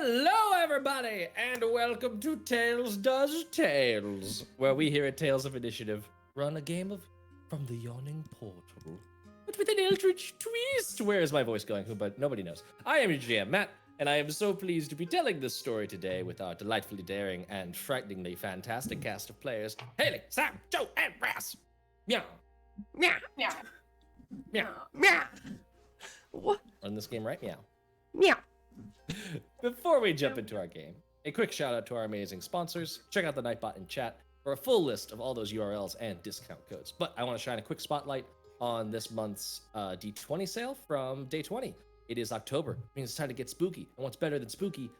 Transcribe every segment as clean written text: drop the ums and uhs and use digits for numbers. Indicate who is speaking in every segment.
Speaker 1: Hello, everybody, and welcome to Tales Does Tales, where we here at Tales of Initiative run a game of From the Yawning Portal, but with an eldritch twist. Where is my voice going? But nobody knows. I am your GM, Matt, and I am so pleased to be telling this story today with our delightfully daring and frighteningly fantastic cast of players: Haley, Sam, Joe, and Brass. Meow, meow,
Speaker 2: Meow.
Speaker 1: meow.
Speaker 2: Meow. What?
Speaker 1: Run this game right, meow.
Speaker 2: Meow.
Speaker 1: Before we jump into our game, a quick shout out to our amazing sponsors. Check out the Nightbot in chat for a full list of all those URLs and discount codes. But I want to shine a quick spotlight on this month's D20 sale from day 20. It is October. It means it's time to get spooky. And what's better than spooky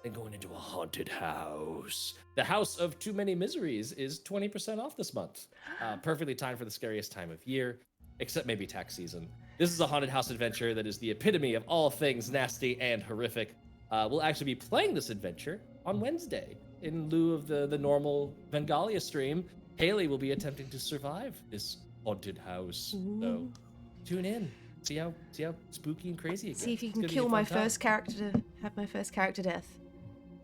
Speaker 1: than going into a haunted house? The House of Too Many Miseries is 20% off this month. Perfectly timed for the scariest time of year, except maybe tax season. This is a haunted house adventure that is the epitome of all things nasty and horrific. We'll actually be playing this adventure on Wednesday. In lieu of the normal Vengalia stream, Haley will be attempting to survive this haunted house. So tune in. See how spooky and crazy it gets.
Speaker 2: See if you
Speaker 1: It's
Speaker 2: can
Speaker 1: gonna be
Speaker 2: kill
Speaker 1: a
Speaker 2: my
Speaker 1: fun time.
Speaker 2: first character to have my first character death.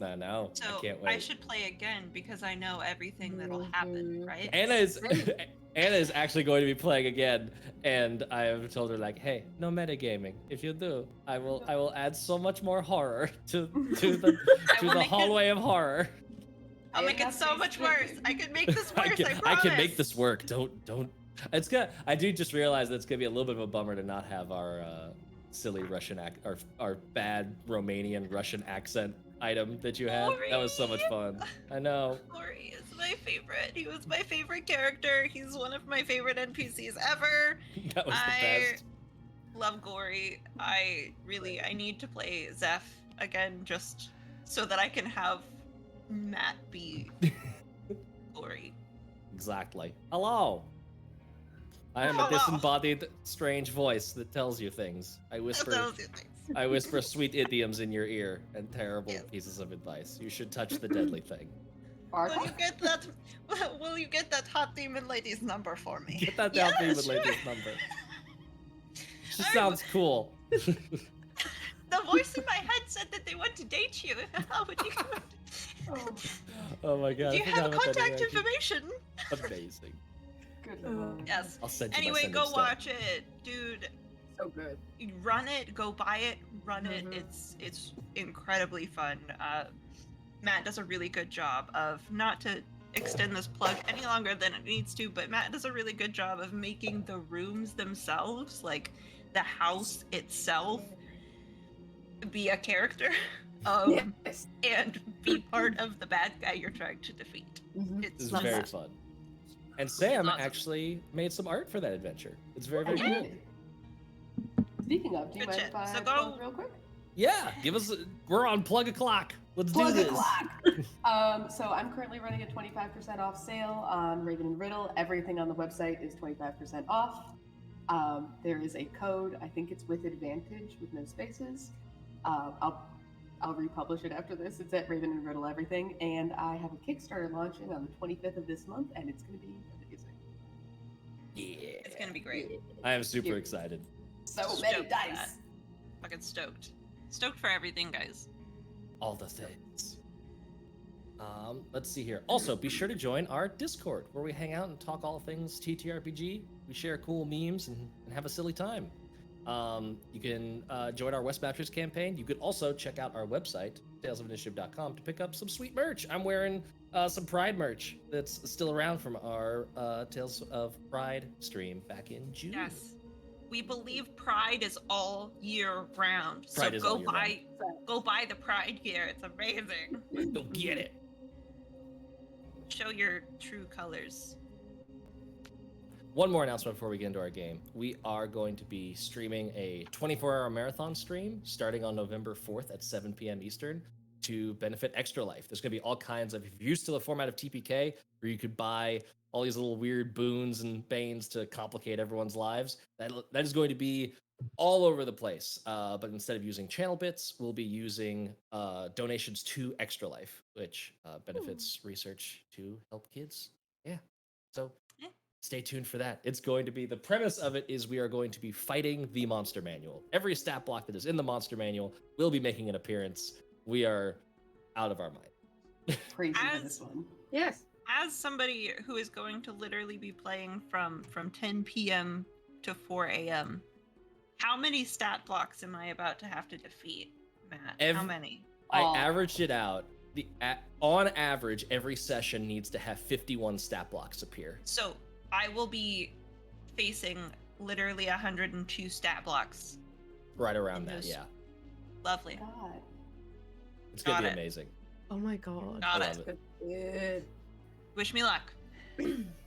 Speaker 1: I know.
Speaker 3: So
Speaker 1: I can't wait.
Speaker 3: I should play again because I know everything that'll happen, right?
Speaker 1: Anna is actually going to be playing again, and I have told her, like, hey, no metagaming. If you do, I will add so much more horror to the hallway of horror.
Speaker 3: I'll make it so much worse. I can make this worse.
Speaker 1: I can make this work. Don't. It's good. I do just realize that it's gonna be a little bit of a bummer to not have our silly Russian our bad Romanian Russian accent item that you had. That was so much fun. I know.
Speaker 3: Glory is my favorite. He was my favorite character. He's one of my favorite NPCs ever.
Speaker 1: That was the best.
Speaker 3: Love Glory. I need to play Zeph again just so that I can have Matt be Glory.
Speaker 1: Exactly. Hello. I am a disembodied, strange voice that tells you things. I whisper sweet idioms in your ear and terrible pieces of advice. You should touch the deadly thing.
Speaker 3: Will you get that? Will you get that hot demon lady's number for me?
Speaker 1: Get that down demon lady's number. She sounds cool.
Speaker 3: The voice in my head said that they want to date you. How would you?
Speaker 1: Oh my god.
Speaker 3: Do you
Speaker 1: I
Speaker 3: have
Speaker 1: forgot about that
Speaker 3: contact
Speaker 1: interaction.
Speaker 3: information?
Speaker 1: Amazing.
Speaker 2: Good.
Speaker 3: Yes.
Speaker 1: I'll send you my
Speaker 3: Anyway,
Speaker 1: sending
Speaker 3: go
Speaker 1: stuff.
Speaker 3: watch it, dude.
Speaker 2: So good.
Speaker 3: Run it. Go buy it. Run it. It's incredibly fun. Matt does a really good job of, not to extend this plug any longer than it needs to, but Matt does a really good job of making the rooms themselves, like the house itself, be a character and be part of the bad guy you're trying to defeat.
Speaker 1: This is very fun. And Sam actually made some art for that adventure. It's very, very cool.
Speaker 4: Speaking of, do you
Speaker 3: Good
Speaker 4: mind
Speaker 3: shit.
Speaker 4: if I
Speaker 3: So
Speaker 4: plug real quick?
Speaker 1: Yeah, we're on Plug a Clock. Let's do
Speaker 4: Plug
Speaker 1: this.
Speaker 4: the clock. So I'm currently running a 25% off sale on Raven and Riddle. Everything on the website is 25% off. There is a code. I think it's with advantage with no spaces. I'll republish it after this. It's at Raven and Riddle Everything, and I have a Kickstarter launching on the 25th of this month, and it's going to be amazing.
Speaker 1: Yeah.
Speaker 3: It's gonna be great.
Speaker 1: I am super excited.
Speaker 4: So
Speaker 3: Stoked
Speaker 4: many
Speaker 3: for
Speaker 4: dice.
Speaker 3: that. Fucking stoked. Stoked for everything, guys.
Speaker 1: All the things. Let's see here. Also, be sure to join our Discord, where we hang out and talk all things TTRPG. We share cool memes and have a silly time. You can join our West Mattress campaign. You could also check out our website, talesofinitiative.com, to pick up some sweet merch. I'm wearing some Pride merch that's still around from our Tales of Pride stream back in June.
Speaker 3: Yes. We believe Pride is all year round.
Speaker 1: Pride is
Speaker 3: so
Speaker 1: all year
Speaker 3: go buy the Pride gear. It's amazing.
Speaker 1: Go get it.
Speaker 3: Show your true colors.
Speaker 1: One more announcement before we get into our game. We are going to be streaming a 24-hour marathon stream starting on November 4th at 7 p.m. Eastern to benefit Extra Life. There's going to be all kinds of, if you're used to the format of TPK, where you could buy all these little weird boons and banes to complicate everyone's lives, that is going to be all over the place. But instead of using channel bits, we'll be using donations to Extra Life, which benefits research to help kids. Yeah. So stay tuned for that. It's going to be, the premise of it is we are going to be fighting the monster manual. Every stat block that is in the monster manual will be making an appearance. we are out of our mind.
Speaker 4: Crazy for
Speaker 3: As-
Speaker 4: this one.
Speaker 2: Yes.
Speaker 3: As somebody who is going to literally be playing from 10 p.m. to 4 a.m., how many stat blocks am I about to have to defeat, Matt? How many?
Speaker 1: I
Speaker 4: Aw.
Speaker 1: averaged it out. On average, every session needs to have 51 stat blocks appear.
Speaker 3: So I will be facing literally 102 stat blocks.
Speaker 1: Right around that,
Speaker 3: Yes.
Speaker 1: yeah.
Speaker 3: Lovely.
Speaker 4: God.
Speaker 1: It's gonna
Speaker 3: Got
Speaker 1: be
Speaker 3: it.
Speaker 1: amazing.
Speaker 2: Oh my god.
Speaker 3: Got
Speaker 1: I
Speaker 3: it.
Speaker 1: love it.
Speaker 2: Good.
Speaker 3: Wish me luck.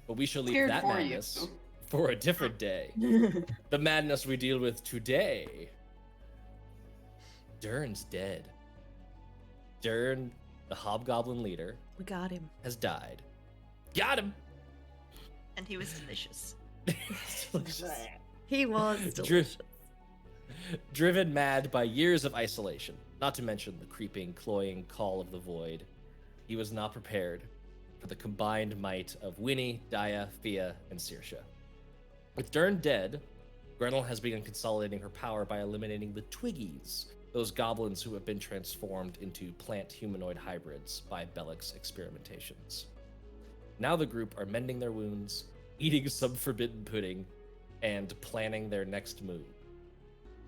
Speaker 1: But we shall leave
Speaker 4: Scared
Speaker 1: that
Speaker 4: for
Speaker 1: madness
Speaker 4: you.
Speaker 1: for a different day. The madness we deal with today. Durn's dead. Durnn, the hobgoblin leader,
Speaker 2: We got him.
Speaker 1: has died. Got him!
Speaker 3: And he was delicious.
Speaker 2: He was
Speaker 1: Dri-
Speaker 2: delicious.
Speaker 1: Driven mad by years of isolation, not to mention the creeping, cloying call of the void, he was not prepared for the combined might of Winny, Daya, Fia, and Saoirse. With Durnn dead, Grenl has begun consolidating her power by eliminating the Twiggies, those goblins who have been transformed into plant-humanoid hybrids by Bellic's experimentations. Now the group are mending their wounds, eating some forbidden pudding, and planning their next move.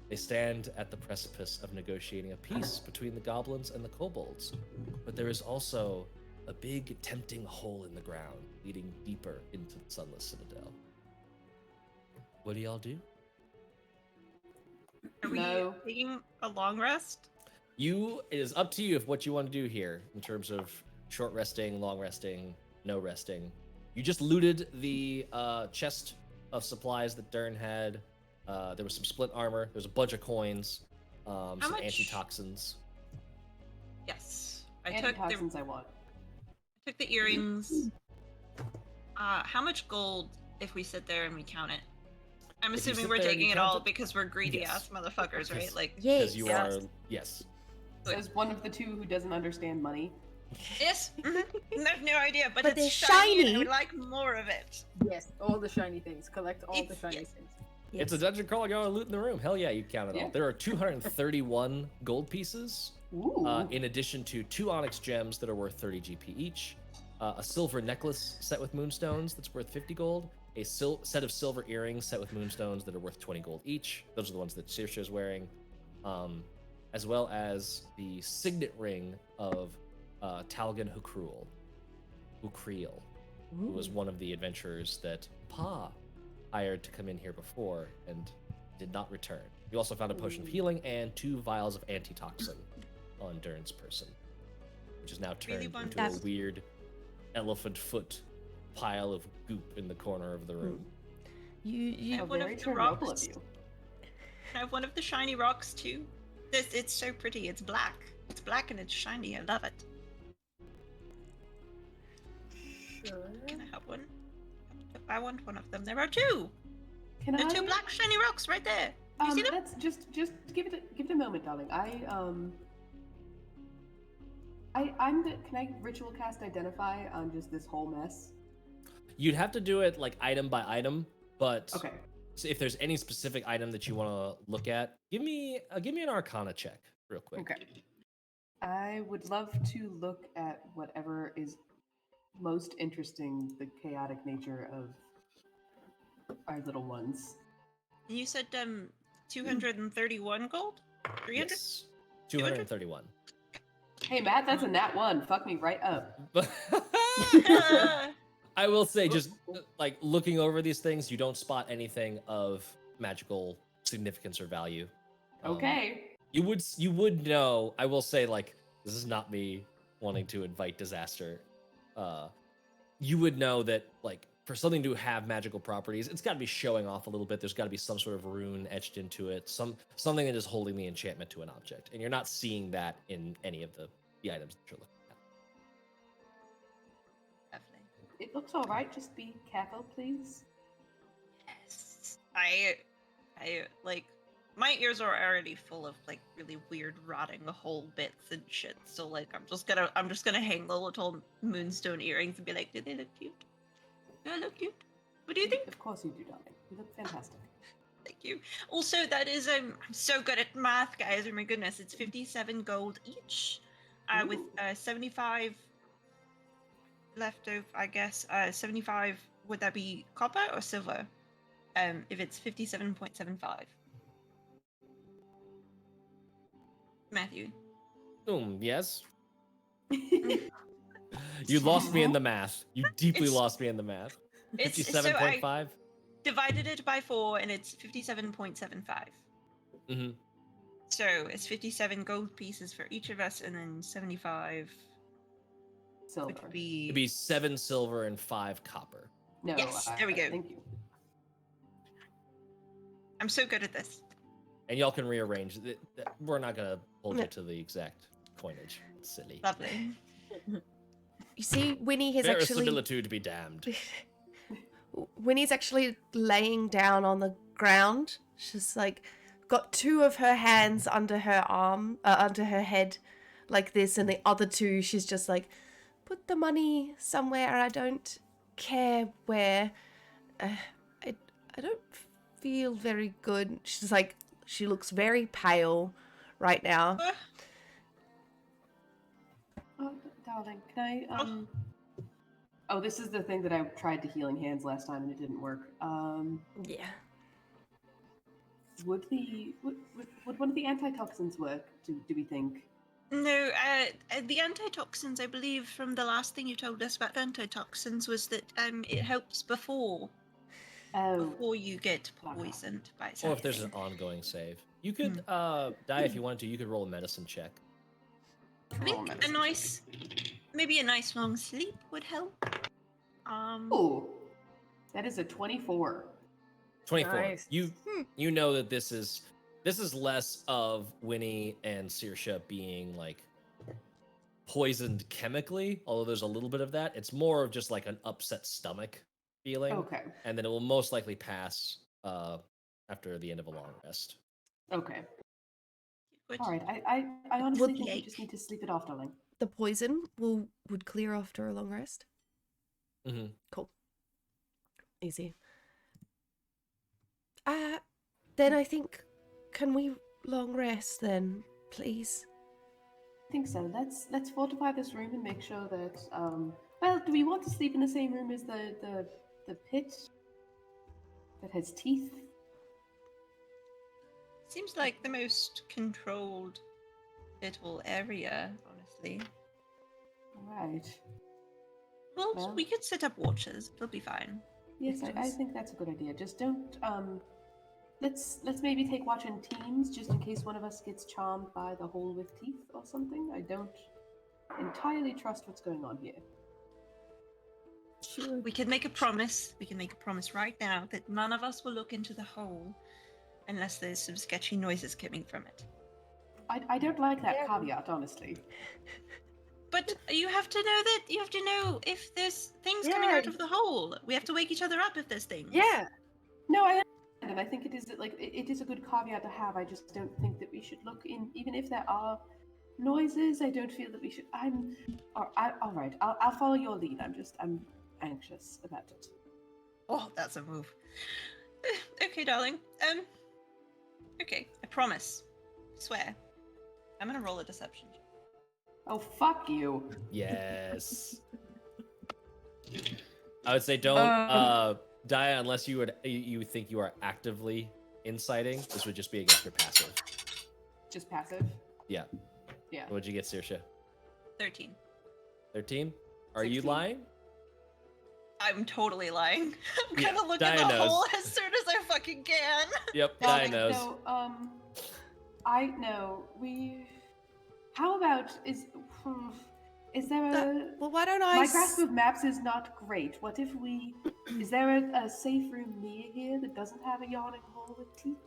Speaker 1: They stand at the precipice of negotiating a peace between the goblins and the kobolds, but there is also a big, tempting hole in the ground leading deeper into the Sunless Citadel. What do y'all do?
Speaker 3: Are we
Speaker 4: No.
Speaker 3: taking a long rest?
Speaker 1: It is up to you if what you want to do here in terms of short resting, long resting, no resting. You just looted the chest of supplies that Durnn had. There was some splint armor. There's a bunch of coins, some
Speaker 3: much-
Speaker 1: antitoxins.
Speaker 3: Yes. I took the
Speaker 4: Antitoxins I want.
Speaker 3: earrings. How much gold if we sit there and we count it? I'm
Speaker 1: If you
Speaker 3: assuming
Speaker 1: sit
Speaker 3: we're
Speaker 1: there and
Speaker 3: taking
Speaker 1: you
Speaker 3: it
Speaker 1: count
Speaker 3: all
Speaker 1: it?
Speaker 3: because we're greedy
Speaker 1: Yes.
Speaker 3: ass motherfuckers, right?
Speaker 1: Because-
Speaker 3: Like,
Speaker 2: Yes.
Speaker 1: Because you
Speaker 3: Yes.
Speaker 1: are, yes.
Speaker 4: Says one of the two who doesn't understand money.
Speaker 3: yes, I have no idea, but
Speaker 2: But
Speaker 3: it's
Speaker 2: they're
Speaker 3: shiny, and I
Speaker 2: shiny.
Speaker 3: would like more of it.
Speaker 5: Yes, all the shiny things. Collect all the
Speaker 3: It's-
Speaker 5: shiny
Speaker 3: yes.
Speaker 5: things.
Speaker 1: It's a dungeon crawler going loot in the room. Hell yeah, you count it all.
Speaker 4: Yeah.
Speaker 1: There are 231 gold pieces,
Speaker 4: Ooh.
Speaker 1: in addition to 2 onyx gems that are worth 30 GP each, a silver necklace set with moonstones that's worth 50 gold, a set of silver earrings set with moonstones that are worth 20 gold each. Those are the ones that Saoirse is wearing, as well as the signet ring of Talgan Hukreel, who was one of the adventurers that Pa hired to come in here before and did not return. You also found a potion of healing and 2 vials of antitoxin on Durn's person, which is now
Speaker 3: Really
Speaker 1: turned
Speaker 3: want
Speaker 1: into a
Speaker 2: that.
Speaker 1: weird elephant foot pile of goop in the corner of the room.
Speaker 2: You
Speaker 4: How
Speaker 3: one of
Speaker 4: very
Speaker 3: the
Speaker 4: Chernobyl of
Speaker 3: rocks.
Speaker 4: you.
Speaker 3: Can I have one of the shiny rocks too? It's so pretty. It's black. It's black and it's shiny. I love it.
Speaker 5: Sure.
Speaker 3: Can I have one? I want one of them. There are 2.
Speaker 4: Can
Speaker 3: There
Speaker 4: I?
Speaker 3: are 2 black shiny rocks right there. You see them?
Speaker 4: Let's just give it a moment, darling. Can I ritual cast identify on just this whole mess?
Speaker 1: You'd have to do it like item by item, but
Speaker 4: Okay.
Speaker 1: so if there's any specific item that you want to look at, give me an Arcana check real quick.
Speaker 4: Okay. I would love to look at whatever is most interesting, the chaotic nature of our little ones.
Speaker 3: You said 231 gold? 300?
Speaker 1: Yes. 231.
Speaker 4: Hey, Matt, that's a nat 1. Fuck me right up.
Speaker 1: I will say, just like looking over these things, you don't spot anything of magical significance or value.
Speaker 4: Okay.
Speaker 1: You would know. I will say, like, this is not me wanting to invite disaster. You would know that, like, for something to have magical properties, it's got to be showing off a little bit. There's got to be some sort of rune etched into it, something that is holding the enchantment to an object, and you're not seeing that in any of the items that you're looking at.
Speaker 3: Lovely.
Speaker 4: It looks all right. Just be careful, please.
Speaker 3: Yes. I like my ears are already full of like really weird rotting hole bits and shit. So like I'm just gonna hang the little moonstone earrings and be like, do they look cute? Do I look cute? What do you think?
Speaker 4: Of course you do, darling. You look fantastic.
Speaker 3: Thank you. Also, that is I'm so good at math, guys. Oh my goodness, it's 57 gold each. with 75 left over, I guess. 75, would that be copper or silver? If it's 57.75. Matthew.
Speaker 1: Yes. You lost me in the math. You deeply lost me in the math.
Speaker 3: It's
Speaker 1: 57.5.
Speaker 3: Divided it by 4, and it's 57.75.
Speaker 1: Mm-hmm.
Speaker 3: So it's 57 gold pieces for each of us, and then 75
Speaker 4: Silver.
Speaker 3: would be.
Speaker 1: It'd be 7 silver and 5 copper.
Speaker 4: No,
Speaker 3: Yes, there we go.
Speaker 4: Thank you.
Speaker 3: I'm so good at this.
Speaker 1: And y'all can rearrange. We're not gonna hold you to the exact coinage. It's silly.
Speaker 3: Lovely.
Speaker 2: You see, Winnie has actually.
Speaker 1: Verisimilitude be damned.
Speaker 2: Winnie's actually laying down on the ground. She's like got 2 of her hands under her under her head, like this, and the other 2, she's just like, put the money somewhere. I don't care where. I don't feel very good. She's like, she looks very pale right now.
Speaker 4: Oh, darling, can I Oh, this is the thing that I tried to healing hands last time and it didn't work.
Speaker 2: Yeah.
Speaker 4: Would one of the antitoxins work? Do we think?
Speaker 3: No, the antitoxins, I believe, from the last thing you told us about antitoxins was that it helps before you get poisoned by something.
Speaker 1: Or if there's an ongoing save. You could die if you wanted to. You could roll a medicine check.
Speaker 3: I think maybe a nice long sleep would help.
Speaker 4: Oh, that is a 24.
Speaker 1: 24.
Speaker 5: Nice.
Speaker 1: You know that this is less of Winnie and Saoirse being like poisoned chemically, although there's a little bit of that. It's more of just like an upset stomach feeling.
Speaker 4: Okay.
Speaker 1: And then it will most likely pass after the end of a long rest.
Speaker 4: Okay.
Speaker 3: Which-
Speaker 4: All right. I honestly think you
Speaker 3: Yikes.
Speaker 4: just need to sleep it off, darling.
Speaker 2: The poison would clear after a long rest.
Speaker 1: Mm-hmm.
Speaker 2: Cool. Easy. Then I think, can we long rest then, please?
Speaker 4: I think so. Let's fortify this room and make sure that well, do we want to sleep in the same room as the pit that has teeth?
Speaker 3: Seems like the most controlled little area, honestly.
Speaker 4: Right.
Speaker 3: Well, we could set up watches. It'll be fine.
Speaker 4: Yes, I think that's a good idea. Just don't let's maybe take watch in teams just in case one of us gets charmed by the hole with teeth or something. I don't entirely trust what's going on here.
Speaker 2: Sure.
Speaker 3: We can make a promise. We can make a promise right now that none of us will look into the hole unless there's some sketchy noises coming from it.
Speaker 4: I don't like that caveat, honestly.
Speaker 3: But you have to know that. You have to know if there's things coming out of the hole. We have to wake each other up if there's things.
Speaker 5: Yeah.
Speaker 4: No, I understand, and I think it is a good caveat to have. I just don't think that we should look in, even if there are noises. I don't feel that we should. All right. I'll follow your lead. I'm anxious about it.
Speaker 3: Oh, that's a move. Okay, darling. Okay, I promise. Swear. I'm gonna roll a deception.
Speaker 4: Oh, fuck you.
Speaker 1: Yes. I would say don't die unless you think you are actively inciting. This would just be against your passive.
Speaker 4: Just passive?
Speaker 1: Yeah.
Speaker 4: Yeah.
Speaker 1: What'd you get, Saoirse?
Speaker 3: 13.
Speaker 1: 13? Are you
Speaker 4: 16.
Speaker 1: lying?
Speaker 3: I'm totally lying. I'm
Speaker 1: Yeah,
Speaker 3: gonna look in the
Speaker 1: Dia knows.
Speaker 3: hole as soon as I fucking can.
Speaker 1: Yep,
Speaker 4: Darling,
Speaker 1: Dia knows.
Speaker 4: No, I know. How about is there a?
Speaker 2: Well, why don't I?
Speaker 4: My grasp of maps is not great. What if we? Is there a safe room near here that doesn't have a yawning hole with teeth?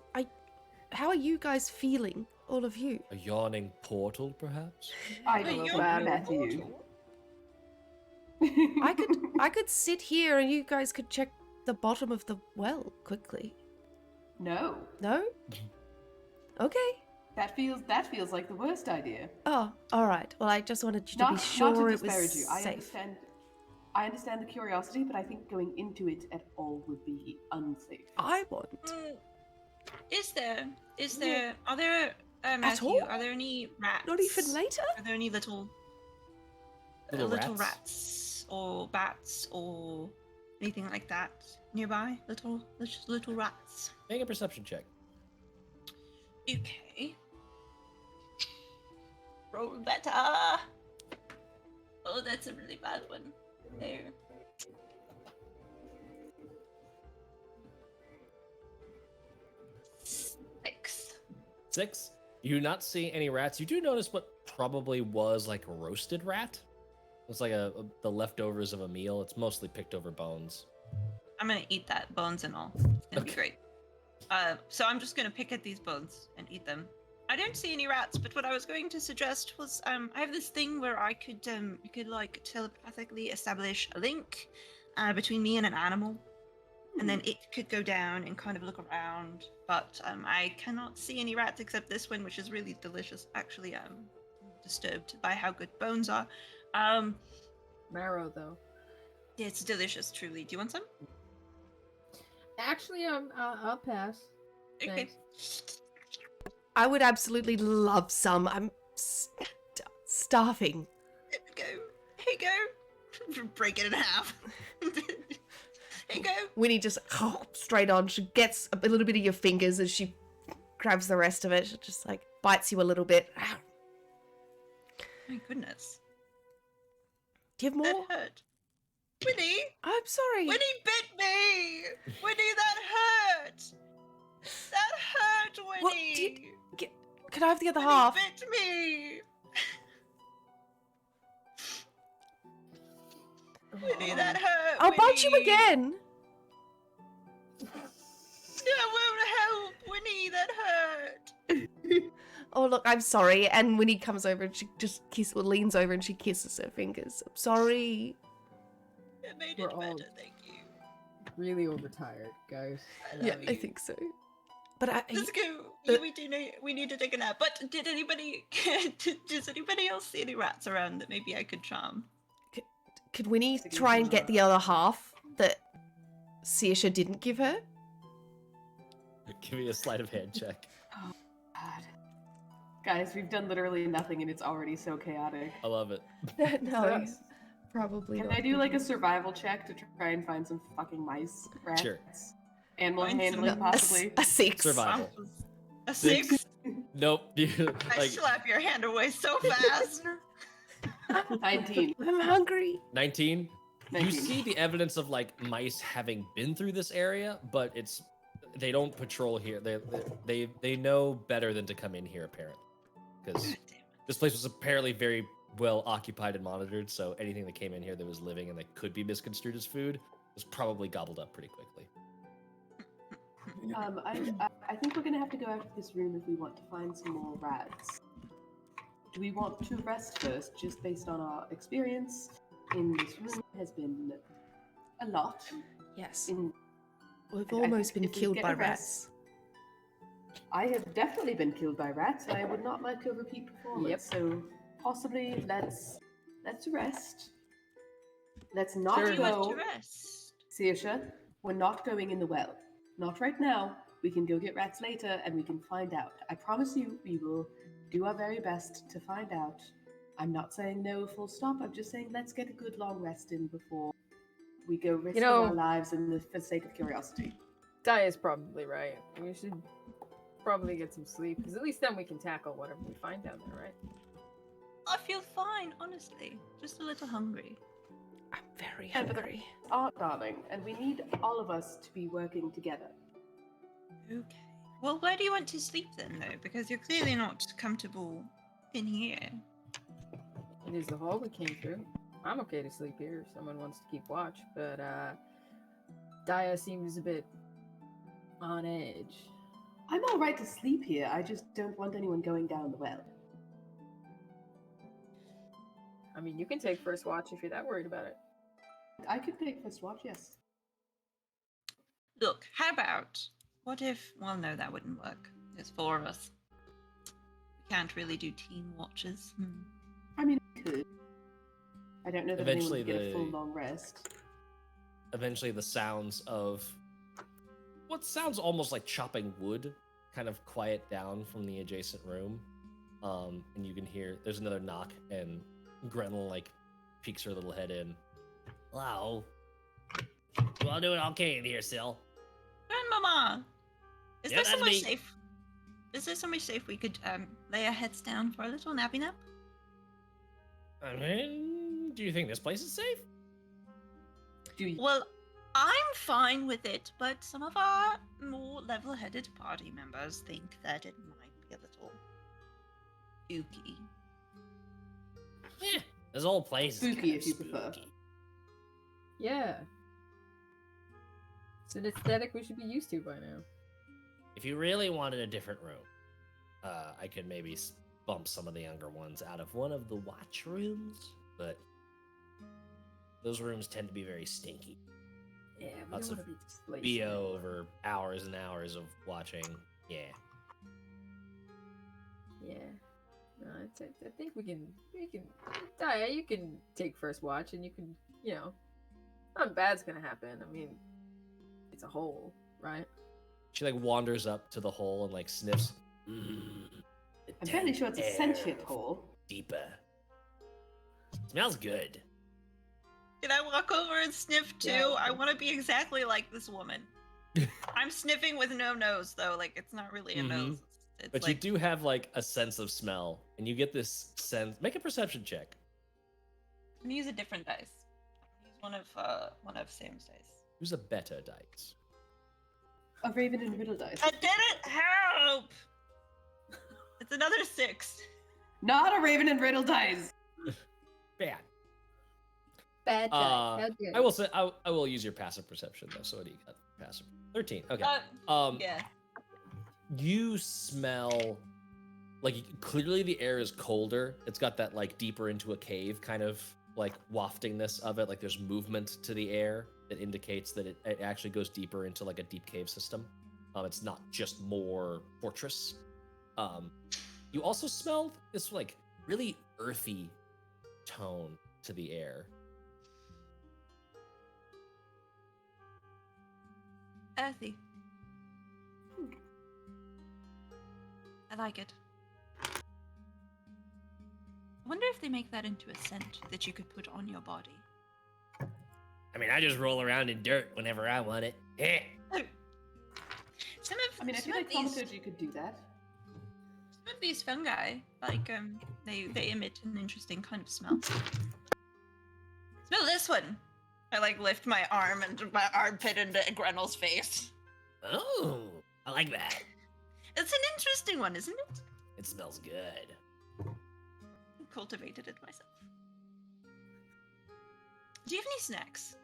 Speaker 2: How are you guys feeling, all of you?
Speaker 1: A yawning portal, perhaps?
Speaker 4: I
Speaker 3: Wait,
Speaker 4: don't know,
Speaker 3: you're
Speaker 5: bad.
Speaker 4: Matthew.
Speaker 2: I could sit here and you guys could check the bottom of the well quickly.
Speaker 4: No,
Speaker 2: No? Okay.
Speaker 4: that feels like the worst idea.
Speaker 2: Oh, all right. Well, I just wanted you to be
Speaker 4: Not
Speaker 2: sure
Speaker 4: to
Speaker 2: it was
Speaker 4: disparage you.
Speaker 2: safe.
Speaker 4: I understand the curiosity, but I think going into it at all would be unsafe.
Speaker 2: I want.
Speaker 3: Are there Matthew,
Speaker 2: all?
Speaker 3: are there any rats?
Speaker 2: Not even later?
Speaker 3: Are there any little
Speaker 1: Little rats?
Speaker 3: rats or bats or anything like that nearby? Little rats.
Speaker 1: Make a perception check.
Speaker 3: Okay. Roll better. Oh, that's a really bad one. There. Six.
Speaker 1: 6. You do not see any rats. You do notice what probably was like a roasted rat. It's like the leftovers of a meal. It's mostly picked over bones.
Speaker 3: I'm gonna eat that, bones and all. It's gonna be great. So I'm just gonna pick at these bones and eat them. I don't see any rats, but what I was going to suggest was I have this thing where I could like telepathically establish a link between me and an animal, and then it could go down and kind of look around. But I cannot see any rats except this one, which is really delicious. Actually, I'm disturbed by how good bones are.
Speaker 5: Marrow, though.
Speaker 3: Yeah, it's delicious, truly. Do you want some?
Speaker 5: Actually, I'll pass.
Speaker 3: Okay.
Speaker 5: Thanks.
Speaker 2: I would absolutely love some. I'm starving.
Speaker 3: Here we go. Here you go. Break it in half. Here you go.
Speaker 2: Winnie just straight on. She gets a little bit of your fingers as she grabs the rest of it. She just like bites you a little bit.
Speaker 3: My goodness.
Speaker 2: Do you have more?
Speaker 3: That hurt. Winnie!
Speaker 2: I'm sorry.
Speaker 3: Winnie bit me! Winnie, that hurt! That hurt, Winnie!
Speaker 2: What Could I have the other
Speaker 3: Winnie
Speaker 2: half?
Speaker 3: bit me! Winnie, that hurt!
Speaker 2: I'll bite you
Speaker 3: Winnie.
Speaker 2: again.
Speaker 3: That won't help! Winnie, that hurt!
Speaker 2: Oh look, I'm sorry. And Winnie comes over and she just leans over and she kisses her fingers. I'm sorry.
Speaker 3: It made
Speaker 5: We're
Speaker 3: it
Speaker 5: all-
Speaker 3: better, thank you.
Speaker 5: Really overtired, guys.
Speaker 3: I
Speaker 2: Yeah,
Speaker 3: love
Speaker 2: I
Speaker 3: you.
Speaker 2: think so. But
Speaker 3: Let's go. Yeah, we need to take a nap. But did anybody does anybody else see any rats around that maybe I could charm?
Speaker 2: could Winnie
Speaker 4: Sticking
Speaker 2: try and
Speaker 4: to
Speaker 2: get
Speaker 4: the-
Speaker 2: the other half that Saoirse didn't give her?
Speaker 1: Give me a sleight of hand check.
Speaker 4: God. Guys, we've done literally nothing and it's already so chaotic.
Speaker 1: I love it.
Speaker 2: No, probably
Speaker 4: Can
Speaker 2: not.
Speaker 4: I do like a survival check to try and find some fucking mice, rats,
Speaker 1: Sure.
Speaker 4: animal
Speaker 3: Find some-
Speaker 4: handling possibly?
Speaker 2: A 6.
Speaker 1: Survival.
Speaker 3: A 6?
Speaker 1: Nope. You,
Speaker 3: I
Speaker 1: like
Speaker 3: slap your hand away so fast.
Speaker 4: 19.
Speaker 2: I'm hungry.
Speaker 1: 19. You
Speaker 4: 19.
Speaker 1: see the evidence of like mice having been through this area, but they don't patrol here. They know better than to come in here apparently, because this place was apparently very well occupied and monitored. So anything that came in here that was living and that could be misconstrued as food was probably gobbled up pretty quickly.
Speaker 4: I think we're gonna have to go out of this room if we want to find some more rats. Do we want to rest first, just based on our experience in this room has been a lot.
Speaker 2: Yes.
Speaker 4: In
Speaker 2: We've
Speaker 4: I
Speaker 2: almost
Speaker 4: think
Speaker 2: been
Speaker 4: if we
Speaker 2: killed
Speaker 4: get
Speaker 2: by
Speaker 4: a
Speaker 2: rats.
Speaker 4: I have definitely been killed by rats, and I would not like a repeat performance.
Speaker 5: Yep.
Speaker 4: So possibly let's rest. Let's not
Speaker 3: Do you want
Speaker 4: go.
Speaker 3: to rest?
Speaker 4: Saoirse, we're not going in the well. Not right now. We can go get rats later, and we can find out. I promise you, we will do our very best to find out. I'm not saying no full stop. I'm just saying let's get a good long rest in before we go risking
Speaker 5: know-
Speaker 4: our lives for the sake of curiosity.
Speaker 5: Dia's probably right. We should probably get some sleep, because at least then we can tackle whatever we find down there, right?
Speaker 3: I feel fine, honestly. Just a little hungry.
Speaker 2: I'm very
Speaker 4: Yeah, but-
Speaker 2: hungry.
Speaker 4: Art, darling, and we need all of us to be working together.
Speaker 3: Okay. Well, where do you want to sleep then, though? Because you're clearly not comfortable in here.
Speaker 5: It is the hall we came through. I'm okay to sleep here if someone wants to keep watch, but Dia seems a bit on edge.
Speaker 4: I'm all right to sleep here. I just don't want anyone going down the well.
Speaker 5: I mean, you can take first watch if you're that worried about it.
Speaker 4: I could take first watch, yes.
Speaker 3: Look, how about, what if, well, no, that wouldn't work. There's 4 of us. We can't really do team watches.
Speaker 4: I mean, I could. I don't know that
Speaker 1: Eventually
Speaker 4: anyone would get a full
Speaker 1: the-
Speaker 4: long rest.
Speaker 1: Eventually, the sounds of what sounds almost like chopping wood kind of quiet down from the adjacent room, and you can hear there's another knock, and Grenl like peeks her little head in. Hello. You all doing okay in here, Sil?
Speaker 3: Grandmama, is
Speaker 1: Yeah,
Speaker 3: there
Speaker 1: that's
Speaker 3: somewhere
Speaker 1: me.
Speaker 3: safe? Is there somewhere safe we could lay our heads down for a little nappy nap?
Speaker 1: I mean, do you think this place is safe?
Speaker 4: Do you,
Speaker 3: Well, I'm fine with it, but some of our more level-headed party members think that it might be a little spooky.
Speaker 1: Yeah, this whole place is
Speaker 4: Spooky,
Speaker 1: kind of
Speaker 4: if you prefer.
Speaker 1: spooky.
Speaker 5: Yeah. It's an aesthetic we should be used to by now.
Speaker 1: If you really wanted a different room, I could maybe bump some of the younger ones out of one of the watch rooms, but those rooms tend to be very stinky.
Speaker 5: Yeah, we
Speaker 1: Lots
Speaker 5: don't
Speaker 1: of
Speaker 5: want to be displaced.
Speaker 1: BO over hours and hours of watching. Yeah.
Speaker 5: Yeah. No, I think we can, Daya, you can take first watch and you can, nothing bad's gonna happen. I mean, it's a hole, right?
Speaker 1: She like wanders up to the hole and like sniffs. The
Speaker 4: I'm fairly sure it's a
Speaker 1: air
Speaker 4: sentient
Speaker 1: of
Speaker 4: hole.
Speaker 1: Deeper. Smells good.
Speaker 3: Can I walk over and sniff too?
Speaker 5: Yeah,
Speaker 3: I
Speaker 5: okay.
Speaker 3: want to be exactly like this woman. I'm sniffing with no nose though, like it's not really a
Speaker 1: Mhm.
Speaker 3: nose. It's
Speaker 1: But
Speaker 3: like,
Speaker 1: you do have like a sense of smell, and you get this sense. Make a perception check.
Speaker 3: I'm gonna use a different dice. I'm gonna use one of Sam's dice.
Speaker 1: Use a better dice.
Speaker 4: A raven and riddle dice.
Speaker 3: I didn't help. It's another 6.
Speaker 4: Not a raven and riddle dice.
Speaker 1: Bad.
Speaker 5: Bad dice.
Speaker 1: Uh,
Speaker 5: How dare
Speaker 1: I will say I will use your passive perception though. So what do you got? Passive 13. Okay.
Speaker 3: Yeah.
Speaker 1: You smell like clearly the air is colder. It's got that like deeper into a cave kind of like waftingness of it. Like there's movement to the air that indicates that it actually goes deeper into like a deep cave system. It's not just more fortress. You also smell this like really earthy tone to the air.
Speaker 3: Earthy. I like it. I wonder if they make that into a scent that you could put on your body.
Speaker 1: I mean, I just roll around in dirt whenever I want it. Eh.
Speaker 3: Some of
Speaker 4: I mean, I
Speaker 3: some
Speaker 4: feel
Speaker 3: of
Speaker 4: like
Speaker 3: these
Speaker 4: thaumaturgy could do that.
Speaker 3: some of these fungi, like they emit an interesting kind of smell. Smell this one. I like lift my arm and my armpit into Grenel's face.
Speaker 1: Oh, I like that.
Speaker 3: It's an interesting one, isn't it?
Speaker 1: It smells good.
Speaker 3: I cultivated it myself. Do you have any snacks?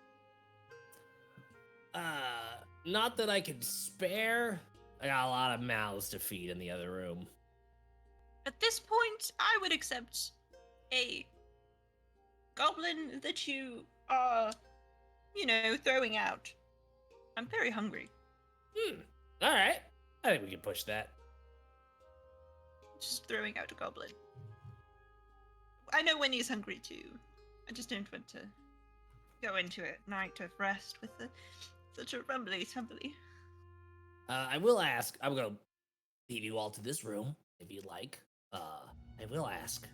Speaker 1: Not that I can spare. I got a lot of mouths to feed in the other room.
Speaker 3: At this point, I would accept a goblin that you are, throwing out. I'm very hungry.
Speaker 1: All right. I think we can push that.
Speaker 3: Just throwing out a goblin. I know Winnie's hungry too. I just don't want to go into a night of rest with such a rumbly tumbly.
Speaker 1: I will ask. I'm gonna lead you all to this room if you'd like. I will ask.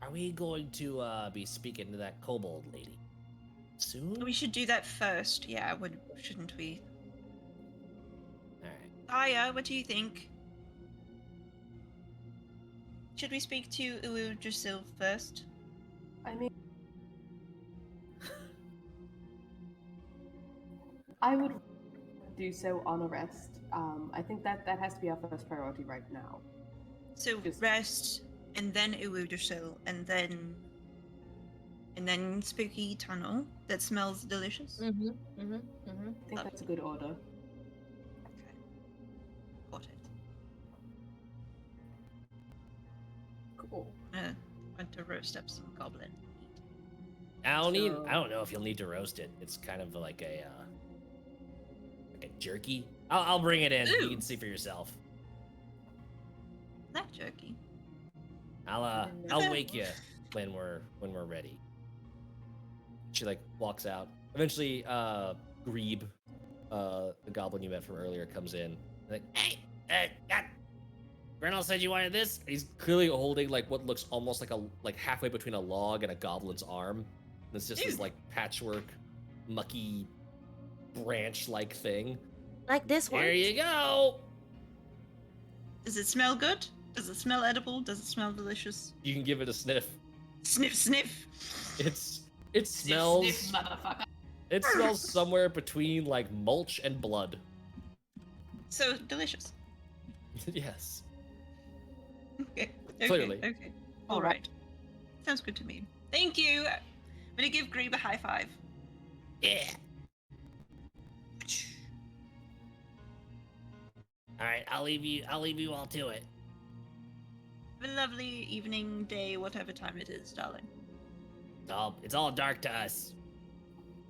Speaker 1: Are we going to be speaking to that kobold lady soon?
Speaker 3: We should do that first. Yeah, shouldn't we?
Speaker 1: All right.
Speaker 3: Aya, what do you think? Should we speak to Yusdrayl first?
Speaker 4: I mean, I would do so on a rest. I think that has to be our first priority right now.
Speaker 3: So
Speaker 4: Just-
Speaker 3: rest, and then Yusdrayl, and then spooky tunnel that smells delicious.
Speaker 5: Mm-hmm.
Speaker 4: I think that's a good order.
Speaker 3: Okay. Got it.
Speaker 5: Cool.
Speaker 3: Want to roast up some goblin meat.
Speaker 1: I don't
Speaker 5: So-
Speaker 1: know if you'll need to roast it. It's kind of like a jerky. I'll bring it in. You
Speaker 3: Ooh.
Speaker 1: can see for yourself.
Speaker 3: That jerky.
Speaker 1: I'll wake you when we're ready. She like walks out. Eventually, Grebe, the goblin you met from earlier, comes in. Like, hey, Grenl said you wanted this. He's clearly holding like what looks almost like halfway between a log and a goblin's arm. And it's just this like patchwork, mucky, branch-like thing.
Speaker 2: Like this one.
Speaker 1: Here you go.
Speaker 3: Does it smell good? Does it smell edible? Does it smell delicious?
Speaker 1: You can give it a sniff.
Speaker 3: Sniff, sniff.
Speaker 1: It smells.
Speaker 3: Sniff, motherfucker.
Speaker 1: It smells somewhere between like mulch and blood.
Speaker 3: So delicious.
Speaker 1: Yes.
Speaker 3: Okay.
Speaker 1: Clearly.
Speaker 3: Okay. All right. Sounds good to me. Thank you. I'm gonna give Grebe a high five.
Speaker 1: Yeah. All right, I'll leave you all to it.
Speaker 3: Have a lovely evening, day, whatever time it is, darling.
Speaker 1: It's all dark to us.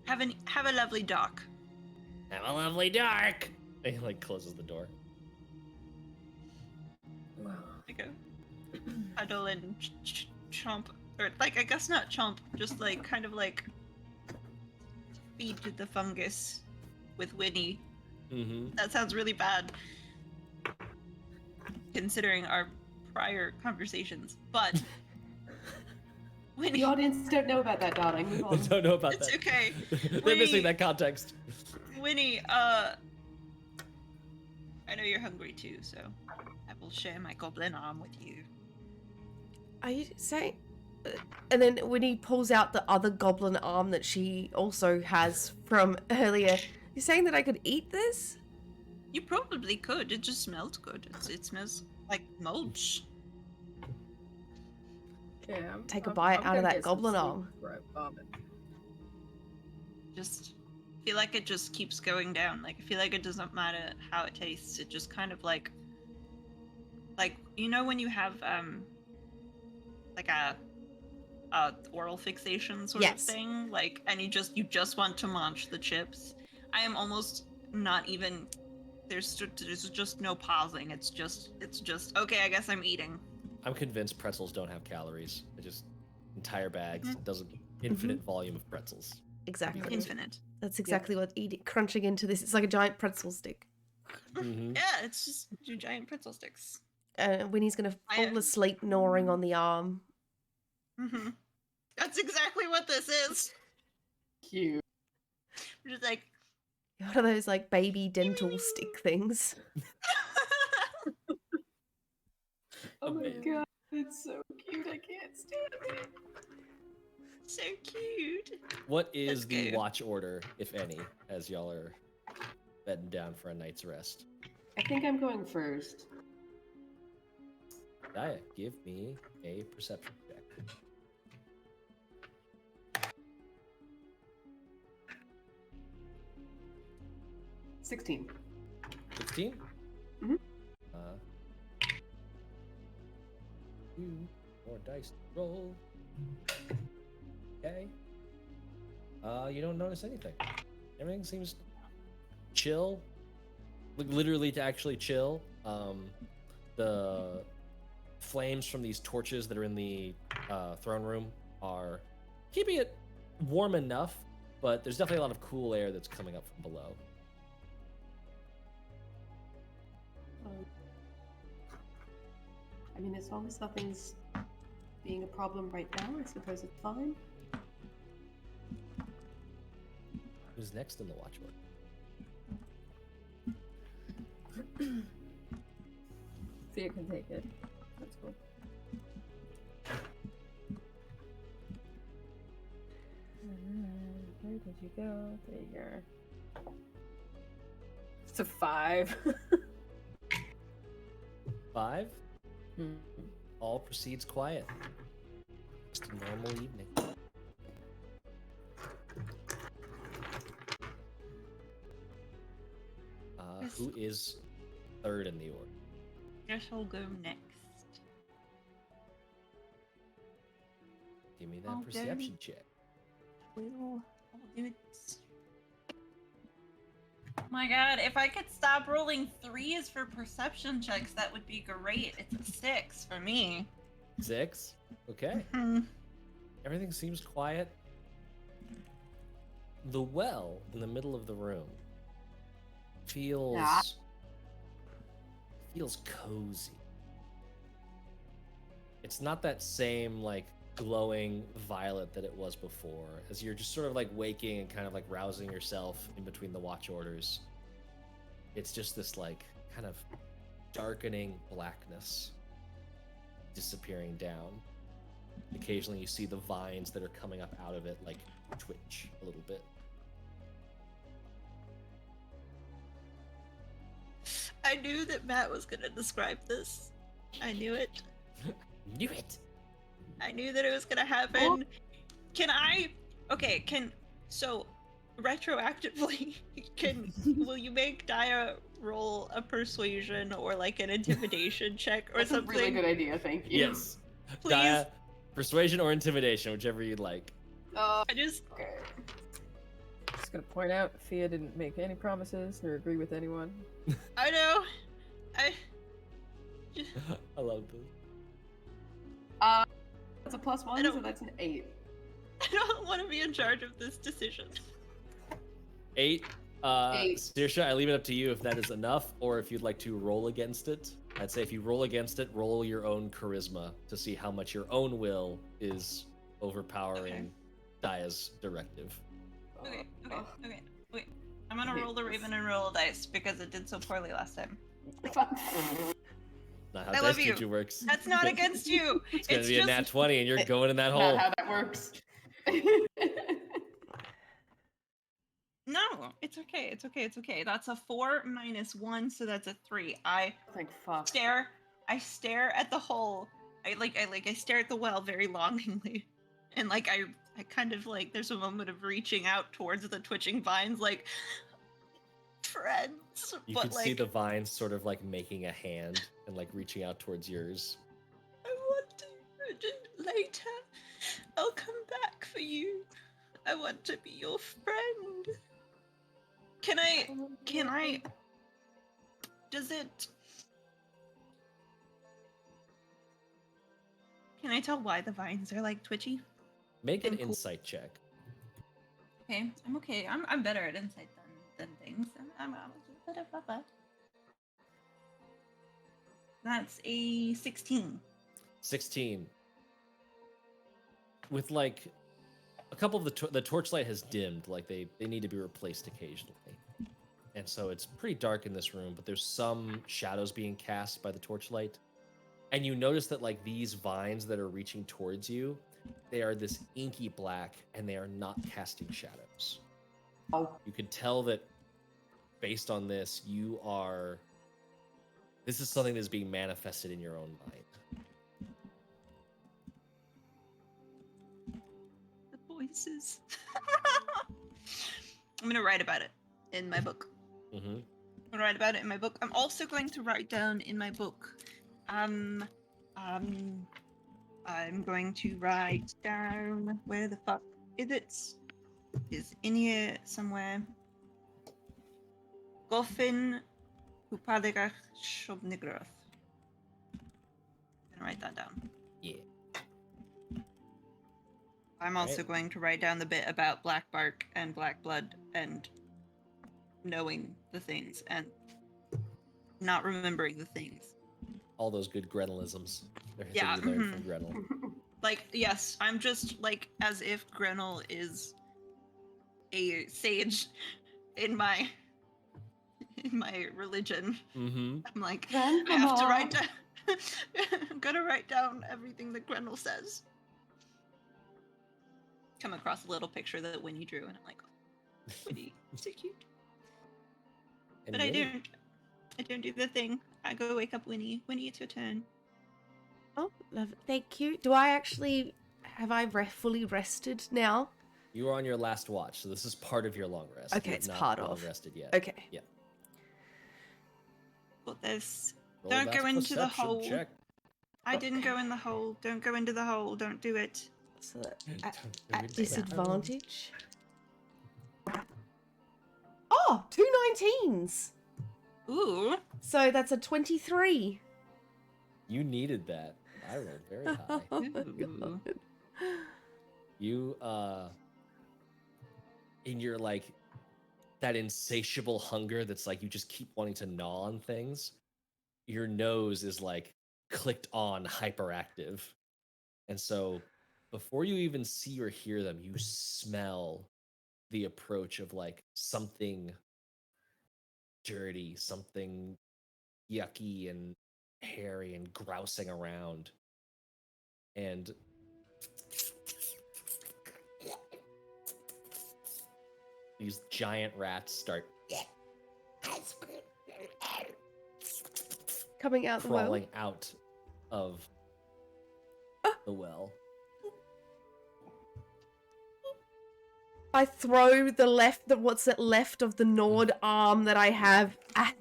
Speaker 3: Have a lovely dark.
Speaker 1: Have a lovely dark. And he like closes the door.
Speaker 5: Wow.
Speaker 3: Like a cuddle and chomp, or like I guess not chomp, just like kind of like feed to the fungus with Winnie.
Speaker 1: Mm-hmm.
Speaker 3: That sounds really bad, considering our prior conversations. But Winnie,
Speaker 4: The audience don't know about that, darling. Move
Speaker 1: I
Speaker 4: on.
Speaker 1: don't know about
Speaker 3: it's
Speaker 1: that.
Speaker 3: okay.
Speaker 1: They're missing that context.
Speaker 3: Winnie, I know you're hungry too, so I will share my goblin arm with you.
Speaker 2: Are you saying? And then when he pulls out the other goblin arm that she also has from earlier, you're saying that I could eat this?
Speaker 3: You probably could. It just smells good. It smells like mulch.
Speaker 5: Okay,
Speaker 2: Take a bite out of
Speaker 5: gonna
Speaker 2: that
Speaker 5: get some
Speaker 2: goblin
Speaker 5: sleep
Speaker 2: arm.
Speaker 5: before I vomit.
Speaker 3: Just feel like it just keeps going down. Like I feel like it doesn't matter how it tastes. It just kind of like you know when you have like a oral fixation sort of
Speaker 2: Yes.
Speaker 3: thing, like, and you just want to munch the chips. I am almost not even. There's just no pausing. It's just okay. I guess I'm eating.
Speaker 1: I'm convinced pretzels don't have calories. They just entire bags.
Speaker 3: Mhm.
Speaker 1: It does an infinite volume of pretzels.
Speaker 2: Exactly.
Speaker 3: Infinite.
Speaker 2: That's exactly what crunching into this. It's like a giant pretzel stick.
Speaker 1: Mm-hmm.
Speaker 3: Yeah, it's just two giant pretzel sticks.
Speaker 2: Winnie's gonna
Speaker 3: I-
Speaker 2: fall asleep gnawing on the arm.
Speaker 3: Mm-hmm. That's exactly what this is.
Speaker 4: Cute.
Speaker 3: We're just like,
Speaker 2: One of those like baby dental stick things.
Speaker 4: Oh my
Speaker 1: Amazing.
Speaker 4: god, it's so cute. I can't stand it.
Speaker 3: so cute.
Speaker 1: What is
Speaker 3: That's
Speaker 1: the
Speaker 3: good.
Speaker 1: watch order, if any, as y'all are bedding down for a night's rest?
Speaker 4: I think I'm going first.
Speaker 1: Daya, give me a perception check.
Speaker 4: 16.
Speaker 1: 16?
Speaker 4: Mhm.
Speaker 1: Two more dice to roll. Okay. You don't notice anything. Everything seems chill. Like literally to actually chill. The flames from these torches that are in the throne room are keeping it warm enough, but there's definitely a lot of cool air that's coming up from below.
Speaker 4: I mean, as long as nothing's being a problem right now, I suppose it's fine.
Speaker 1: Who's next in the watch order?
Speaker 5: Fear can take it. That's cool. Where did you go? There you go. It's a 5.
Speaker 1: 5.
Speaker 5: Hmm.
Speaker 1: All proceeds quiet. Just a normal evening. Who is third in the order?
Speaker 3: Guess I'll go next.
Speaker 1: Give me that
Speaker 3: Okay.
Speaker 1: perception check.
Speaker 3: I'll do it. My god, if I could stop rolling 3s for perception checks, that would be great. It's a 6 for me.
Speaker 1: 6. Okay.
Speaker 3: Mhm.
Speaker 1: Everything seems quiet. The well in the middle of the room feels feels cozy. It's not that same like glowing violet that it was before, as you're just sort of like waking and kind of like rousing yourself in between the watch orders. It's just this like kind of darkening blackness disappearing down. Occasionally you see the vines that are coming up out of it like twitch a little bit.
Speaker 3: I knew that Matt was gonna describe this. I knew it.
Speaker 1: Knew it.
Speaker 3: I knew that it was gonna happen. So retroactively, will you make Daya roll a persuasion or like an intimidation check or
Speaker 4: That's
Speaker 3: something?
Speaker 4: a really good idea, thank you.
Speaker 1: Yes.
Speaker 3: Please.
Speaker 1: Daya, persuasion or intimidation, whichever you'd like.
Speaker 3: I just
Speaker 4: Okay.
Speaker 5: Just gonna point out, Fia didn't make any promises or agree with anyone.
Speaker 3: I know.
Speaker 1: I love this.
Speaker 4: That's a +1,
Speaker 3: I don't-
Speaker 4: so that's an 8.
Speaker 3: I don't want to be in charge of this decision.
Speaker 1: 8.
Speaker 4: 8.
Speaker 1: Saoirse, I leave it up to you if that is enough, or if you'd like to roll against it. I'd say if you roll against it, roll your own charisma to see how much your own will is overpowering Daya's directive.
Speaker 3: Okay. Wait. I'm gonna roll the raven and roll a dice because it did so poorly last time.
Speaker 1: Not how
Speaker 3: I
Speaker 1: dice
Speaker 3: love you.
Speaker 1: juju works.
Speaker 3: That's not against you.
Speaker 1: It's gonna be
Speaker 3: just
Speaker 1: a nat 20 and you're going in that hole.
Speaker 4: Not how that works.
Speaker 3: No, it's okay. That's a 4 minus 1, so that's a 3. I
Speaker 4: Like, fuck.
Speaker 3: stare at the hole. I stare at the well very longingly. And like I kind of like there's a moment of reaching out towards the twitching vines like friends.
Speaker 1: You
Speaker 3: but
Speaker 1: can
Speaker 3: like
Speaker 1: see the vines sort of like making a hand and like reaching out towards yours.
Speaker 3: I want to later. I'll come back for you. I want to be your friend. Can I does it Can I tell why the vines are like twitchy?
Speaker 1: Make an
Speaker 3: Cool.
Speaker 1: insight check.
Speaker 3: Okay, I'm okay. I'm better at insight than things. I'm That's a 16.
Speaker 1: 16. With like a couple of the torchlight has dimmed, like they need to be replaced occasionally. And so it's pretty dark in this room, but there's some shadows being cast by the torchlight. And you notice that like these vines that are reaching towards you, they are this inky black and they are not casting shadows.
Speaker 4: Oh.
Speaker 1: You can tell that based on this, this is something that's being manifested in your own mind.
Speaker 3: The voices. I'm gonna write about it in my book.
Speaker 1: Mm-hmm.
Speaker 3: I'm gonna write about it in my book. I'm also going to write down in my book. I'm going to write down where the fuck is it? Is in here somewhere. Goffin Upadegach Shobnigroth. I'm gonna write that down.
Speaker 1: Yeah.
Speaker 3: I'm also
Speaker 1: Right.
Speaker 3: going to write down the bit about black bark and black blood and knowing the things and not remembering the things.
Speaker 1: All those good Grenlisms.
Speaker 3: Yeah,
Speaker 1: That you learned from Grenl.
Speaker 3: Like, yes, I'm just like as if Grenl is a sage in my religion.
Speaker 1: Mm-hmm.
Speaker 3: I'm like, I have to
Speaker 4: Grandmama.
Speaker 3: write down. I'm gonna write down everything that Grenl says. Come across a little picture that Winnie drew, and I'm like, oh, Winnie, so cute. But I don't do the thing. I go wake up Winnie. Winnie, it's your turn.
Speaker 2: Oh, love it. Thank you. Do I actually have I fully rested now?
Speaker 1: You are on your last watch, so this is part of your long rest.
Speaker 2: Okay,
Speaker 1: You have
Speaker 2: it's
Speaker 1: not
Speaker 2: part
Speaker 1: long
Speaker 2: of.
Speaker 1: rested yet.
Speaker 2: Okay.
Speaker 3: Got this.
Speaker 1: Roll
Speaker 3: Don't
Speaker 1: that
Speaker 3: go into the
Speaker 1: perception
Speaker 3: hole.
Speaker 1: check.
Speaker 3: I didn't
Speaker 2: Okay.
Speaker 3: go in the hole. Don't go into the hole. Don't do it.
Speaker 2: So at
Speaker 1: Don't go
Speaker 2: at
Speaker 1: into that
Speaker 2: disadvantage. Oh, 2 19s.
Speaker 3: Ooh.
Speaker 2: So that's a 23.
Speaker 1: You needed that. I rolled very high.
Speaker 2: Oh my
Speaker 3: Ooh.
Speaker 2: God.
Speaker 1: You in your like that insatiable hunger that's like you just keep wanting to gnaw on things, your nose is like clicked on hyperactive. And so before you even see or hear them, you smell the approach of like something dirty, something yucky and hairy and grousing around. And these giant rats start
Speaker 2: Coming out the well.
Speaker 1: crawling out of the well.
Speaker 2: I throw what's left of the gnawed arm that I have at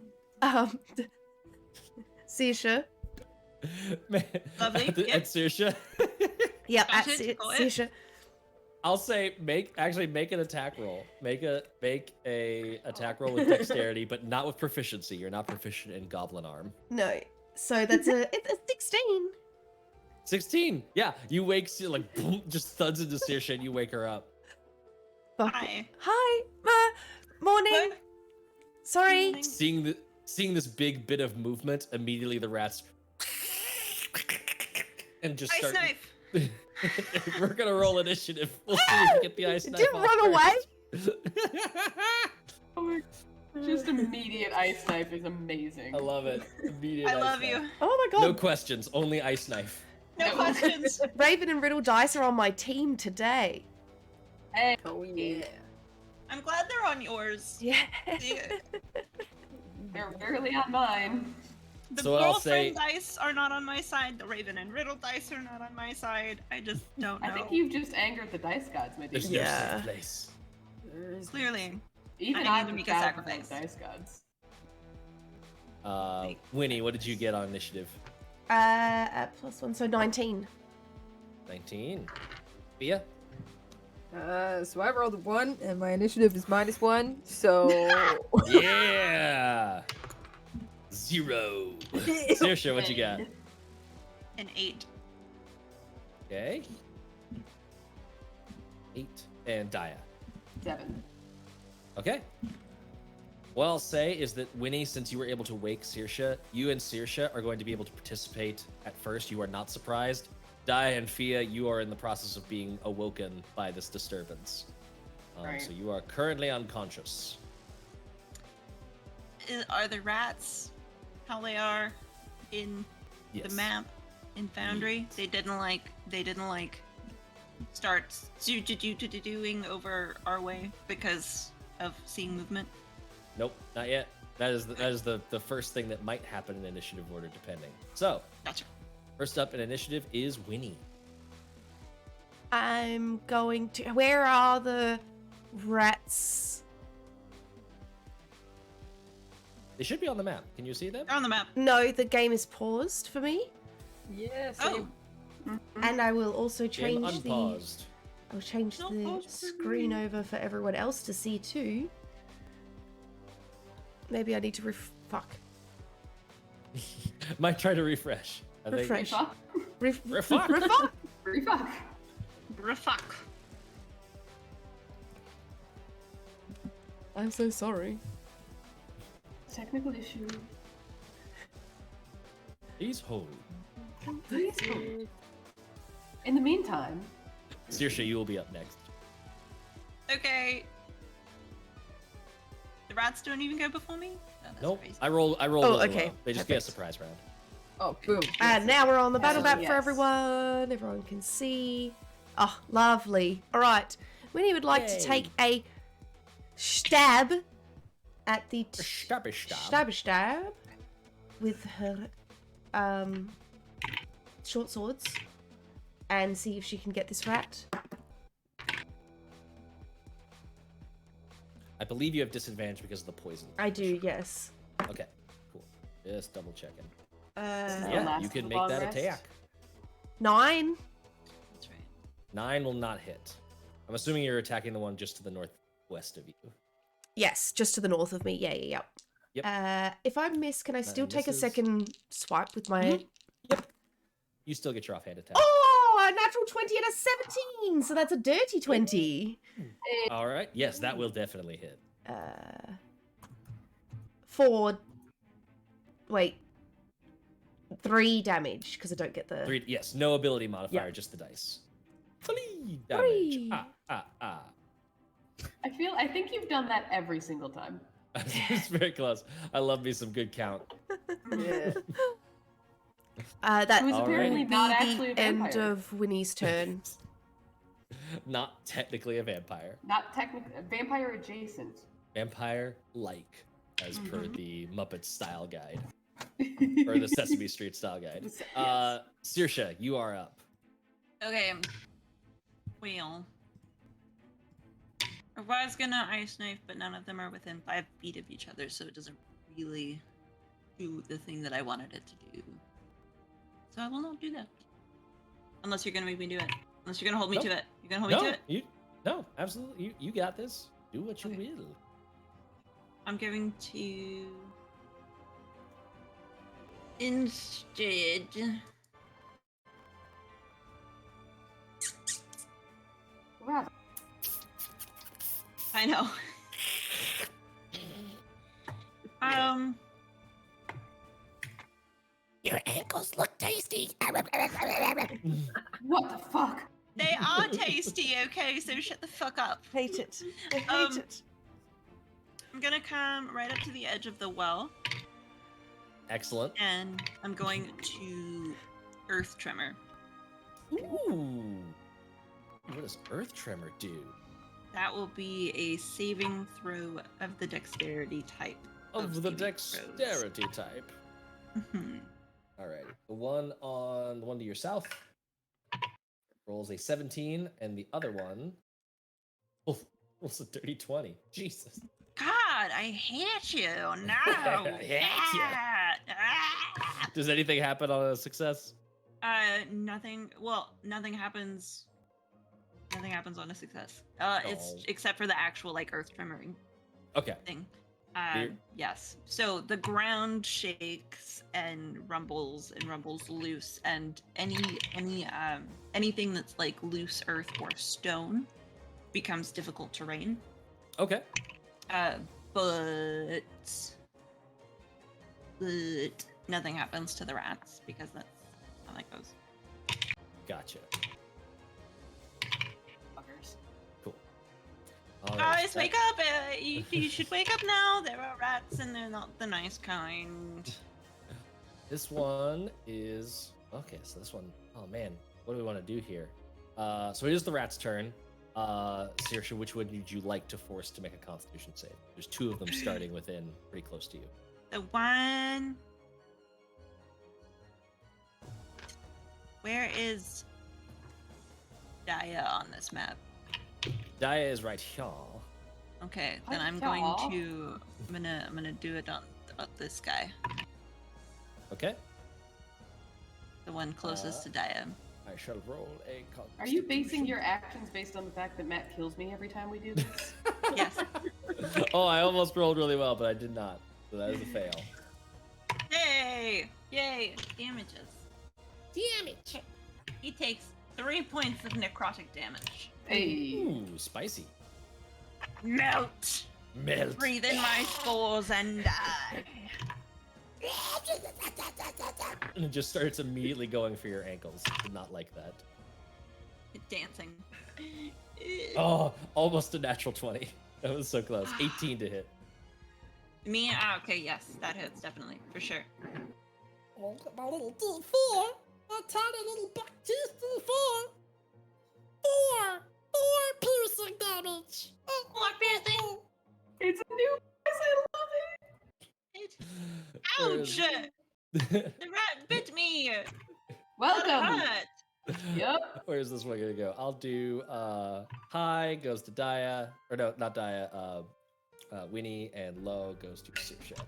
Speaker 2: Saoirse.
Speaker 3: Lovely,
Speaker 1: At
Speaker 3: yep.
Speaker 1: Saoirse.
Speaker 2: Yeah,
Speaker 3: Got
Speaker 2: at
Speaker 3: it, got it.
Speaker 2: Saoirse.
Speaker 1: I'll say make an attack roll. Make a attack roll with dexterity, but not with proficiency. You're not proficient in goblin arm.
Speaker 2: No. So that's it's a 16.
Speaker 1: 16. Yeah, you wake like boom, just thuds into Saoirse and you wake her up.
Speaker 2: Fuck.
Speaker 3: Hi.
Speaker 2: Hi. Morning.
Speaker 3: What?
Speaker 2: Sorry.
Speaker 3: Morning.
Speaker 1: Seeing this big bit of movement, immediately the rats and just
Speaker 3: Ice
Speaker 1: start.
Speaker 3: knife.
Speaker 1: We're gonna roll initiative. We'll see if we get the ice knife.
Speaker 2: Didn't
Speaker 1: off
Speaker 2: run away.
Speaker 1: first.
Speaker 4: Just immediate ice knife is amazing.
Speaker 1: I love it. Immediate
Speaker 3: I
Speaker 1: ice
Speaker 3: love
Speaker 1: knife.
Speaker 3: you.
Speaker 2: Oh my god.
Speaker 1: No questions, only ice knife.
Speaker 3: No questions.
Speaker 2: Raven and Riddle Dice are on my team today.
Speaker 4: Hey,
Speaker 5: Oh yeah.
Speaker 3: I'm glad they're on yours.
Speaker 2: Yeah.
Speaker 4: they're rarely on mine.
Speaker 3: The
Speaker 1: So what I'll
Speaker 3: girlfriend
Speaker 1: say-
Speaker 3: dice are not on my side. The Raven and Riddle dice are not on my side. I just don't know.
Speaker 4: I think you've just angered the dice gods, my
Speaker 1: There's
Speaker 4: dear.
Speaker 1: no
Speaker 2: Yeah.
Speaker 1: safe place.
Speaker 3: Clearly.
Speaker 4: Even
Speaker 3: I
Speaker 4: I
Speaker 3: need to
Speaker 4: would
Speaker 3: make a
Speaker 4: bow to
Speaker 3: sacrifice.
Speaker 4: those dice gods.
Speaker 1: Winnie, what did you get on initiative?
Speaker 2: At +1, so 19.
Speaker 1: 19. Bia?
Speaker 5: So I rolled a 1, and my initiative is -1. So
Speaker 1: Yeah! 0. Saoirse, what you got?
Speaker 3: An 8.
Speaker 1: Okay. 8. And Daya.
Speaker 4: 7.
Speaker 1: Okay. What I'll say is that Winnie, since you were able to wake Saoirse, you and Saoirse are going to be able to participate at first. You are not surprised. Daya and Fia, you are in the process of being awoken by this disturbance.
Speaker 4: Right.
Speaker 1: So you are currently unconscious.
Speaker 3: Are the rats how they are in
Speaker 1: Yes.
Speaker 3: the map in Foundry? They didn't start doing over our way because of seeing movement.
Speaker 1: Nope, not yet. That is the first thing that might happen in initiative order, depending. So,
Speaker 3: Gotcha.
Speaker 1: first up in initiative is Winnie.
Speaker 2: I'm going to. Where are the rats?
Speaker 1: They should be on the map. Can you see them?
Speaker 3: They're on the map.
Speaker 2: No, the game is paused for me.
Speaker 5: yes.
Speaker 3: Oh.
Speaker 2: And I will also
Speaker 1: Game
Speaker 2: change the.
Speaker 1: unpaused.
Speaker 2: I'll change
Speaker 3: Not
Speaker 2: the
Speaker 3: paused for
Speaker 2: screen
Speaker 3: me.
Speaker 2: over for everyone else to see too. Maybe I need to fuck.
Speaker 1: Might try to refresh. I think-
Speaker 2: Refresh.
Speaker 4: Fuck.
Speaker 1: Refuck.
Speaker 2: Refuck.
Speaker 4: Free fuck.
Speaker 3: Fuck.
Speaker 2: I'm so sorry.
Speaker 4: Technical issue.
Speaker 1: He's holy.
Speaker 4: Please hold. In the meantime,
Speaker 1: Saoirse, you will be up next.
Speaker 3: Okay. The rats don't even go before me? Oh, that's
Speaker 1: Nope.
Speaker 3: crazy.
Speaker 1: I roll
Speaker 2: Oh,
Speaker 1: really
Speaker 2: okay.
Speaker 1: low. They just get a
Speaker 2: Perfect.
Speaker 1: surprise round.
Speaker 5: Oh, boom.
Speaker 2: And now we're on the battle map for
Speaker 4: Yes.
Speaker 2: everyone. Everyone can see. Oh, lovely. All right. Winnie would like to
Speaker 1: Yay.
Speaker 2: take a stab at the stab with her short swords and see if she can get this rat.
Speaker 1: I believe you have disadvantage because of the poison.
Speaker 2: I do, yes.
Speaker 1: Okay, cool. Just double checking.
Speaker 4: the
Speaker 1: Yeah,
Speaker 4: last
Speaker 1: you
Speaker 4: of
Speaker 1: can
Speaker 4: the
Speaker 1: make
Speaker 4: long
Speaker 1: that
Speaker 4: rest.
Speaker 1: attack.
Speaker 2: 9.
Speaker 3: That's right.
Speaker 1: 9 will not hit. I'm assuming you're attacking the one just to the northwest of you.
Speaker 2: Yes, just to the north of me. Yeah.
Speaker 1: Yep.
Speaker 2: If I miss, can I still take a
Speaker 1: misses.
Speaker 2: second swipe with my...
Speaker 1: Mhm. Yep. You still get your offhand attack.
Speaker 2: Oh, a natural 20 and a 17. So that's a dirty 20.
Speaker 1: All right. Yes, that will definitely hit.
Speaker 2: 4. Wait. 3 damage because I don't get the.
Speaker 1: 3. Yes, no ability modifier,
Speaker 2: Yeah.
Speaker 1: just the dice. 3 damage.
Speaker 2: 3.
Speaker 4: I think you've done that every single time.
Speaker 1: It's very close. I love me some good count.
Speaker 2: Yeah. That
Speaker 4: Who's
Speaker 1: All
Speaker 4: apparently
Speaker 1: right.
Speaker 4: not
Speaker 2: be
Speaker 4: actually a
Speaker 2: the end
Speaker 4: vampire.
Speaker 2: of Winnie's turn.
Speaker 1: Not technically a vampire.
Speaker 4: Not technically vampire adjacent.
Speaker 1: Vampire-like, as per
Speaker 4: Mhm.
Speaker 1: the Muppet style guide. Or the Sesame Street style guide.
Speaker 4: Yes.
Speaker 1: Saoirse, you are up.
Speaker 3: Okay. Well. I was gonna ice knife, but none of them are within 5 feet of each other, so it doesn't really do the thing that I wanted it to do. So I will not do that. Unless you're gonna make me do it. Unless you're gonna hold me
Speaker 1: Nope.
Speaker 3: to it. You're gonna hold me to it?
Speaker 1: No, absolutely. You got this. Do what you
Speaker 3: Okay.
Speaker 1: will.
Speaker 3: I'm going to instead
Speaker 4: Wow.
Speaker 3: I know.
Speaker 6: Your ankles look tasty.
Speaker 4: What the fuck?
Speaker 3: They are tasty, okay, so shut the fuck up.
Speaker 2: Hate it. I hate
Speaker 3: Um,
Speaker 2: it.
Speaker 3: I'm gonna come right up to the edge of the well,
Speaker 1: Excellent.
Speaker 3: and I'm going to Earth Tremor.
Speaker 1: Ooh. What does Earth Tremor do?
Speaker 3: That will be a saving throw of the dexterity type.
Speaker 1: Of the
Speaker 3: saving throws.
Speaker 1: dexterity type.
Speaker 3: Mhm.
Speaker 1: Alrighty. The one to your south rolls a 17, and the other one rolls a dirty 20. Jesus.
Speaker 3: God, I hate you. No.
Speaker 1: I hate you.
Speaker 3: Ah.
Speaker 1: Does anything happen on a success?
Speaker 3: Nothing. Well, nothing happens. Nothing happens on a success. It's
Speaker 1: Oh.
Speaker 3: except for the actual like earth tremoring
Speaker 1: Okay.
Speaker 3: thing.
Speaker 1: Weird.
Speaker 3: Yes. So the ground shakes and rumbles loose, and anything that's like loose earth or stone becomes difficult terrain.
Speaker 1: Okay.
Speaker 3: But nothing happens to the rats because that's how that goes.
Speaker 1: Gotcha.
Speaker 4: Fuckers.
Speaker 1: Cool. All right,
Speaker 3: Guys, wake up! You should wake up now. There are rats, and they're not the nice kind.
Speaker 1: This one is okay. So this one, oh man, what do we want to do here? So it is the rat's turn. Saoirse, which one would you like to force to make a Constitution save? There's 2 of them starting within pretty close to you.
Speaker 3: The one. Where is Daya on this map?
Speaker 1: Daya is right here.
Speaker 3: Okay, then
Speaker 4: Hi,
Speaker 3: I'm
Speaker 4: y'all.
Speaker 3: going to. I'm gonna do it on this guy,
Speaker 1: Okay.
Speaker 3: the one closest to Daya.
Speaker 1: I shall roll a Constitution.
Speaker 4: Are you basing your actions based on the fact that Matt kills me every time we do this?
Speaker 3: Yes.
Speaker 1: Oh, I almost rolled really well, but I did not. So that is a fail.
Speaker 3: Yay! Yay! Damages.
Speaker 6: Damage.
Speaker 3: He takes 3 points of necrotic damage.
Speaker 4: Hey.
Speaker 1: Ooh, spicy.
Speaker 3: Melt!
Speaker 1: Melt.
Speaker 3: Breathe in my spores and die.
Speaker 1: And it just starts immediately going for your ankles. Did not like that.
Speaker 3: Dancing.
Speaker 1: Oh, almost a natural 20. That was so close. 18 to hit.
Speaker 3: Me? Okay, yes, that hits definitely for sure.
Speaker 6: Oh, my little D4. My tiny little buck tooth D4. 4 piercing damage.
Speaker 3: What piercing?
Speaker 4: It's a new voice. I love it.
Speaker 3: Ouch! The rat bit me.
Speaker 4: Welcome.
Speaker 3: Rat.
Speaker 4: Yep.
Speaker 1: Where's this one gonna go? I'll do high goes to Daya, or no, not Daya. Winnie, and low goes to Saoirse.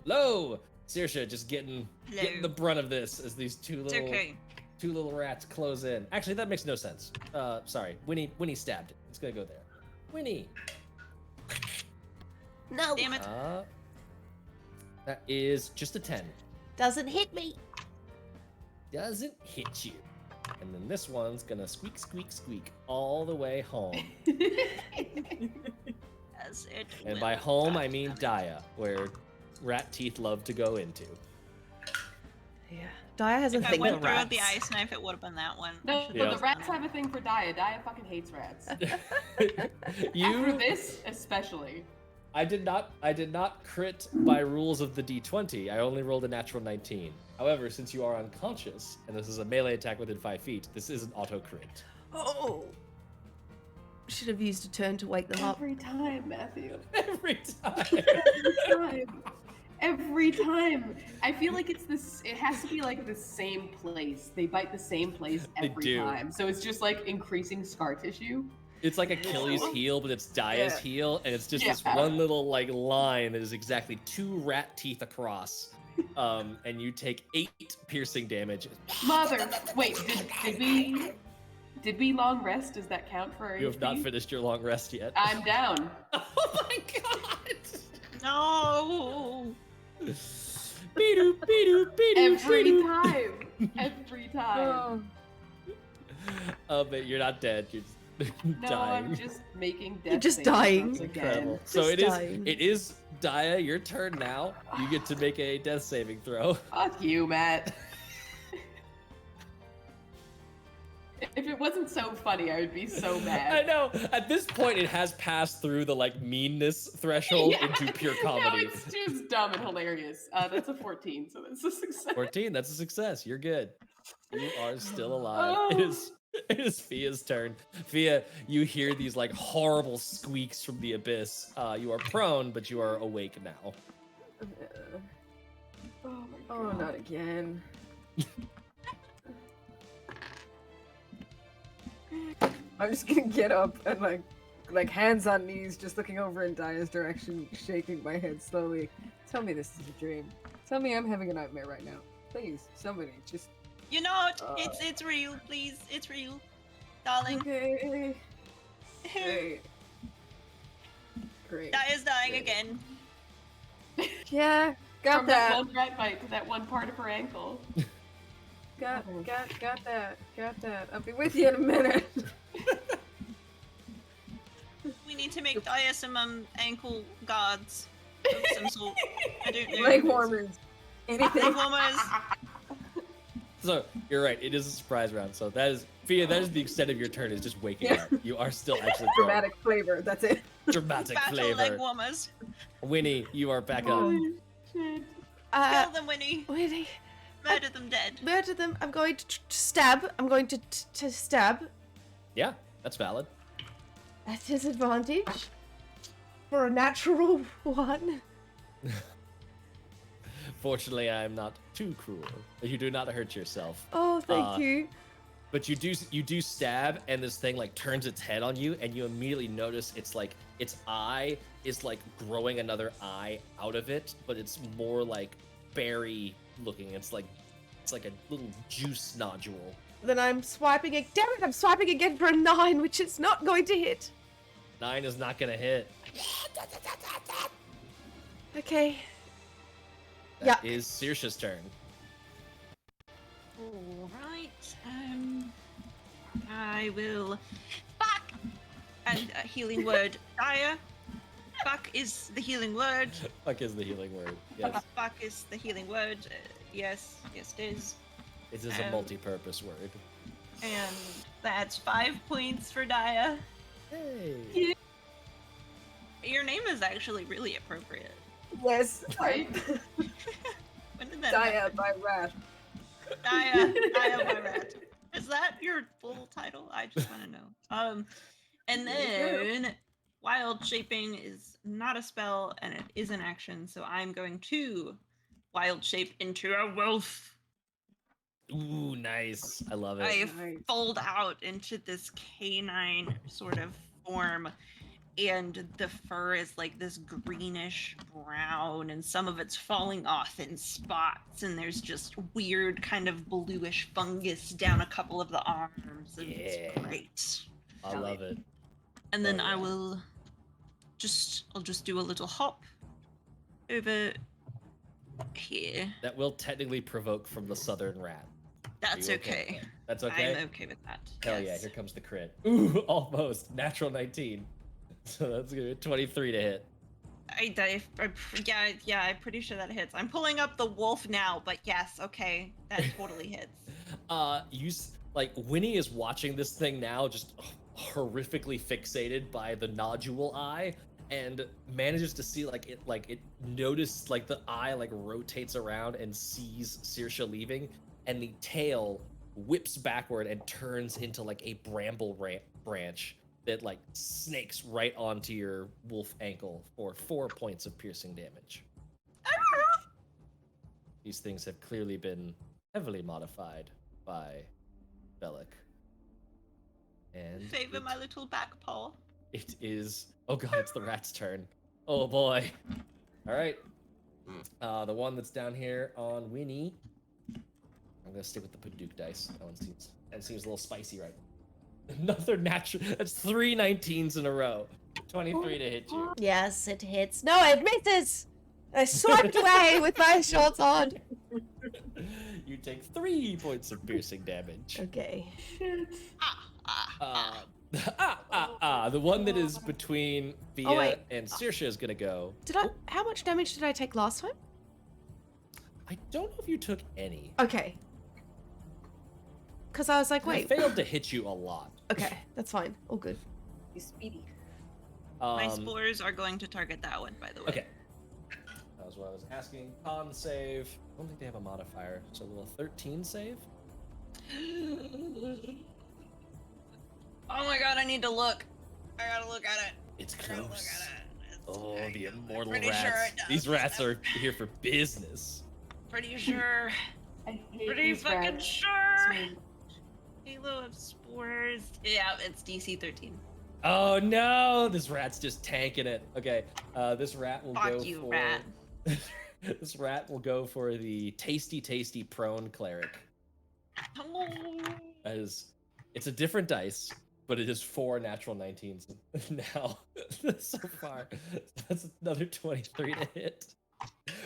Speaker 1: Low, Saoirse just getting the brunt of this as these
Speaker 3: It's okay.
Speaker 1: two little rats close in. Actually, that makes no sense. Sorry, Winnie stabbed it. It's gonna go there. Winnie.
Speaker 2: No,
Speaker 3: Damn it.
Speaker 1: That is just a 10.
Speaker 2: doesn't hit me.
Speaker 1: Doesn't hit you. And then this one's gonna squeak, squeak, squeak all the way home.
Speaker 3: As it
Speaker 1: And
Speaker 3: will.
Speaker 1: by home, I mean Daya, where rat teeth love to go into.
Speaker 2: Yeah. Daya has a
Speaker 3: If I
Speaker 2: thing for
Speaker 3: went through with
Speaker 2: rats.
Speaker 3: the ice knife, it would have been that one.
Speaker 4: No,
Speaker 3: I should've
Speaker 4: but
Speaker 1: Yeah.
Speaker 4: the
Speaker 3: done
Speaker 4: rats
Speaker 3: that.
Speaker 4: have a thing for Daya. Daya fucking hates rats. After
Speaker 1: You
Speaker 4: this, especially.
Speaker 1: I did not crit by rules of the D20. I only rolled a natural 19. However, since you are unconscious and this is a melee attack within 5 feet, this is an auto crit.
Speaker 2: Oh. Should have used a turn to wake them up.
Speaker 4: Every time, Matthew.
Speaker 1: Every time.
Speaker 4: Every time. Every time. I feel like it's this. It has to be like the same place. They bite the same place
Speaker 1: They
Speaker 4: every
Speaker 1: do.
Speaker 4: time. So it's just like increasing scar tissue.
Speaker 1: It's like Achilles' heel, but it's Daya's
Speaker 4: Yeah.
Speaker 1: heel, and it's just this
Speaker 4: Yeah.
Speaker 1: one little like line that is exactly 2 rat teeth across. And you take 8 piercing damage.
Speaker 4: Mother. Wait. Did we long rest? Does that count for our
Speaker 1: You have not
Speaker 4: HP?
Speaker 1: finished your long rest yet.
Speaker 4: I'm down.
Speaker 1: Oh my god!
Speaker 3: No.
Speaker 1: Beedoo, beedoo, beedoo,
Speaker 4: Every
Speaker 1: beedoo.
Speaker 4: time. Every time.
Speaker 1: But you're not dead. You're just
Speaker 4: No,
Speaker 1: dying.
Speaker 4: I'm just making death
Speaker 2: You're just
Speaker 4: saving
Speaker 2: dying.
Speaker 4: throws
Speaker 1: Incredible.
Speaker 4: again.
Speaker 1: So
Speaker 2: Just
Speaker 1: it is.
Speaker 2: dying.
Speaker 1: It is Daya. Your turn now. You get to make a death saving throw.
Speaker 4: Fuck you, Matt. If it wasn't so funny, I would be so
Speaker 1: I
Speaker 4: mad.
Speaker 1: know. At this point, it has passed through the like meanness threshold
Speaker 4: Yeah.
Speaker 1: into pure
Speaker 4: No,
Speaker 1: comedy.
Speaker 4: it's just dumb and hilarious. That's a 14, so that's a success.
Speaker 1: 14. That's a success. You're good. You are still alive.
Speaker 4: Oh.
Speaker 1: It is Fia's turn. Fia, you hear these like horrible squeaks from the abyss. You are prone, but you are awake now.
Speaker 4: Oh my
Speaker 5: Oh,
Speaker 4: god.
Speaker 5: not again. I'm just gonna get up and like hands on knees, just looking over in Daya's direction, shaking my head slowly. Tell me this is a dream. Tell me I'm having a nightmare right now. Please, somebody, just
Speaker 3: You know, it's real. Please, it's real, darling.
Speaker 5: okay. Great. Great.
Speaker 3: That is dying
Speaker 5: Great.
Speaker 3: again.
Speaker 5: Yeah, got
Speaker 4: From
Speaker 5: that.
Speaker 4: one rat bite to that one part of her ankle.
Speaker 5: Got that. Got that. I'll be with you in a minute.
Speaker 3: We need to make Daya some ankle guards of some sort. I don't know.
Speaker 5: Leg warmers. Anything.
Speaker 3: Leg warmers.
Speaker 1: So you're right. It is a surprise round. So that is Fia. That is the extent of your turn. Is just waking
Speaker 5: Yeah.
Speaker 1: up. You are still actually prone.
Speaker 5: Dramatic flavor. That's it.
Speaker 1: Dramatic
Speaker 3: Battle
Speaker 1: flavor.
Speaker 3: leg warmers.
Speaker 1: Winnie, you are back up.
Speaker 4: Oh, shit.
Speaker 3: Kill them, Winnie.
Speaker 2: Winnie,
Speaker 3: Murder them dead.
Speaker 2: murder them. I'm going to stab. I'm going to stab
Speaker 1: Yeah, that's valid.
Speaker 2: at disadvantage for a natural one.
Speaker 1: Fortunately, I am not too cruel. You do not hurt yourself.
Speaker 2: Oh, thank you.
Speaker 1: But you do stab, and this thing like turns its head on you, and you immediately notice it's like its eye is like growing another eye out of it, but it's more like berry looking. It's like a little juice nodule.
Speaker 2: Then I'm swiping it. Damn it! I'm swiping again for a 9, which is not going to hit.
Speaker 1: 9 is not gonna hit.
Speaker 2: Okay.
Speaker 1: That is Saoirse's turn.
Speaker 3: Alright, I will. Fuck! And a healing word. Daya. Fuck is the healing word.
Speaker 1: Fuck is the healing word. Yes,
Speaker 3: Fuck is the healing word. Yes, it is.
Speaker 1: it is a multi-purpose word.
Speaker 3: And that's 5 points for Daya.
Speaker 1: Hey.
Speaker 3: Your name is actually really appropriate.
Speaker 5: Yes.
Speaker 4: Right?
Speaker 3: When did that
Speaker 5: Daya
Speaker 3: happen?
Speaker 5: by rat.
Speaker 3: Daya my rat. Is that your full title? I just want to know. And then wild shaping is not a spell and it is an action, so I'm going to wild shape into a wolf.
Speaker 1: Ooh, nice. I love it.
Speaker 3: I
Speaker 5: Nice.
Speaker 3: fold out into this canine sort of form, and the fur is like this greenish brown, and some of it's falling off in spots, and there's just weird kind of bluish fungus down a couple of the arms, and
Speaker 1: Yeah.
Speaker 3: it's great.
Speaker 1: I love it.
Speaker 3: And then
Speaker 1: Oh,
Speaker 3: I
Speaker 1: yeah.
Speaker 3: will I'll just do a little hop over here.
Speaker 1: That will technically provoke from the southern rat. Are
Speaker 3: That's
Speaker 1: you
Speaker 3: okay.
Speaker 1: That's okay.
Speaker 3: I'm okay with that.
Speaker 1: Hell yeah,
Speaker 3: yes.
Speaker 1: here comes the crit. Ooh, almost. Natural 19. So that's gonna be 23 to hit.
Speaker 3: Yeah, I'm pretty sure that hits. I'm pulling up the wolf now, but yes, okay, that totally hits.
Speaker 1: Like Winnie is watching this thing now, just horrifically fixated by the nodule eye, and manages to see it notice like the eye like rotates around and sees Saoirse leaving, and the tail whips backward and turns into like a bramble branch that like snakes right onto your wolf ankle for 4 points of piercing damage. These things have clearly been heavily modified by Bellic. And
Speaker 3: Favor my little back paw.
Speaker 1: it is... Oh god, it's the rat's turn. Oh boy. Alright. The one that's down here on Winnie. I'm gonna stick with the Paduke dice. That seems a little spicy, right? Another natural... That's 3 19s in a row. 23 to hit you.
Speaker 2: Yes, it hits. No, it misses! I swiped away with my shorts on.
Speaker 1: You take 3 points of piercing damage.
Speaker 2: Okay.
Speaker 1: The one that is between Via
Speaker 2: wait.
Speaker 1: and Saoirse is gonna go.
Speaker 2: How much damage did I take last time?
Speaker 1: I don't know if you took any.
Speaker 2: Okay. Because I was like,
Speaker 1: I
Speaker 2: wait.
Speaker 1: failed to hit you a lot.
Speaker 2: Okay, that's fine. All good.
Speaker 5: He's speedy.
Speaker 3: My spores are going to target that one, by the way.
Speaker 1: Okay. That was what I was asking. Con save. I don't think they have a modifier, so a little 13 save.
Speaker 3: Oh my god, I need to look. I gotta look at it.
Speaker 1: It's
Speaker 3: I gotta look
Speaker 1: close.
Speaker 3: at it.
Speaker 1: Oh, the immortal
Speaker 3: pretty
Speaker 1: rats.
Speaker 3: sure it does.
Speaker 1: These rats are here for business.
Speaker 3: Pretty sure.
Speaker 4: I hate
Speaker 3: Pretty
Speaker 4: these
Speaker 3: fucking
Speaker 4: rats.
Speaker 3: sure.
Speaker 4: So-
Speaker 3: Halo of spores. Yeah, it's DC 13.
Speaker 1: Oh no, this rat's just tanking it. Okay, this rat will go
Speaker 3: Fuck you,
Speaker 1: for...
Speaker 3: rat.
Speaker 1: This rat will go for the tasty prone cleric.
Speaker 3: Oh.
Speaker 1: It's a different dice, but it is 4 natural 19s now so far. That's another 23 to hit.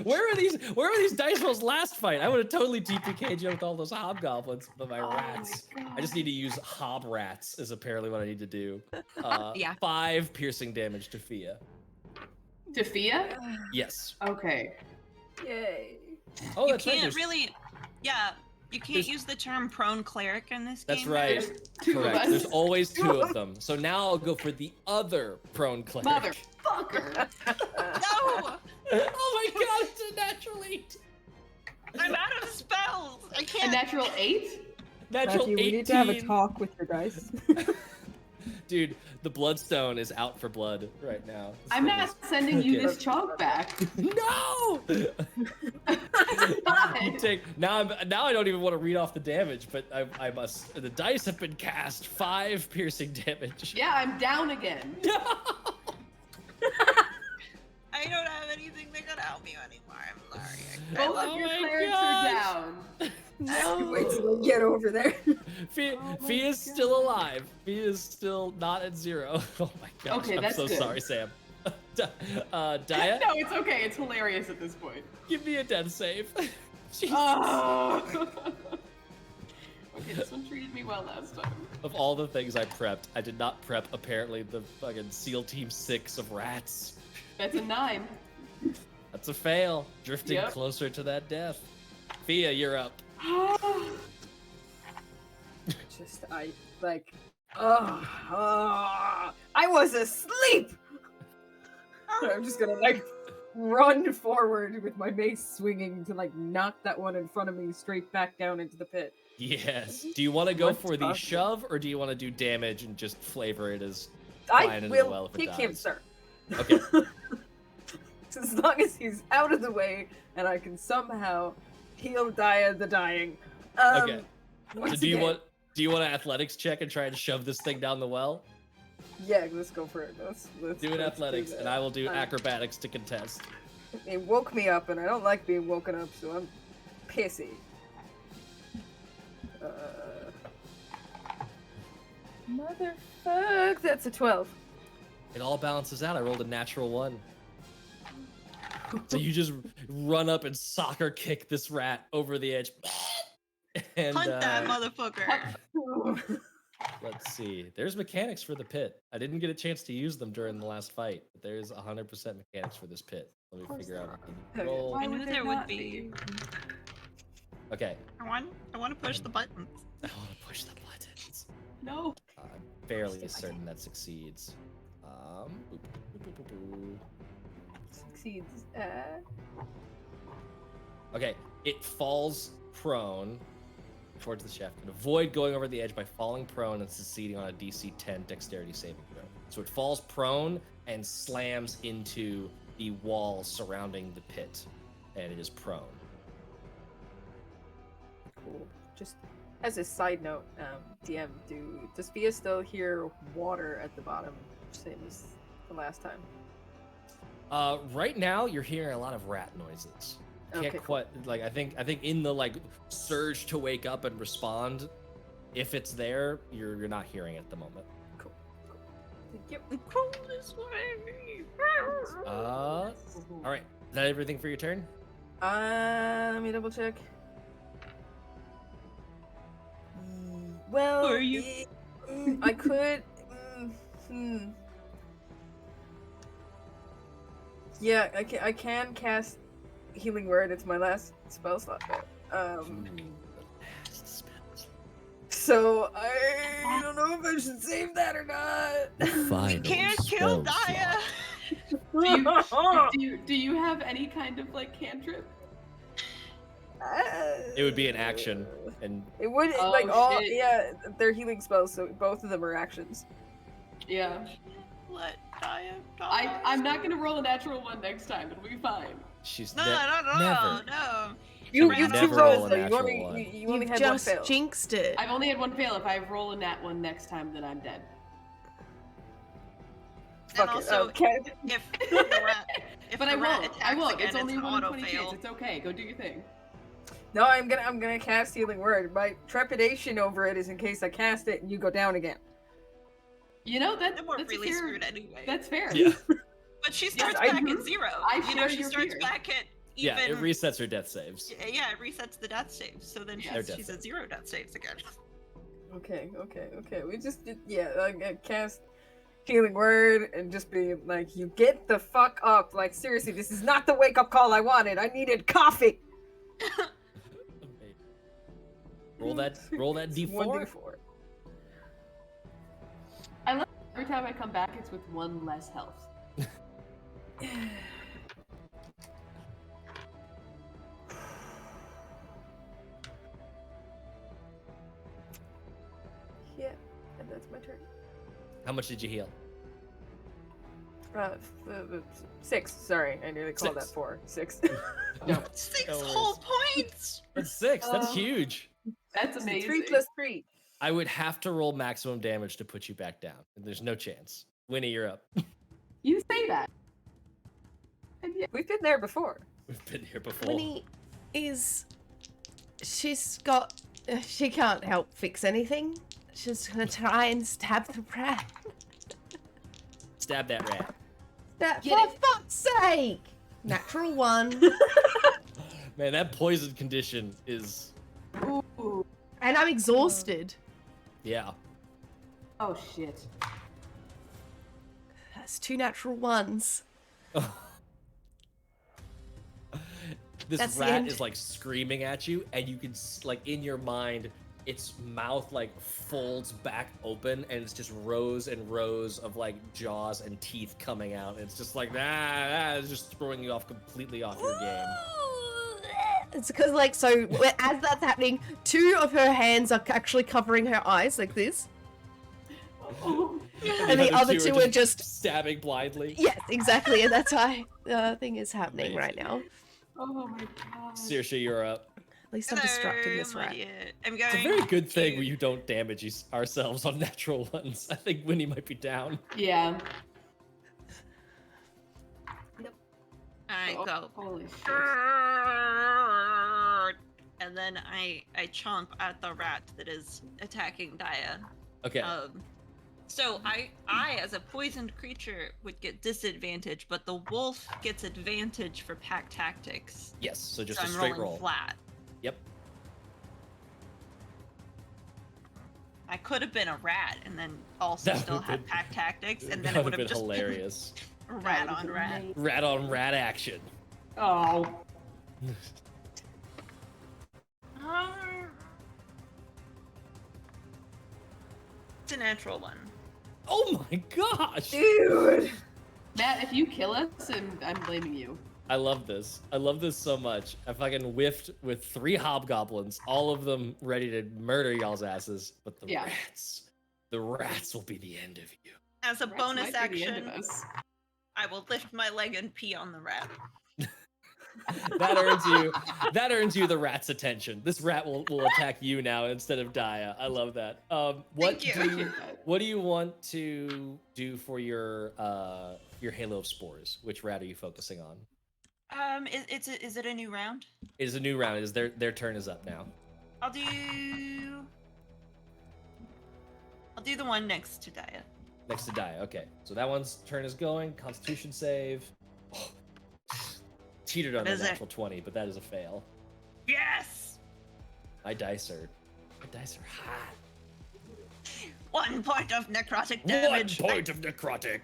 Speaker 1: Where are these dice rolls last fight? I would have totally TPK'd you with all those hobgoblins, but my rats. I just need to use hob rats is apparently what I need to do.
Speaker 3: Yeah.
Speaker 1: 5 piercing damage to Fia.
Speaker 4: Defia?
Speaker 1: Yes.
Speaker 4: Okay.
Speaker 5: Yay.
Speaker 1: Oh,
Speaker 3: You
Speaker 1: that's right.
Speaker 3: can't
Speaker 1: there's-
Speaker 3: really. Yeah, you can't
Speaker 1: there's-
Speaker 3: use the term prone cleric in this
Speaker 1: That's
Speaker 3: game.
Speaker 1: right.
Speaker 4: There's two of
Speaker 1: Correct.
Speaker 4: us.
Speaker 1: There's always 2 of them. So now I'll go for the other prone cleric.
Speaker 4: Motherfucker!
Speaker 3: No!
Speaker 1: Oh my god, it's a natural 8.
Speaker 3: I'm out of spells! I
Speaker 4: A
Speaker 3: can't.
Speaker 4: natural 8?
Speaker 1: Natural
Speaker 5: Matthew,
Speaker 1: 18.
Speaker 5: we need to have a talk with your dice.
Speaker 1: Dude, the bloodstone is out for blood right now. This
Speaker 4: I'm
Speaker 1: thing
Speaker 4: not
Speaker 1: is-
Speaker 4: sending you
Speaker 1: Okay.
Speaker 4: this chalk back.
Speaker 1: No! You take now. Now I don't even want to read off the damage, but I must. The dice have been cast. 5 piercing damage.
Speaker 4: Yeah, I'm down again.
Speaker 1: No!
Speaker 3: I don't have anything that can help you anymore. I'm sorry.
Speaker 4: Both
Speaker 1: Oh
Speaker 4: of your
Speaker 1: my
Speaker 4: clerics
Speaker 1: gosh.
Speaker 4: are down.
Speaker 5: Wait till we get over there.
Speaker 1: Fee
Speaker 4: Oh my
Speaker 1: is still alive. Fee is still not at 0. Oh my gosh.
Speaker 4: Okay,
Speaker 1: I'm
Speaker 4: that's
Speaker 1: so
Speaker 4: good.
Speaker 1: sorry, Sam. Dia,
Speaker 4: No, it's okay. It's hilarious at this point.
Speaker 1: give me a death save. Jesus.
Speaker 4: Oh. Okay, this one treated me well last time.
Speaker 1: Of all the things I prepped, I did not prep apparently the fucking SEAL Team 6 of rats.
Speaker 4: That's a 9.
Speaker 1: That's a fail. Drifting
Speaker 4: Yep.
Speaker 1: closer to that death. Fia, you're up.
Speaker 5: Just, I was asleep! I'm just gonna, run forward with my mace swinging to, knock that one in front of me straight back down into the pit.
Speaker 1: Yes. Do you want to go
Speaker 5: What's
Speaker 1: for the
Speaker 5: possible?
Speaker 1: shove, or do you want to do damage and just flavor it as
Speaker 5: I
Speaker 1: flying into the well
Speaker 5: will
Speaker 1: if it
Speaker 5: kick him,
Speaker 1: dies?
Speaker 5: sir.
Speaker 1: Okay.
Speaker 5: As long as he's out of the way and I can somehow heal Dia the dying.
Speaker 1: Okay. So
Speaker 5: once
Speaker 1: do you
Speaker 5: again-
Speaker 1: want an athletics check and try and shove this thing down the well?
Speaker 5: Yeah, let's go for it. Let's
Speaker 1: Do an
Speaker 5: let's
Speaker 1: athletics,
Speaker 5: that.
Speaker 1: and I will do
Speaker 5: Uh,
Speaker 1: acrobatics to contest.
Speaker 5: It woke me up, and I don't like being woken up, so I'm pissy. Motherfuck, that's a 12.
Speaker 1: It all balances out. I rolled a natural 1. So you just run up and soccer kick this rat over the edge. And
Speaker 3: Hunt that motherfucker.
Speaker 1: Let's see. There's mechanics for the pit. I didn't get a chance to use them during the last fight, but there's 100% mechanics for this pit. Let me
Speaker 4: course
Speaker 1: figure out.
Speaker 5: there are.
Speaker 1: Roll.
Speaker 4: Why
Speaker 3: I knew
Speaker 4: would
Speaker 3: there
Speaker 4: not
Speaker 3: would be.
Speaker 1: Okay.
Speaker 3: I want to push the buttons.
Speaker 1: I want to push the buttons.
Speaker 4: No.
Speaker 1: I'm fairly certain that succeeds. Boop, boop, boop, boop, boop.
Speaker 5: Succeeds.
Speaker 1: Okay, it falls prone towards the chef and avoid going over the edge by falling prone and succeeding on a DC 10 dexterity saving throw. So it falls prone and slams into the wall surrounding the pit, and it is prone.
Speaker 5: Cool. Just as a side note, DM, does Fia still hear water at the bottom, same as the last time?
Speaker 1: Right now you're hearing a lot of rat noises. Can't
Speaker 5: Okay, cool.
Speaker 1: quite like I think in the like surge to wake up and respond, if it's there, you're not hearing it at the moment.
Speaker 5: Cool. Thank you.
Speaker 3: The coolest way.
Speaker 1: All right, is that everything for your turn?
Speaker 5: Let me double check. Well,
Speaker 3: Who are you?
Speaker 5: I could. Yeah, I can cast Healing Word. It's my last spell slot there. So I don't know if I should save that or not.
Speaker 3: You can't kill Daya.
Speaker 4: Do you have any kind of like cantrip?
Speaker 1: It would be an action, and
Speaker 5: It would
Speaker 4: Oh,
Speaker 5: like all
Speaker 4: shit.
Speaker 5: yeah, they're healing spells, so both of them are actions.
Speaker 4: Yeah.
Speaker 3: Let Daya die.
Speaker 4: I'm not gonna roll a natural one next time. It'll be fine.
Speaker 1: she's
Speaker 3: No,
Speaker 1: never.
Speaker 3: no.
Speaker 5: You
Speaker 3: ran
Speaker 5: have
Speaker 3: over
Speaker 5: two
Speaker 3: roll
Speaker 5: rolls
Speaker 1: a
Speaker 5: though. You
Speaker 1: natural
Speaker 5: only
Speaker 1: one.
Speaker 5: you only
Speaker 2: You've
Speaker 5: had one
Speaker 2: just
Speaker 5: fail.
Speaker 2: jinxed it.
Speaker 4: I've only had one fail. If I roll a nat one next time, then I'm dead.
Speaker 3: And
Speaker 5: Fuck it.
Speaker 3: also,
Speaker 5: Okay.
Speaker 3: if the rat, if
Speaker 4: But
Speaker 3: the
Speaker 4: I
Speaker 3: rat
Speaker 4: won't.
Speaker 3: attacks
Speaker 4: I won't.
Speaker 3: again,
Speaker 4: It's only
Speaker 3: an
Speaker 4: 1 in
Speaker 3: auto
Speaker 4: 20
Speaker 3: fail.
Speaker 4: kids. It's okay. Go do your thing.
Speaker 5: No, I'm gonna cast Healing Word. My trepidation over it is in case I cast it and you go down again.
Speaker 4: You know that
Speaker 3: Then we're
Speaker 4: that's
Speaker 3: really
Speaker 4: fair.
Speaker 3: screwed anyway.
Speaker 4: That's fair.
Speaker 1: Yeah,
Speaker 3: But she starts
Speaker 5: I-
Speaker 3: back at 0.
Speaker 4: I
Speaker 3: You know,
Speaker 4: share
Speaker 3: she
Speaker 4: your
Speaker 3: starts
Speaker 4: fear.
Speaker 3: back at
Speaker 1: yeah,
Speaker 3: even.
Speaker 1: it resets her death saves.
Speaker 3: Yeah, it resets the death saves. So then
Speaker 4: Yeah,
Speaker 1: they're
Speaker 3: she's
Speaker 1: death
Speaker 3: at 0 death saves again.
Speaker 5: Okay. We just like cast Healing Word and just be like, you get the fuck up. Like seriously, this is not the wake up call I wanted. I needed coffee.
Speaker 1: Roll that D4.
Speaker 5: 1d4.
Speaker 4: Every time I come back, it's with 1 less health.
Speaker 5: Yeah, and that's my turn.
Speaker 1: How much did you heal?
Speaker 5: 6. Sorry, I nearly called that
Speaker 1: 6.
Speaker 5: 4. 6.
Speaker 1: No,
Speaker 3: 6
Speaker 1: no worries.
Speaker 3: whole points.
Speaker 1: That's 6. That's
Speaker 4: Oh.
Speaker 1: huge.
Speaker 4: That's amazing.
Speaker 5: 3 plus 3.
Speaker 1: I would have to roll maximum damage to put you back down. And there's no chance. Winnie, you're up.
Speaker 4: You say that. And yeah,
Speaker 5: We've been there before.
Speaker 1: We've been here before.
Speaker 2: Winnie is. She's got. She can't help fix anything. She's gonna try and stab the rat.
Speaker 1: Stab that rat.
Speaker 2: That,
Speaker 4: Get
Speaker 2: for
Speaker 4: it.
Speaker 2: fuck's sake! Natural 1.
Speaker 1: Man, that poison condition is.
Speaker 4: ooh.
Speaker 2: And I'm exhausted.
Speaker 1: Yeah.
Speaker 4: Oh shit.
Speaker 2: That's 2 natural 1s.
Speaker 1: This
Speaker 2: That's the
Speaker 1: rat
Speaker 2: end.
Speaker 1: is like screaming at you, and you can like in your mind, its mouth like folds back open, and it's just rows and rows of like jaws and teeth coming out. And it's just like it's just throwing you off completely off your game.
Speaker 2: It's because, like, so as that's happening, 2 of her hands are actually covering her eyes, like this. And the other 2 are just.
Speaker 1: stabbing blindly.
Speaker 2: Yes, exactly, and that's why the thing is happening right
Speaker 1: Amazing.
Speaker 2: now.
Speaker 4: Oh my god.
Speaker 1: Saoirse, you're up.
Speaker 2: At least I'm distracting this rat.
Speaker 3: I'm going.
Speaker 1: It's a very good thing when you don't damage ourselves on natural ones. I think Winnie might be down.
Speaker 4: Yeah.
Speaker 3: I
Speaker 4: Oh,
Speaker 3: go.
Speaker 4: Holy shit.
Speaker 3: And then I chomp at the rat that is attacking Daya.
Speaker 1: Okay.
Speaker 3: So I as a poisoned creature would get disadvantage, but the wolf gets advantage for pack tactics.
Speaker 1: Yes. So just
Speaker 3: So
Speaker 1: a
Speaker 3: I'm
Speaker 1: straight
Speaker 3: rolling
Speaker 1: roll.
Speaker 3: flat.
Speaker 1: Yep.
Speaker 3: I could have been a rat and then also
Speaker 1: That
Speaker 3: still
Speaker 1: would've
Speaker 3: had
Speaker 1: been-
Speaker 3: pack tactics, and then
Speaker 1: That
Speaker 3: it
Speaker 1: would
Speaker 3: would
Speaker 1: have
Speaker 3: have
Speaker 1: been
Speaker 3: just
Speaker 1: hilarious.
Speaker 3: been rat on rat.
Speaker 1: Rat on rat action.
Speaker 4: Oh.
Speaker 3: It's a natural one.
Speaker 1: Oh my gosh!
Speaker 5: Dude!
Speaker 4: Matt, if you kill us, and I'm blaming you.
Speaker 1: I love this. I love this so much. I fucking whiffed with 3 hobgoblins, all of them ready to murder y'all's asses. But the rats will be the end of you.
Speaker 3: As a
Speaker 4: Rats
Speaker 3: bonus
Speaker 4: might be the end
Speaker 3: action,
Speaker 4: of us.
Speaker 3: I will lift my leg and pee on the rat.
Speaker 1: That earns you the rat's attention. This rat will attack you now instead of Daya. I love that.
Speaker 3: Thank you.
Speaker 1: What do you want to do for your Halo of Spores? Which rat are you focusing on?
Speaker 3: Is it a new round?
Speaker 1: It is a new round. It is their turn is up now.
Speaker 3: I'll do the one next to Daya.
Speaker 1: Next to Daya. Okay. So that one's turn is going. Constitution save. Cheated on
Speaker 3: What
Speaker 1: the
Speaker 3: is it?
Speaker 1: natural 20, but that is a fail.
Speaker 3: Yes!
Speaker 1: My dice are hot.
Speaker 3: 1 point of necrotic damage.
Speaker 1: 1 point of necrotic.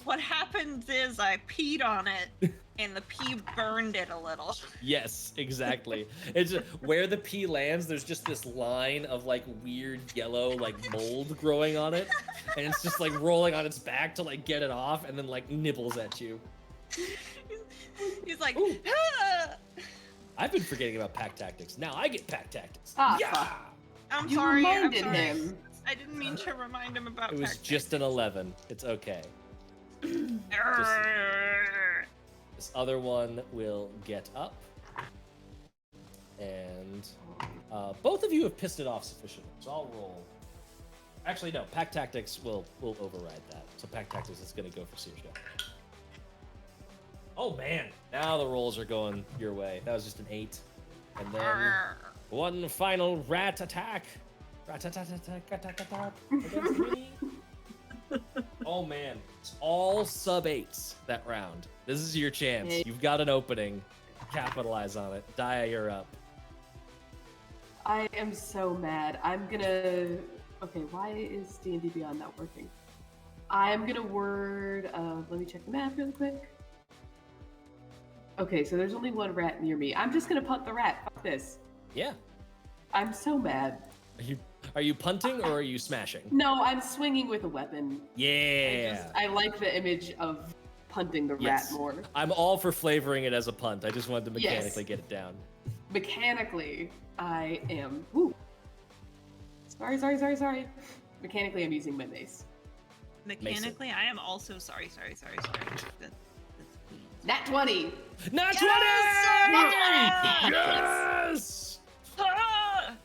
Speaker 3: What happens is I peed on it, and the pee burned it a little.
Speaker 1: Yes, exactly. It's just, where the pea lands, there's just this line of like weird yellow like mold growing on it, and it's just like rolling on its back to like get it off, and then like nibbles at you.
Speaker 3: He's like,
Speaker 1: Ooh.
Speaker 3: ah!
Speaker 1: I've been forgetting about pack tactics. Now I get pack tactics.
Speaker 4: Ah,
Speaker 1: yeah.
Speaker 4: fuck.
Speaker 3: I'm
Speaker 4: You
Speaker 3: sorry. I'm
Speaker 4: reminded
Speaker 3: sorry.
Speaker 4: him.
Speaker 3: I didn't mean to remind him about.
Speaker 1: It was
Speaker 3: pack
Speaker 1: just an 11. It's okay.
Speaker 3: tactics.
Speaker 1: This other one will get up, and both of you have pissed it off sufficiently. So I'll roll. Actually, no. Pack tactics will override that. So pack tactics is going to go for Saoirse. Oh man! Now the rolls are going your way. That was just an 8, and then one final rat attack. Rat-a-tat-tat-tat-tat-tat against me. Oh man, it's all sub-8s that round. This is your chance. You've got an opening. Capitalize on it. Daya, you're up.
Speaker 4: I am so mad. I'm gonna. Okay, why is D&D Beyond not working? I'm gonna word. Let me check the map really quick. Okay, so there's only 1 rat near me. I'm just gonna punt the rat. Fuck this.
Speaker 1: Yeah.
Speaker 4: I'm so mad.
Speaker 1: Are you punting or are you smashing?
Speaker 4: No, I'm swinging with a weapon.
Speaker 1: Yeah.
Speaker 4: I like the image of punting the
Speaker 1: Yes.
Speaker 4: rat more.
Speaker 1: I'm all for flavoring it as a punt. I just wanted to
Speaker 4: Yes.
Speaker 1: mechanically get it down.
Speaker 4: Mechanically, I am. Woo. Sorry. Mechanically, I'm using my mace.
Speaker 3: Mechanically, I am also sorry. That's
Speaker 4: Nat 20!
Speaker 1: Not 20! Yes!
Speaker 3: Ah!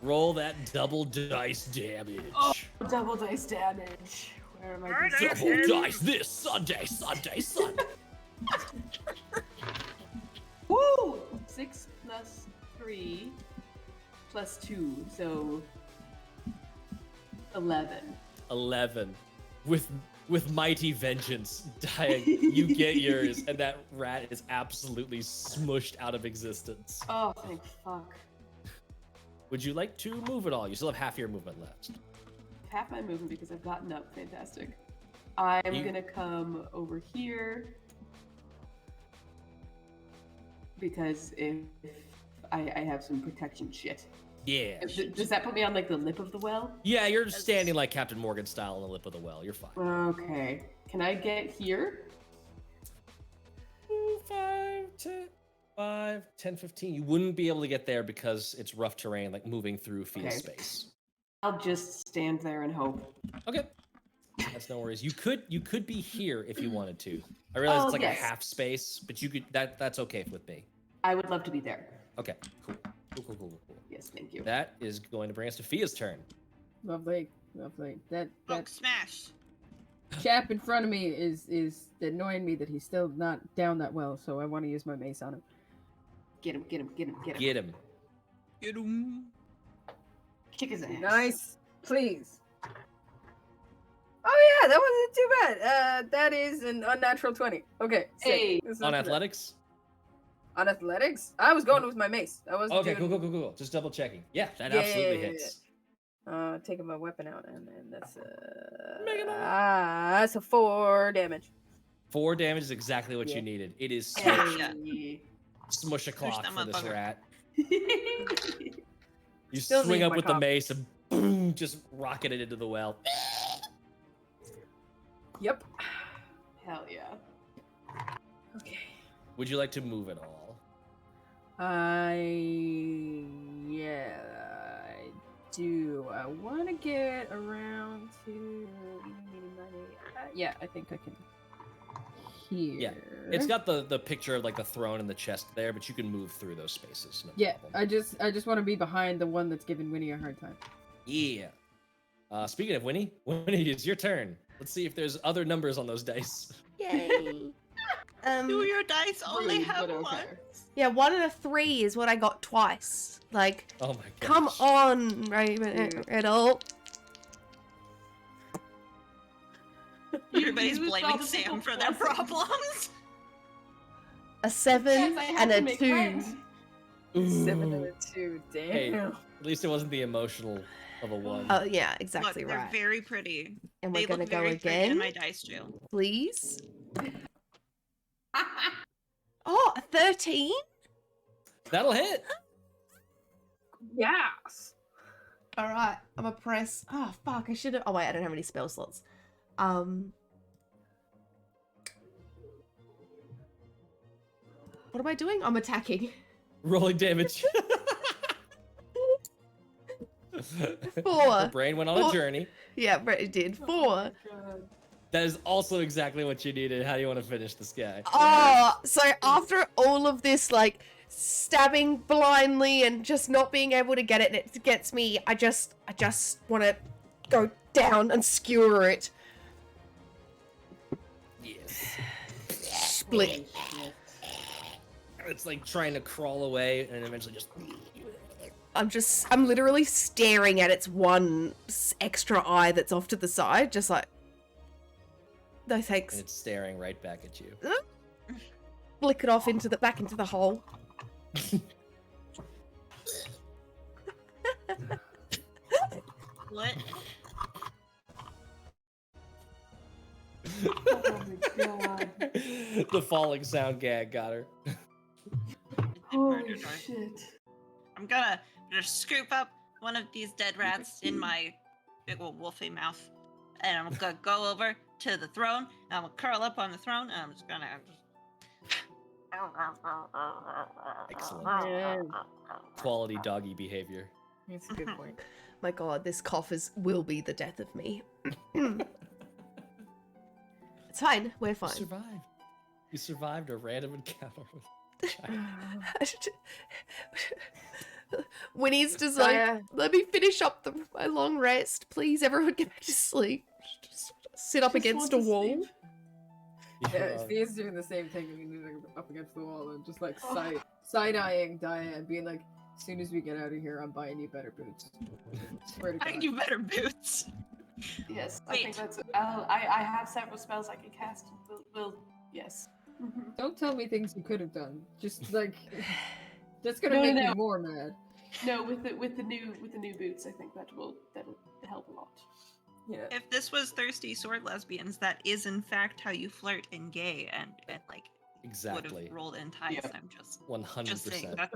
Speaker 1: Roll that double dice damage.
Speaker 4: Oh, double dice damage. Where am I?
Speaker 1: Double dice this Sunday.
Speaker 4: Woo! 6 plus 3 plus 2, so 11.
Speaker 1: 11. With mighty vengeance, Daya, you get yours, and that rat is absolutely smushed out of existence.
Speaker 4: Oh, thank fuck.
Speaker 1: Would you like to move at all? You still have half your movement left.
Speaker 4: Half my movement because I've gotten up. Fantastic. I'm
Speaker 1: You-
Speaker 4: gonna come over here because if I have some protection shit.
Speaker 1: Yeah.
Speaker 4: Does that put me on like the lip of the well?
Speaker 1: Yeah, you're standing like Captain Morgan style on the lip of the well. You're fine.
Speaker 4: Okay. Can I get here?
Speaker 1: 5, 10, 15. You wouldn't be able to get there because it's rough terrain, like moving through field
Speaker 4: Okay.
Speaker 1: space.
Speaker 4: I'll just stand there and hope.
Speaker 1: Okay. That's no worries. You could be here if you wanted to. I realize
Speaker 4: Oh,
Speaker 1: it's like
Speaker 4: yes.
Speaker 1: a half space, but you could that's okay with me.
Speaker 4: I would love to be there.
Speaker 1: Okay, cool. Cool.
Speaker 4: Yes, thank you.
Speaker 1: That is going to bring us to Fia's turn.
Speaker 5: Lovely. That
Speaker 3: Hulk smash.
Speaker 5: chap in front of me is annoying me that he's still not down that well, so I want to use my mace on him.
Speaker 4: Get him.
Speaker 1: Get him.
Speaker 3: Get him.
Speaker 4: Kick his ass.
Speaker 5: Nice, please. Oh yeah, that wasn't too bad. That is an unnatural 20. Okay. sick.
Speaker 4: Hey.
Speaker 5: This is not
Speaker 1: On
Speaker 5: too bad.
Speaker 1: athletics?
Speaker 5: On athletics? I was going with my mace. I wasn't
Speaker 1: Okay,
Speaker 5: doing...
Speaker 1: cool. Just double checking. Yeah, that
Speaker 5: Yeah.
Speaker 1: absolutely hits.
Speaker 5: Taking my weapon out, and then that's
Speaker 1: Mega Man.
Speaker 5: that's a 4 damage.
Speaker 1: 4 damage is exactly what
Speaker 5: Yeah.
Speaker 1: you needed. It is
Speaker 4: Hey.
Speaker 1: smush a clock
Speaker 3: them
Speaker 1: for
Speaker 3: up,
Speaker 1: this
Speaker 3: bugger.
Speaker 1: rat. You
Speaker 5: Still
Speaker 1: swing
Speaker 5: need
Speaker 1: up
Speaker 5: my
Speaker 1: with the
Speaker 5: comp.
Speaker 1: mace and boom, just rocket it into the well.
Speaker 5: Yep.
Speaker 4: Hell yeah.
Speaker 5: Okay.
Speaker 1: Would you like to move at all?
Speaker 5: I do. I want to get around to. Yeah, I think I can. Here.
Speaker 1: Yeah, it's got the picture of like the throne and the chest there, but you can move through those spaces. No
Speaker 5: Yeah,
Speaker 1: problem.
Speaker 5: I just want to be behind the one that's giving Winnie a hard time.
Speaker 1: Yeah. Speaking of Winnie, it's your turn. Let's see if there's other numbers on those dice.
Speaker 2: Yay.
Speaker 3: Do your dice only
Speaker 4: Rude,
Speaker 3: have
Speaker 4: but
Speaker 3: one?
Speaker 4: okay.
Speaker 2: Yeah, 1 and a 3 is what I got twice. Like,
Speaker 1: Oh my god.
Speaker 2: come on, Riddle.
Speaker 3: Everybody's
Speaker 4: You
Speaker 3: blaming
Speaker 4: solved the
Speaker 3: Sam for
Speaker 4: whole
Speaker 3: their
Speaker 4: process.
Speaker 3: problems.
Speaker 2: A 7
Speaker 4: Yes, I have
Speaker 2: and
Speaker 4: to
Speaker 2: a
Speaker 4: make
Speaker 2: 2.
Speaker 4: friends.
Speaker 5: 7 and
Speaker 1: Ooh.
Speaker 5: a 2. Damn.
Speaker 1: Hey, at least it wasn't the emotional of a 1.
Speaker 2: Oh, yeah, exactly
Speaker 3: Look, they're
Speaker 2: right.
Speaker 3: very pretty.
Speaker 2: And
Speaker 3: They
Speaker 2: we're gonna
Speaker 3: look
Speaker 2: go
Speaker 3: very pretty in
Speaker 2: again,
Speaker 3: my dice jail.
Speaker 2: please. Oh, a 13?
Speaker 1: That'll hit.
Speaker 5: Yes.
Speaker 2: All right, I'm gonna press. Oh fuck! I should have. Oh wait, I don't have any spell slots. What am I doing? I'm attacking.
Speaker 1: Rolling damage.
Speaker 2: Four.
Speaker 1: Her brain went on a
Speaker 2: Four.
Speaker 1: journey.
Speaker 2: Yeah, but it did. 4.
Speaker 4: God.
Speaker 1: That is also exactly what you needed. How do you want to finish this guy?
Speaker 2: Oh, so after all of this, like stabbing blindly and just not being able to get it, and it gets me. I just want to go down and skewer it.
Speaker 1: Yes.
Speaker 2: Split.
Speaker 4: Holy shit.
Speaker 1: It's like trying to crawl away and eventually just.
Speaker 2: I'm literally staring at its one extra eye that's off to the side, just like, no thanks.
Speaker 1: And it's staring right back at you.
Speaker 2: Flick it off back into the hole.
Speaker 3: What?
Speaker 4: Oh my god.
Speaker 1: The falling sound gag got her.
Speaker 4: Holy shit.
Speaker 3: I'm gonna just scoop up one of these dead rats in my big old wolfy mouth, and I'm gonna go over to the throne, and I'm gonna curl up on the throne, and I'm just gonna.
Speaker 1: Excellent. Quality doggy behavior.
Speaker 5: That's a good point.
Speaker 2: My god, this cough will be the death of me. It's fine, we're
Speaker 1: You
Speaker 2: fine.
Speaker 1: survived. You survived a random encounter with a giant.
Speaker 2: Winnie's just like,
Speaker 5: Yeah.
Speaker 2: let me finish up my long rest. Please, everyone get back to sleep. Just sit up
Speaker 4: Just
Speaker 2: against a
Speaker 4: want to
Speaker 2: wall.
Speaker 4: sleep.
Speaker 5: Yeah, Thea's doing the same thing, up against the wall and just like
Speaker 4: Oh.
Speaker 5: side-eyeing Diane, being like, as soon as we get out of here, I'm buying you better boots. Swear to
Speaker 3: I
Speaker 5: God.
Speaker 3: do better boots.
Speaker 4: Yes, I
Speaker 3: Wait.
Speaker 4: think that's. I have several spells I can cast. Yes. Mhm.
Speaker 5: Don't tell me things you could have done. Just like that's gonna
Speaker 4: No,
Speaker 5: make
Speaker 4: no.
Speaker 5: me more mad.
Speaker 4: No, with the new boots, I think that'll help a lot.
Speaker 5: Yeah.
Speaker 3: If this was thirsty sword lesbians, that is in fact how you flirt in gay, and like would
Speaker 1: Exactly.
Speaker 3: have rolled in ties.
Speaker 4: Yeah.
Speaker 3: I'm just
Speaker 1: 100%.
Speaker 3: saying that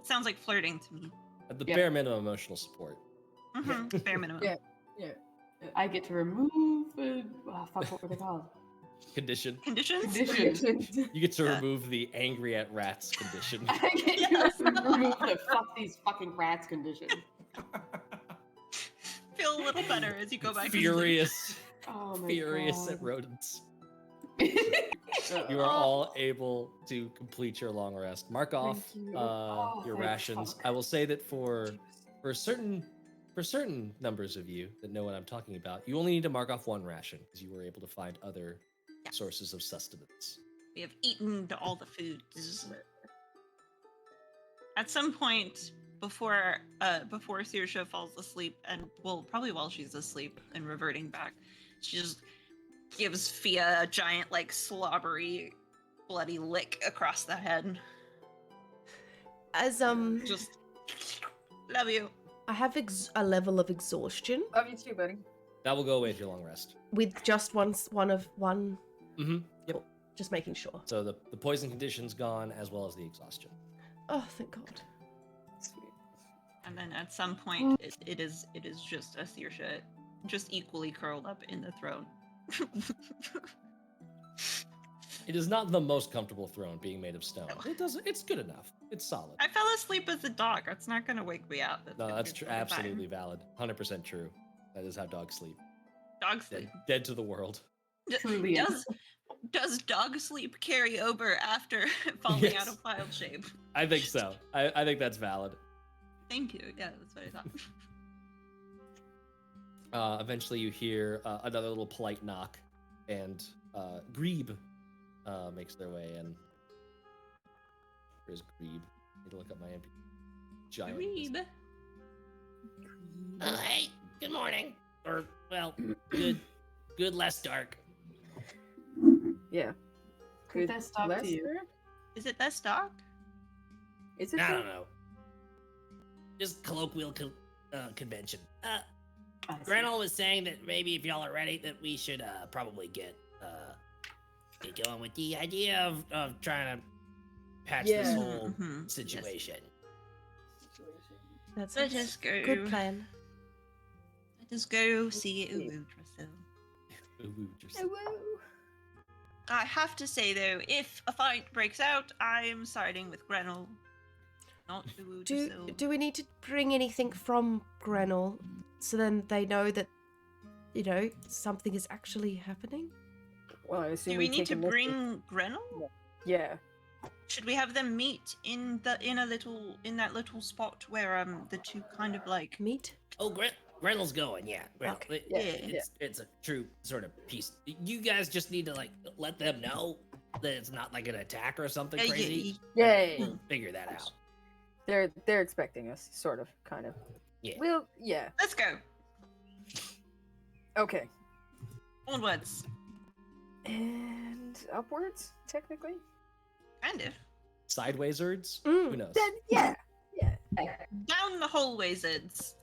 Speaker 3: sounds like flirting to me.
Speaker 1: At the
Speaker 4: Yeah.
Speaker 1: bare minimum, emotional support.
Speaker 3: Mhm, bare minimum.
Speaker 5: Yeah. Yeah.
Speaker 4: I get to remove. Fuck, what were they called?
Speaker 1: Condition.
Speaker 3: Conditions.
Speaker 4: Conditions.
Speaker 1: You get to
Speaker 3: Yeah.
Speaker 1: remove the angry at rats condition.
Speaker 4: I get to remove the fuck these fucking rats condition.
Speaker 3: Feel a little better as you go back.
Speaker 1: Furious.
Speaker 4: Oh my
Speaker 1: Furious
Speaker 4: god.
Speaker 1: at rodents.
Speaker 5: Uh,
Speaker 1: You are all able to complete your long rest. Mark off
Speaker 4: you.
Speaker 1: your
Speaker 4: Thank
Speaker 1: rations.
Speaker 4: fuck.
Speaker 1: I will say that for certain numbers of you that know what I'm talking about, you only need to mark off 1 ration because you were able to find other
Speaker 3: Yeah.
Speaker 1: sources of sustenance.
Speaker 3: We have eaten all the foods. At some point before Saoirse falls asleep, and well, probably while she's asleep and reverting back, she just gives Fia a giant, like, slobbery, bloody lick across the head.
Speaker 2: As
Speaker 3: Just love you.
Speaker 2: I have a level of exhaustion
Speaker 5: Love you too, buddy.
Speaker 1: That will go away with your long rest.
Speaker 2: with just one.
Speaker 1: Mm-hmm. Yep.
Speaker 2: Just making sure.
Speaker 1: So the poison condition's gone, as well as the exhaustion.
Speaker 2: Oh, thank God.
Speaker 5: Sweet.
Speaker 3: And then at some point, it is just a Saoirse, just equally curled up in the throne.
Speaker 1: It is not the most comfortable throne being made of stone. It's good enough. It's solid.
Speaker 3: I fell asleep as a dog. That's not gonna wake me up.
Speaker 1: No, that's
Speaker 3: gonna be fine.
Speaker 1: absolutely valid. 100% true. That is how dogs sleep.
Speaker 3: Dog sleep.
Speaker 1: Dead to the world.
Speaker 4: Truly is.
Speaker 3: Does dog sleep carry over after falling out of wild shape?
Speaker 1: I think so. I think that's valid.
Speaker 3: Thank you. Yeah, that's what I thought.
Speaker 1: Eventually, you hear another little polite knock, and Grebe makes their way in. Where's Grebe? I need to look up my MP. Giant.
Speaker 3: Grebe.
Speaker 7: Hey, good morning. Or, well, good less dark.
Speaker 5: Yeah.
Speaker 4: Good best talk to you.
Speaker 5: Lester?
Speaker 3: Is it this dog?
Speaker 5: Is it?
Speaker 7: I
Speaker 5: that?
Speaker 7: don't know. Just colloquial convention.
Speaker 4: I see.
Speaker 7: Grenl was saying that maybe if y'all are ready, that we should probably get going with the idea of trying to patch this
Speaker 5: Yeah.
Speaker 7: whole
Speaker 3: Mhm.
Speaker 7: situation.
Speaker 2: That's
Speaker 3: Let
Speaker 2: a
Speaker 3: us go.
Speaker 2: good plan.
Speaker 3: Let us go see Yusdrayl.
Speaker 1: Ooh, just-
Speaker 3: I have to say though, if a fight breaks out, I am siding with Grenl. Not Yusdrayl.
Speaker 2: Do we need to bring anything from Grenl so then they know that, something is actually happening?
Speaker 5: Well, I assume
Speaker 3: Do we need
Speaker 5: take
Speaker 3: to
Speaker 5: a look at-
Speaker 3: bring Grenl?
Speaker 5: Yeah.
Speaker 3: Should we have them meet in that little spot where the two kind of like
Speaker 2: Meat?
Speaker 7: Oh, Grenel's going, yeah. Grenl.
Speaker 2: Okay.
Speaker 7: It's a true sort of piece. You guys just need to let them know that it's not like an attack or something
Speaker 3: Yeah,
Speaker 7: crazy.
Speaker 5: Yeah.
Speaker 7: We'll figure that out.
Speaker 5: They're expecting us, sort of, kind of.
Speaker 7: Yeah.
Speaker 5: Well, yeah.
Speaker 3: Let's go
Speaker 5: Okay.
Speaker 3: onwards.
Speaker 5: And upwards, technically.
Speaker 3: Kind of
Speaker 1: Sidewaysards?
Speaker 2: Mm.
Speaker 1: Who knows?
Speaker 5: Then yeah.
Speaker 3: down the hallways. It's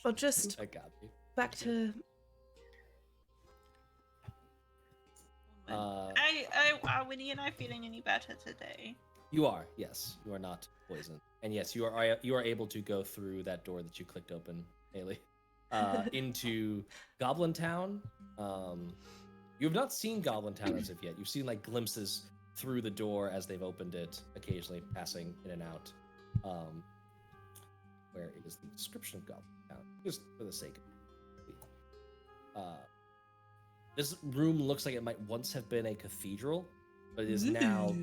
Speaker 2: Or just
Speaker 1: I got you.
Speaker 2: back to...
Speaker 3: Are Winnie and I feeling any better today?
Speaker 1: You are, yes. You are not poisoned. And yes, you are able to go through that door that you clicked open, Haley, into Goblin Town. You have not seen Goblin Town as of yet. You've seen glimpses through the door as they've opened it, occasionally passing in and out. Where is the description of Goblin Town? Just for the sake of it. This room looks like it might once have been a cathedral, but it is now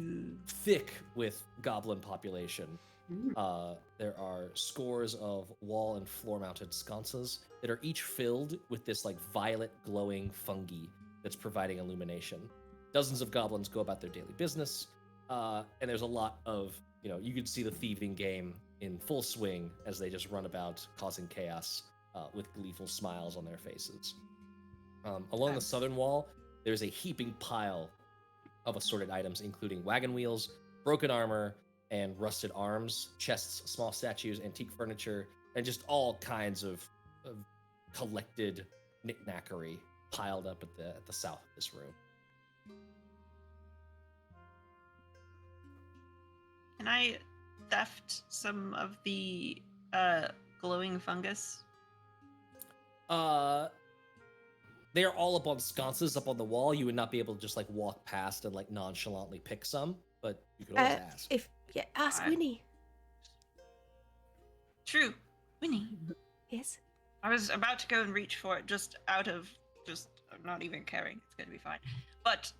Speaker 1: thick with goblin population. There are scores of wall and floor-mounted sconces that are each filled with this violet glowing fungi that's providing illumination. Dozens of goblins go about their daily business, and there's a lot of, you could see the thieving game in full swing as they just run about causing chaos with gleeful smiles on their faces. Along the southern wall, there's a heaping pile of assorted items, including wagon wheels, broken armor, and rusted arms, chests, small statues, antique furniture, and just all kinds of collected knickknackery piled up at the south of this room.
Speaker 3: Can I theft some of the glowing fungus?
Speaker 1: They are all up on sconces up on the wall. You would not be able to just walk past and nonchalantly pick some, but you could always ask.
Speaker 2: Ask
Speaker 3: Alright.
Speaker 2: Winnie.
Speaker 3: True, Winnie.
Speaker 2: Yes?
Speaker 3: I was about to go and reach for it just out of I'm not even caring. It's gonna be fine. But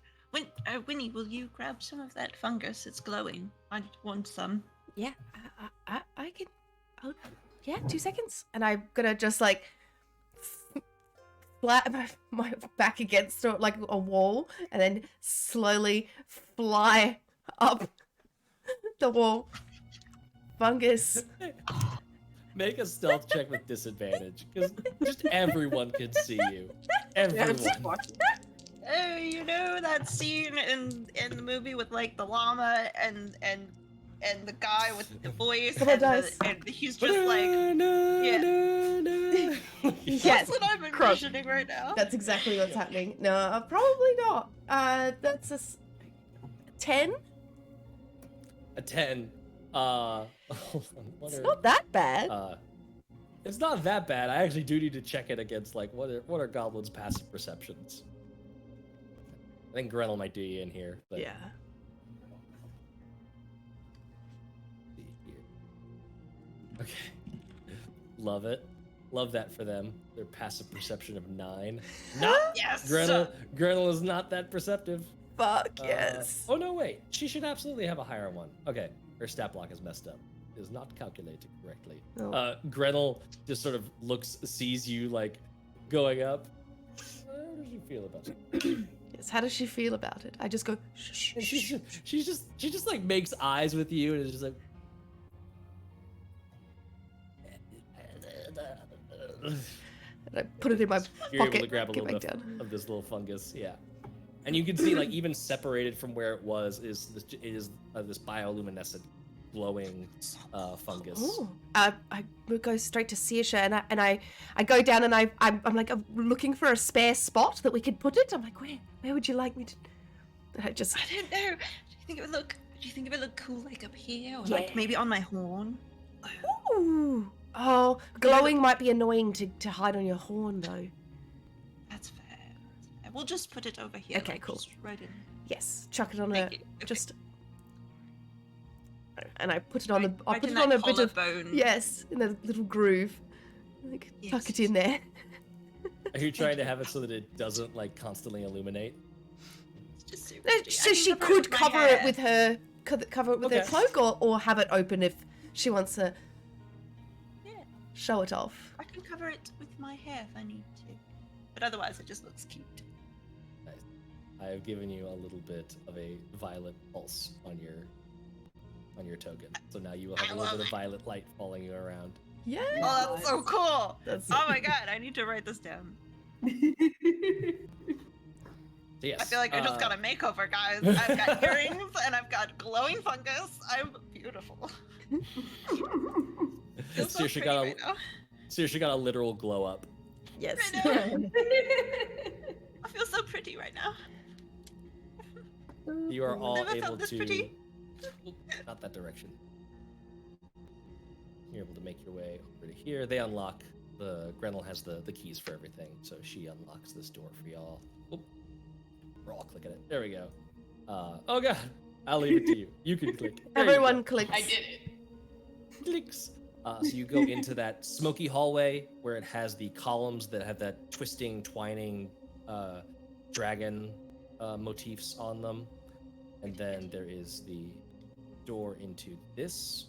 Speaker 3: Winnie, will you grab some of that fungus? It's glowing. I want some.
Speaker 2: Yeah, I can... Oh, yeah, 2 seconds. And I'm gonna just flat my back against a wall and then slowly fly up the wall. Fungus.
Speaker 1: Make a stealth check with disadvantage, because just everyone can see you. Everyone.
Speaker 3: Oh, that scene in the movie with the llama and and the guy with the voice,
Speaker 2: Come on,
Speaker 3: and,
Speaker 2: dice.
Speaker 3: and he's just like, yeah.
Speaker 2: Yes,
Speaker 3: That's what I'm
Speaker 2: Croak.
Speaker 3: envisioning right now.
Speaker 2: That's exactly what's happening. No, probably not. That's a 10.
Speaker 1: A 10. Hold on. What
Speaker 2: It's
Speaker 1: are,
Speaker 2: not that bad.
Speaker 1: it's not that bad. I actually do need to check it against like what are goblins' passive perceptions. I think Grenl might do you in here, but
Speaker 2: Yeah.
Speaker 1: see here. Okay. Love it. Love that for them. Their passive perception of 9. Not
Speaker 3: Yes.
Speaker 1: Grenl is not that perceptive.
Speaker 2: Fuck yes.
Speaker 1: Oh no, wait. She should absolutely have a higher one. Okay, her stat block is messed up. It is not calculated correctly.
Speaker 2: Oh.
Speaker 1: Grenl just sort of sees you like going up. How does she feel about it?
Speaker 2: Yes. How does she feel about it? I just go. Shh.
Speaker 1: And
Speaker 2: Shh.
Speaker 1: she just like makes eyes with you and is just like.
Speaker 2: And I put it in my
Speaker 1: You're
Speaker 2: pocket.
Speaker 1: able to grab a
Speaker 2: get
Speaker 1: little
Speaker 2: back
Speaker 1: bit
Speaker 2: down.
Speaker 1: of this little fungus, yeah. And you can see, like, even separated from where it was is this bioluminescent, glowing fungus.
Speaker 2: Oh, I would go straight to Saoirse and I go down and I'm like I'm looking for a spare spot that we could put it. I'm like, where would you like me to? And I just
Speaker 3: I don't know. Do you think it would look cool like up here, or
Speaker 2: Yeah.
Speaker 3: like maybe on my horn?
Speaker 2: ooh. Oh, glowing might be annoying to hide on your horn though.
Speaker 3: That's fair. We'll just put it over here.
Speaker 2: Okay,
Speaker 3: like,
Speaker 2: cool.
Speaker 3: Just right in.
Speaker 2: Yes, chuck it on
Speaker 3: Thank
Speaker 2: a
Speaker 3: you. Okay.
Speaker 2: just. And I put it on the. I
Speaker 3: Right
Speaker 2: put
Speaker 3: in
Speaker 2: it on
Speaker 3: that
Speaker 2: a bit of
Speaker 3: collarbone.
Speaker 2: yes, in a little groove. Like tuck it in there.
Speaker 1: Are you trying to have it so that it doesn't, like, constantly illuminate?
Speaker 3: It's just so
Speaker 2: No,
Speaker 3: pretty. I
Speaker 2: so
Speaker 3: can
Speaker 2: she
Speaker 3: cover it
Speaker 2: could
Speaker 3: with my
Speaker 2: cover it
Speaker 3: hair.
Speaker 2: with her cover it with her
Speaker 1: Okay.
Speaker 2: cloak or have it open if she wants to
Speaker 3: Yeah.
Speaker 2: show it off.
Speaker 3: I can cover it with my hair if I need to. But otherwise, it just looks cute.
Speaker 1: Nice. I have given you a little bit of a violet pulse on your token. So now you will have
Speaker 3: I
Speaker 1: a little
Speaker 3: love
Speaker 1: bit of
Speaker 3: it.
Speaker 1: violet light falling you around.
Speaker 2: Yeah.
Speaker 3: Oh, that's so cool!
Speaker 2: That's
Speaker 3: Oh my god, I need to write this down.
Speaker 1: So yes,
Speaker 3: I feel like I just got a makeover, guys. I've got earrings and I've got glowing fungus. I'm beautiful. Feel so
Speaker 1: Saoirse
Speaker 3: pretty
Speaker 1: got
Speaker 3: right now.
Speaker 1: Saoirse got a literal glow up.
Speaker 2: Yes.
Speaker 3: I know. I feel so pretty right now.
Speaker 1: You are all
Speaker 3: Never
Speaker 1: able
Speaker 3: felt this
Speaker 1: to
Speaker 3: pretty.
Speaker 1: not that direction. You're able to make your way over to here. They unlock Grenl has the keys for everything, so she unlocks this door for y'all. Oop. We're all clicking it. There we go. Oh god, I'll leave it to you. You can click. There you
Speaker 2: Everyone
Speaker 1: go.
Speaker 2: clicks.
Speaker 4: I did it.
Speaker 1: Clicks. So you go into that smoky hallway where it has the columns that have that twisting, twining dragon motifs on them. And then there is the door into this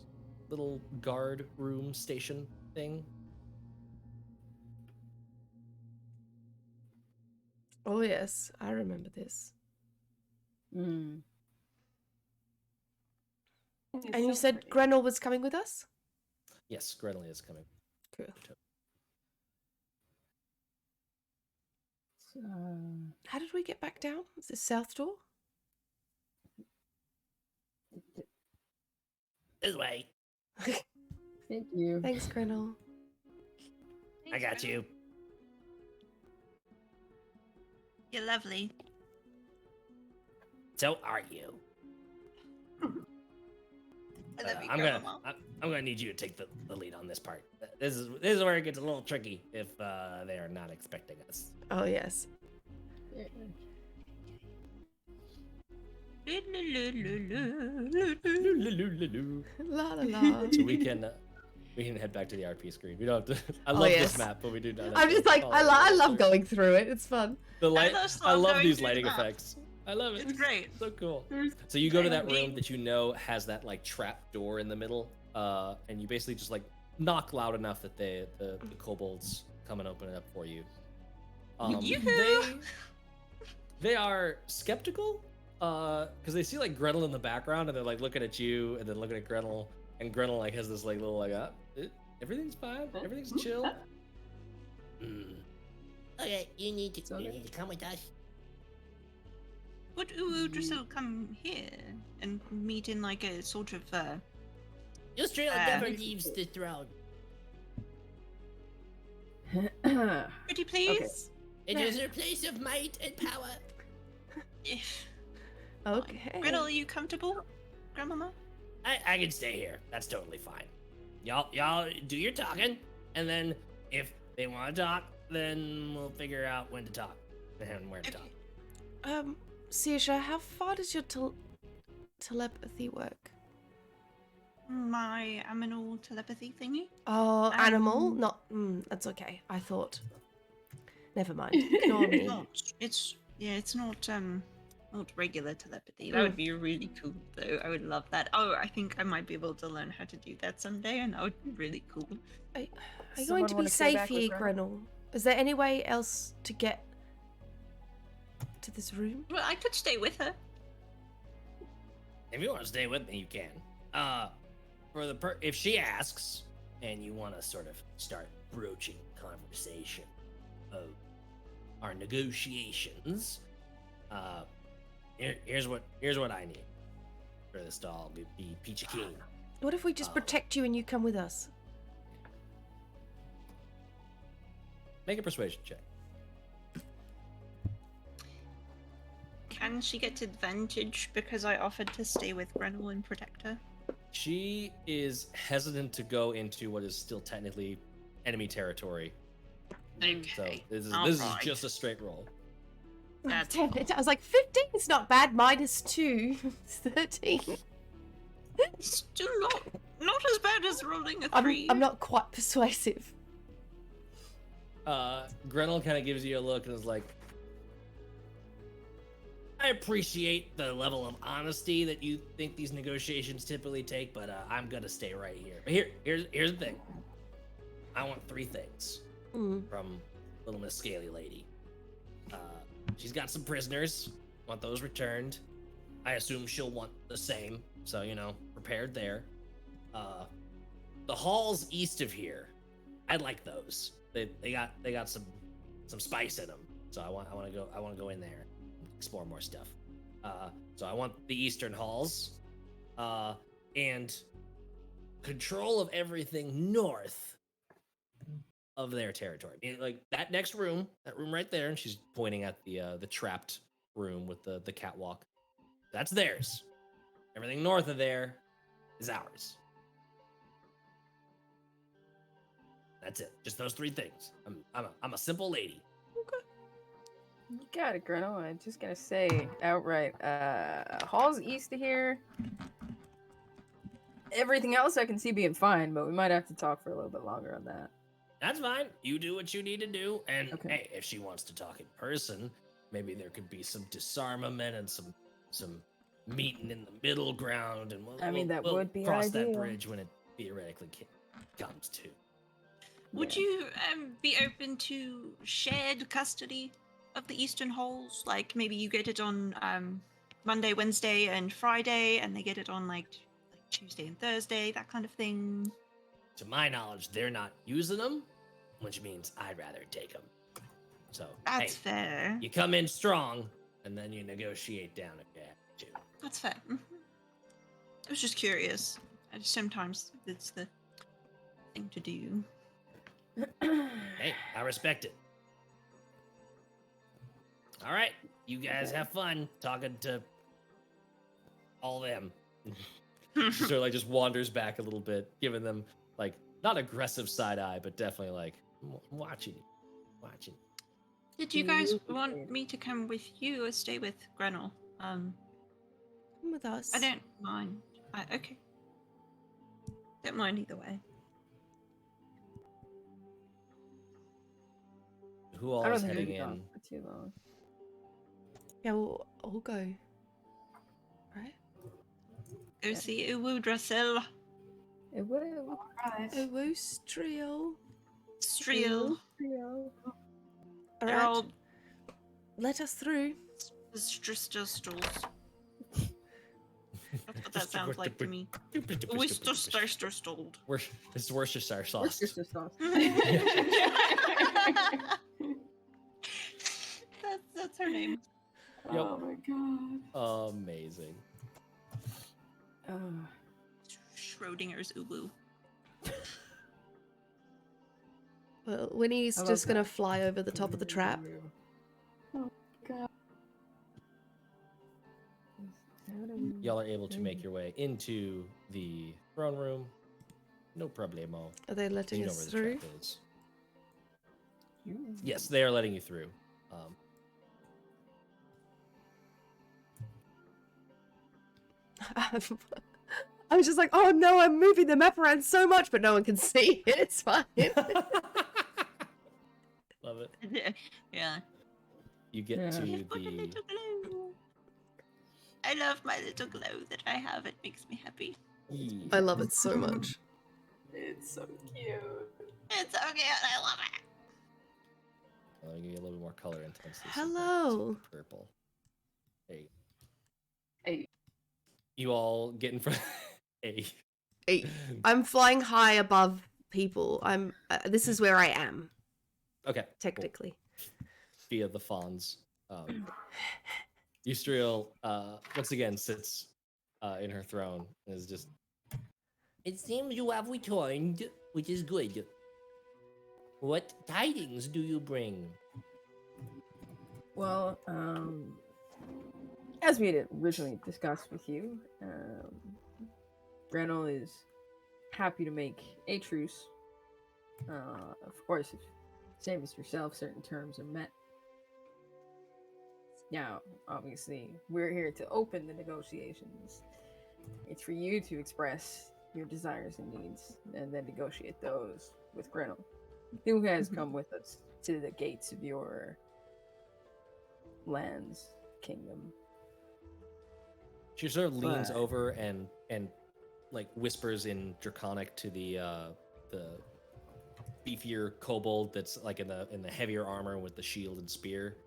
Speaker 1: little guard room station thing.
Speaker 2: Oh yes, I remember this.
Speaker 5: Mm.
Speaker 2: And you said Grenl was coming with us?
Speaker 1: Yes, Grenl is coming.
Speaker 2: Cool. How did we get back down? Is this south door?
Speaker 7: This way.
Speaker 5: Thank you.
Speaker 2: Thanks, Grenl.
Speaker 7: I got you.
Speaker 3: You're lovely.
Speaker 7: So are you.
Speaker 3: I love you,
Speaker 7: I'm
Speaker 3: Grandma.
Speaker 7: gonna need you to take the lead on this part. This is where it gets a little tricky if they are not expecting us.
Speaker 2: Oh yes. La la la.
Speaker 1: So we can head back to the RP screen. We don't have to. I love
Speaker 2: yes.
Speaker 1: this map, but we do not. have
Speaker 2: I'm
Speaker 1: to
Speaker 2: just like
Speaker 1: follow
Speaker 2: I
Speaker 1: it.
Speaker 2: love going through it. It's fun.
Speaker 1: The light.
Speaker 3: love
Speaker 1: I love
Speaker 3: going
Speaker 1: these
Speaker 3: through the
Speaker 1: lighting
Speaker 3: map.
Speaker 1: effects. I love it.
Speaker 3: It's great.
Speaker 1: So cool.
Speaker 3: There's
Speaker 1: So you go to that
Speaker 3: tiny-
Speaker 1: room that you know has that like trap door in the middle, and you basically just like knock loud enough that the kobolds come and open it up for you.
Speaker 3: Yoo-hoo!
Speaker 1: They are skeptical, because they see like Grenl in the background, and they're like looking at you, and then looking at Grenl, and Grenl like has this like little like everything's fine, everything's chill.
Speaker 7: Okay, you need to come with us.
Speaker 3: Would Yusdrayl come here and meet in like a sort of
Speaker 7: Yusdrayl never leaves the throne.
Speaker 3: pretty please?
Speaker 7: It is her place of might and power.
Speaker 3: If
Speaker 2: Okay.
Speaker 3: Grenl, are you comfortable, Grandmama?
Speaker 7: I can stay here. That's totally fine. Y'all do your talking, and then if they want to talk, then we'll figure out when to talk and where to talk.
Speaker 2: Saoirse, how far does your telepathy work?
Speaker 3: My aminal telepathy thingy?
Speaker 2: Oh, animal?
Speaker 3: Um,
Speaker 2: Not. That's okay. I thought. Never mind. Ignore me.
Speaker 3: It's not regular telepathy. That would be really cool though. I would love that. Oh, I think I might be able to learn how to do that someday, and that would be really cool.
Speaker 2: Are you
Speaker 5: Someone
Speaker 2: going to be
Speaker 5: wanna stay
Speaker 2: safe
Speaker 5: back with
Speaker 2: here,
Speaker 5: Grenl?
Speaker 2: Grenl? Is there any way else to get to this room?
Speaker 3: Well, I could stay with her.
Speaker 7: If you want to stay with me, you can. If she asks, and you want to sort of start broaching conversation of our negotiations, here's what I need for this to all be peachy keen.
Speaker 2: What if we just protect you and you come with us?
Speaker 1: Make a persuasion check.
Speaker 3: Can she get advantage because I offered to stay with Grenl and protect her?
Speaker 1: She is hesitant to go into what is still technically enemy territory.
Speaker 3: Okay.
Speaker 1: So this is
Speaker 3: Alright.
Speaker 1: just a straight roll.
Speaker 3: That's
Speaker 2: Damn it. I was like, 15 is not bad. -2. It's 13.
Speaker 3: still not as bad as rolling a
Speaker 2: I'm
Speaker 3: 3.
Speaker 2: not quite persuasive.
Speaker 1: Grenl kind of gives you a look and is like,
Speaker 7: I appreciate the level of honesty that you think these negotiations typically take, but I'm gonna stay right here. But here's the thing. I want 3 things from little Miss Scaly Lady. She's got some prisoners. Want those returned. I assume she'll want the same, so prepared there. The halls east of here, I'd like those. They got some spice in them, so I want to go in there, explore more stuff. So I want the eastern halls, and control of everything north of their territory. Like that next room, that room right there, and she's pointing at the trapped room with the catwalk. That's theirs. Everything north of there is ours. That's it. Just those 3 things. I'm a simple lady.
Speaker 5: You got it, Grenl. I'm just gonna say outright. Halls east of here. Everything else I can see being fine, but we might have to talk for a little bit longer on that.
Speaker 7: That's fine. You do what you need to do. And
Speaker 5: Okay.
Speaker 7: hey, if she wants to talk in person, maybe there could be some disarmament and some meeting in the middle ground, and we'll
Speaker 5: would be
Speaker 7: cross that
Speaker 5: ideal.
Speaker 7: bridge when it theoretically comes to.
Speaker 3: Would you be open to shared custody of the Eastern Halls? Like maybe you get it on Monday, Wednesday, and Friday, and they get it on like Tuesday and Thursday, that kind of thing.
Speaker 7: To my knowledge, they're not using them, which means I'd rather take them. So
Speaker 3: That's
Speaker 7: hey,
Speaker 3: fair.
Speaker 7: you come in strong, and then you negotiate down if you have to.
Speaker 3: That's fair. I was just curious. Sometimes it's the thing to do.
Speaker 7: Hey, I respect it. All right, you guys have fun talking to all them.
Speaker 1: she sort of like just wanders back a little bit, giving them like not aggressive side eye, but definitely like watching.
Speaker 3: Did you guys want me to come with you or stay with Grenl?
Speaker 2: Come with us.
Speaker 3: I don't mind. Okay. Don't mind either way.
Speaker 1: Who all
Speaker 5: I don't
Speaker 1: is
Speaker 5: think
Speaker 1: heading
Speaker 5: we can
Speaker 1: in?
Speaker 5: talk for too long.
Speaker 2: Yeah, we'll go. Right?
Speaker 3: Go see Yusdrayl.
Speaker 5: It would.
Speaker 2: Oh, Yusdrayl.
Speaker 3: Striel.
Speaker 2: All
Speaker 3: They're
Speaker 2: right.
Speaker 3: all
Speaker 2: Let us through.
Speaker 3: stools. That's what that sounds like to me. Oysterstools.
Speaker 1: It's Worcestershire sauce.
Speaker 5: Worcestershire sauce.
Speaker 3: That's her name.
Speaker 1: Yep.
Speaker 4: Oh my god.
Speaker 1: Amazing.
Speaker 3: Schrodinger's Ubu.
Speaker 2: Well, Winnie's
Speaker 5: I love
Speaker 2: just gonna
Speaker 5: that.
Speaker 2: fly over the top of the trap.
Speaker 4: God.
Speaker 1: Y'all are able to make your way into the throne room. No problemo.
Speaker 2: Are they letting
Speaker 1: You know
Speaker 2: us
Speaker 1: where the
Speaker 2: through?
Speaker 1: trap is. Yes, they are letting you through.
Speaker 2: I was just like, oh no, I'm moving the map around so much, but no one can see it. It's fine.
Speaker 1: Love it.
Speaker 3: Yeah.
Speaker 1: You get
Speaker 5: Yeah.
Speaker 1: to
Speaker 3: I've got a
Speaker 1: the.
Speaker 3: little glow. I love my little glow that I have. It makes me happy.
Speaker 2: I love it so much.
Speaker 4: It's so cute.
Speaker 3: It's so cute. I love it.
Speaker 1: I'll give you a little bit more color intensity.
Speaker 2: Hello.
Speaker 1: Purple. Hey.
Speaker 4: Hey.
Speaker 1: You all get in front. Hey.
Speaker 2: I'm flying high above people. I'm. This is where I am,
Speaker 1: Okay.
Speaker 2: technically.
Speaker 1: Via the fawns. Yusdrayl, once again sits in her throne and is just.
Speaker 7: It seems you have returned, which is good. What tidings do you bring?
Speaker 5: Well, as we had originally discussed with you, Grenl is happy to make a truce. Of course, if, same as yourself, certain terms are met. Now, obviously, we're here to open the negotiations. It's for you to express your desires and needs, and then negotiate those with Grenl, who has come with us to the gates of your land's kingdom.
Speaker 1: She sort of leans
Speaker 5: But-
Speaker 1: over and like whispers in Draconic to the beefier kobold that's like in the heavier armor with the shield and spear.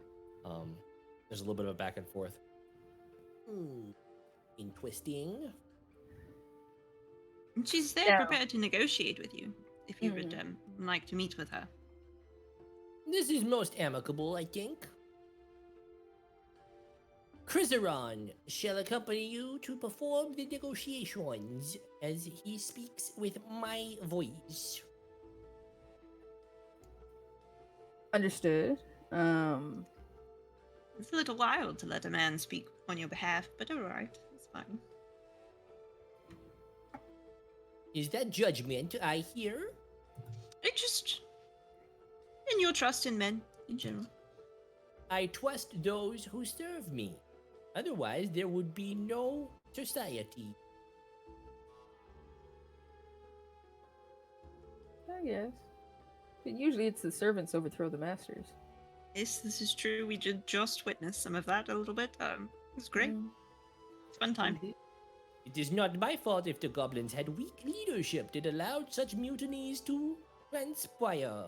Speaker 1: There's a little bit of a back and forth.
Speaker 7: Interesting.
Speaker 3: And she's there
Speaker 5: Yeah.
Speaker 3: prepared to negotiate with you if you would like to meet with her.
Speaker 7: This is most amicable, I think. Chrysaron shall accompany you to perform the negotiations as he speaks with my voice.
Speaker 5: Understood.
Speaker 3: It's a little wild to let a man speak on your behalf, but alright, it's fine.
Speaker 7: Is that judgment I hear?
Speaker 3: It just in your trust in men in general.
Speaker 7: I trust those who serve me. Otherwise, there would be no society.
Speaker 5: I guess. But usually it's the servants overthrow the masters.
Speaker 3: Yes, this is true. We did just witness some of that a little bit. It was great. It's a fun time.
Speaker 7: It is not my fault if the goblins had weak leadership that allowed such mutinies to transpire.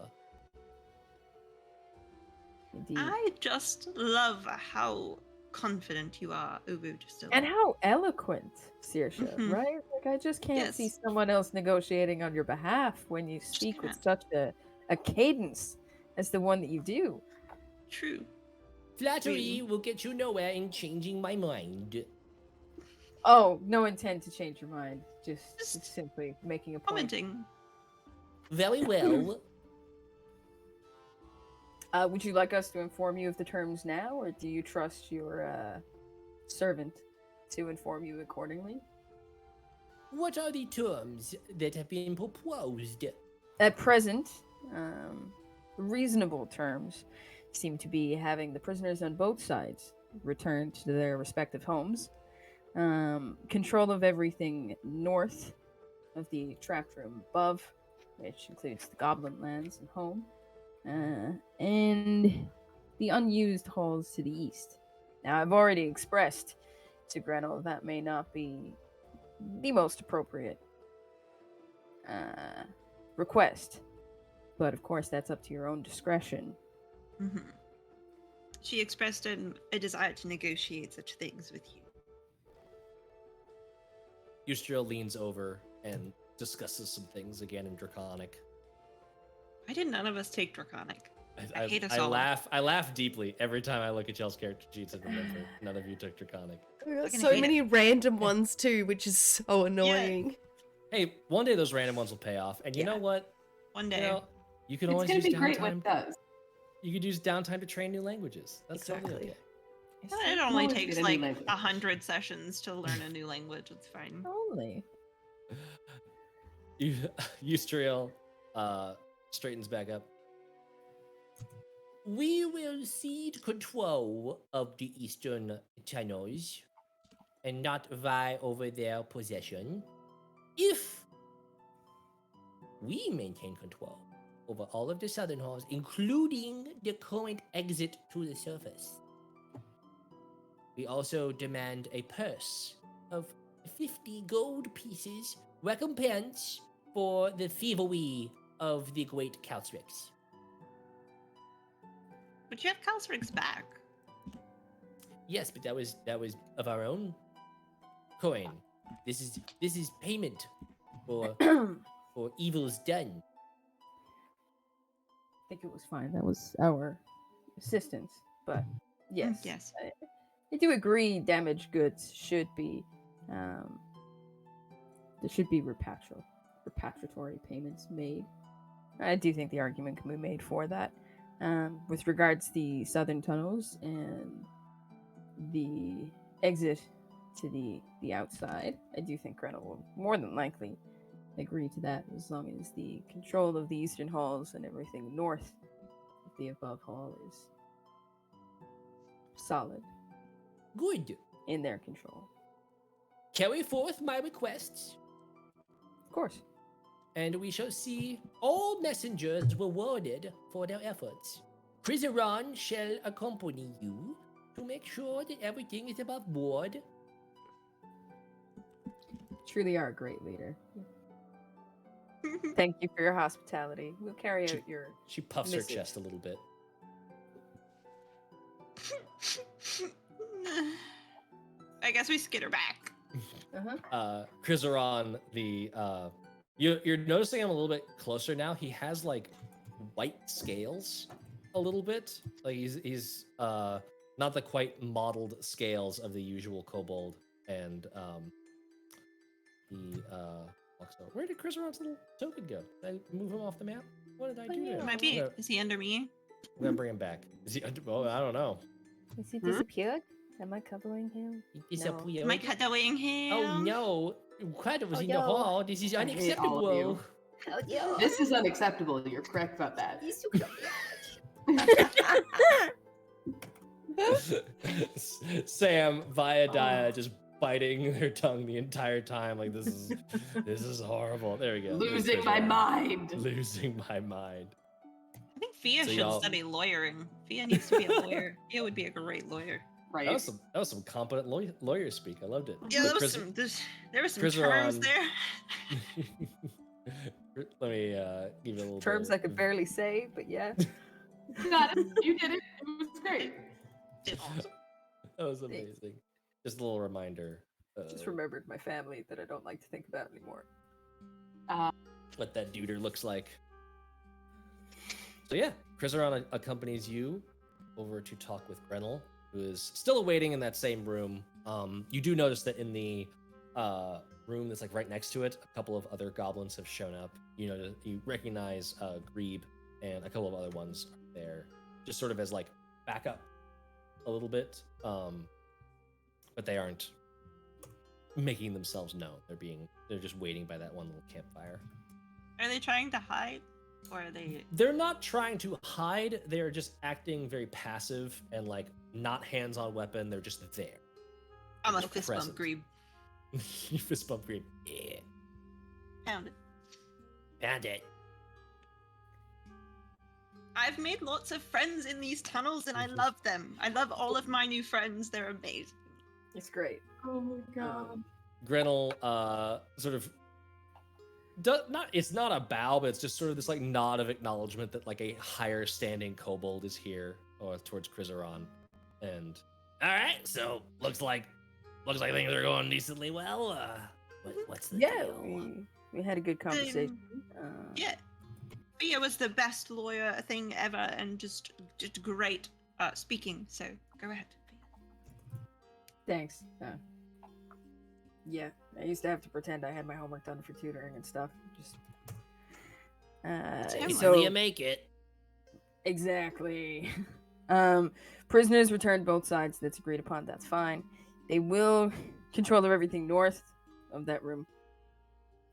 Speaker 5: Indeed.
Speaker 3: I just love how confident you are, Ubu. Just
Speaker 5: And how eloquent, Saoirse,
Speaker 3: Mhm.
Speaker 5: right? Like, I just can't see
Speaker 3: Yes.
Speaker 5: someone else negotiating on your behalf when you speak with
Speaker 3: can't.
Speaker 5: such a cadence as the one that you do.
Speaker 3: True.
Speaker 7: Flattery will get you nowhere in changing my mind.
Speaker 5: Oh, no intent to change your mind. Just
Speaker 3: Just
Speaker 5: simply making a point.
Speaker 3: Commenting.
Speaker 7: Very well.
Speaker 5: Would you like us to inform you of the terms now, or do you trust your servant to inform you accordingly?
Speaker 7: What are the terms that have been proposed?
Speaker 5: At present, reasonable terms seem to be having the prisoners on both sides returned to their respective homes, control of everything north of the trapped room above, which includes the goblin lands and home, and the unused halls to the east. Now, I've already expressed to Grenl that may not be the most appropriate request, but of course that's up to your own discretion.
Speaker 3: Hmm. She expressed a desire to negotiate such things with you.
Speaker 1: Yusdrayl leans over and discusses some things again in Draconic.
Speaker 3: Why did none of us take Draconic? I hate us
Speaker 1: I
Speaker 3: all.
Speaker 1: laugh deeply every time I look at y'all's character sheets and remember none of you took Draconic.
Speaker 2: We got
Speaker 3: Fucking
Speaker 2: so
Speaker 3: hate
Speaker 2: many random ones too, which is so annoying.
Speaker 1: Hey, one day those random ones will pay off, and you
Speaker 2: Yeah.
Speaker 1: know what?
Speaker 3: One
Speaker 1: You
Speaker 3: day.
Speaker 1: know, you can
Speaker 4: It's
Speaker 1: always
Speaker 4: gonna
Speaker 1: use
Speaker 4: be great when
Speaker 1: downtime.
Speaker 4: it does.
Speaker 1: You could use downtime to train new languages. That's totally
Speaker 2: Exactly.
Speaker 1: okay.
Speaker 3: It only
Speaker 4: always
Speaker 3: takes
Speaker 4: get a new
Speaker 3: like
Speaker 4: language.
Speaker 3: 100 sessions to learn a new language. It's fine.
Speaker 5: Only.
Speaker 1: Yusdrayl straightens back up. We will cede control of the eastern tunnels and not vie over their possession if we maintain control over all of the southern halls, including the current exit to the surface. We also demand a purse of 50 gold pieces recompense for the thievery of the great Calstrix.
Speaker 3: But you have Calstrix back.
Speaker 1: Yes, but that was of our own coin. This is payment for for evils done.
Speaker 5: I think it was fine. That was our assistance. But yes,
Speaker 3: Yes.
Speaker 5: I do agree. Damaged goods should be there should be repatriatory payments made. I do think the argument can be made for that. With regards to the southern tunnels and the exit to the outside, I do think Grenl will more than likely agree to that, as long as the control of the eastern halls and everything north of the above hall is solid
Speaker 1: Good.
Speaker 5: in their control.
Speaker 1: Carry forth my requests,
Speaker 5: Of course.
Speaker 1: and we shall see all messengers rewarded for their efforts. Crizeron shall accompany you to make sure that everything is above board.
Speaker 5: Truly are a great leader. Thank you for your hospitality. We'll carry out your
Speaker 1: She puffs
Speaker 5: Message.
Speaker 1: her chest a little bit.
Speaker 3: I guess we skitter back.
Speaker 1: Crizeron, you're noticing him a little bit closer now. He has like white scales a little bit. Like he's not the quite modeled scales of the usual kobold. And also, where did Crizeron's little token go? Did I move him off the map? What did I do to him?
Speaker 3: Might be. Is he under me?
Speaker 1: I'm gonna bring him back. Is he? Well, I don't know.
Speaker 5: Is he
Speaker 3: Hmm?
Speaker 5: disappeared? Am I covering him?
Speaker 1: He disappeared.
Speaker 3: Am I cuddling him?
Speaker 1: Oh no! Crowd was
Speaker 5: Oh,
Speaker 1: in the
Speaker 5: no.
Speaker 1: hall. This is
Speaker 4: I hate all of you.
Speaker 1: unacceptable.
Speaker 4: This is unacceptable. You're correct about that.
Speaker 1: Sam via Dia just biting their tongue the entire time. Like this is horrible. There we go.
Speaker 4: Losing my mind.
Speaker 1: Losing my mind.
Speaker 3: I think Fia
Speaker 1: So
Speaker 3: should
Speaker 1: y'all-
Speaker 3: study lawyering. Fia needs to be a lawyer. Fia would be a great lawyer.
Speaker 4: Right.
Speaker 1: That was some competent lawyer speak. I loved it.
Speaker 3: Yeah,
Speaker 1: But
Speaker 3: there were some
Speaker 1: Crizeron-
Speaker 3: terms there.
Speaker 1: Let me give you a little
Speaker 5: Terms
Speaker 1: bit
Speaker 5: I could barely say, but yeah.
Speaker 4: You got it. You did it. It was great.
Speaker 3: Did awesome.
Speaker 1: That was amazing. Just a little reminder.
Speaker 5: Just remembered my family that I don't like to think about anymore.
Speaker 1: What that duder looks like. So yeah, Crizeron accompanies you over to talk with Grenl, who is still awaiting in that same room. You do notice that in the room that's like right next to it, a couple of other goblins have shown up. You recognize Grebe and a couple of other ones are there, just sort of as like backup a little bit. But they aren't making themselves known. They're just waiting by that one little campfire.
Speaker 3: Are they trying to hide? Or are they...
Speaker 1: They're not trying to hide. They're just acting very passive and like not hands on weapon. They're just there.
Speaker 3: I'm a
Speaker 1: Just
Speaker 3: fist
Speaker 1: present.
Speaker 3: bump Grebe.
Speaker 1: You fist bump Green. Yeah.
Speaker 3: Found it.
Speaker 1: Found it.
Speaker 3: I've made lots of friends in these tunnels and I love them. I love all of my new friends. They're amazing.
Speaker 5: It's great.
Speaker 4: Oh my god.
Speaker 1: Grenl sort of it's not a bow, but it's just sort of this like nod of acknowledgement that like a higher standing kobold is here or towards Crizeron. And
Speaker 7: All right, so looks like things are going decently well. What's the
Speaker 5: Yeah,
Speaker 7: deal?
Speaker 5: we had a good conversation.
Speaker 3: Yeah. Thea was the best lawyer thing ever, and just great speaking. So go ahead.
Speaker 5: Thanks. Yeah, I used to have to pretend I had my homework done for tutoring and stuff. Just.
Speaker 7: So you make it.
Speaker 5: Exactly. Prisoners returned both sides. That's agreed upon. That's fine. They will control of everything north of that room.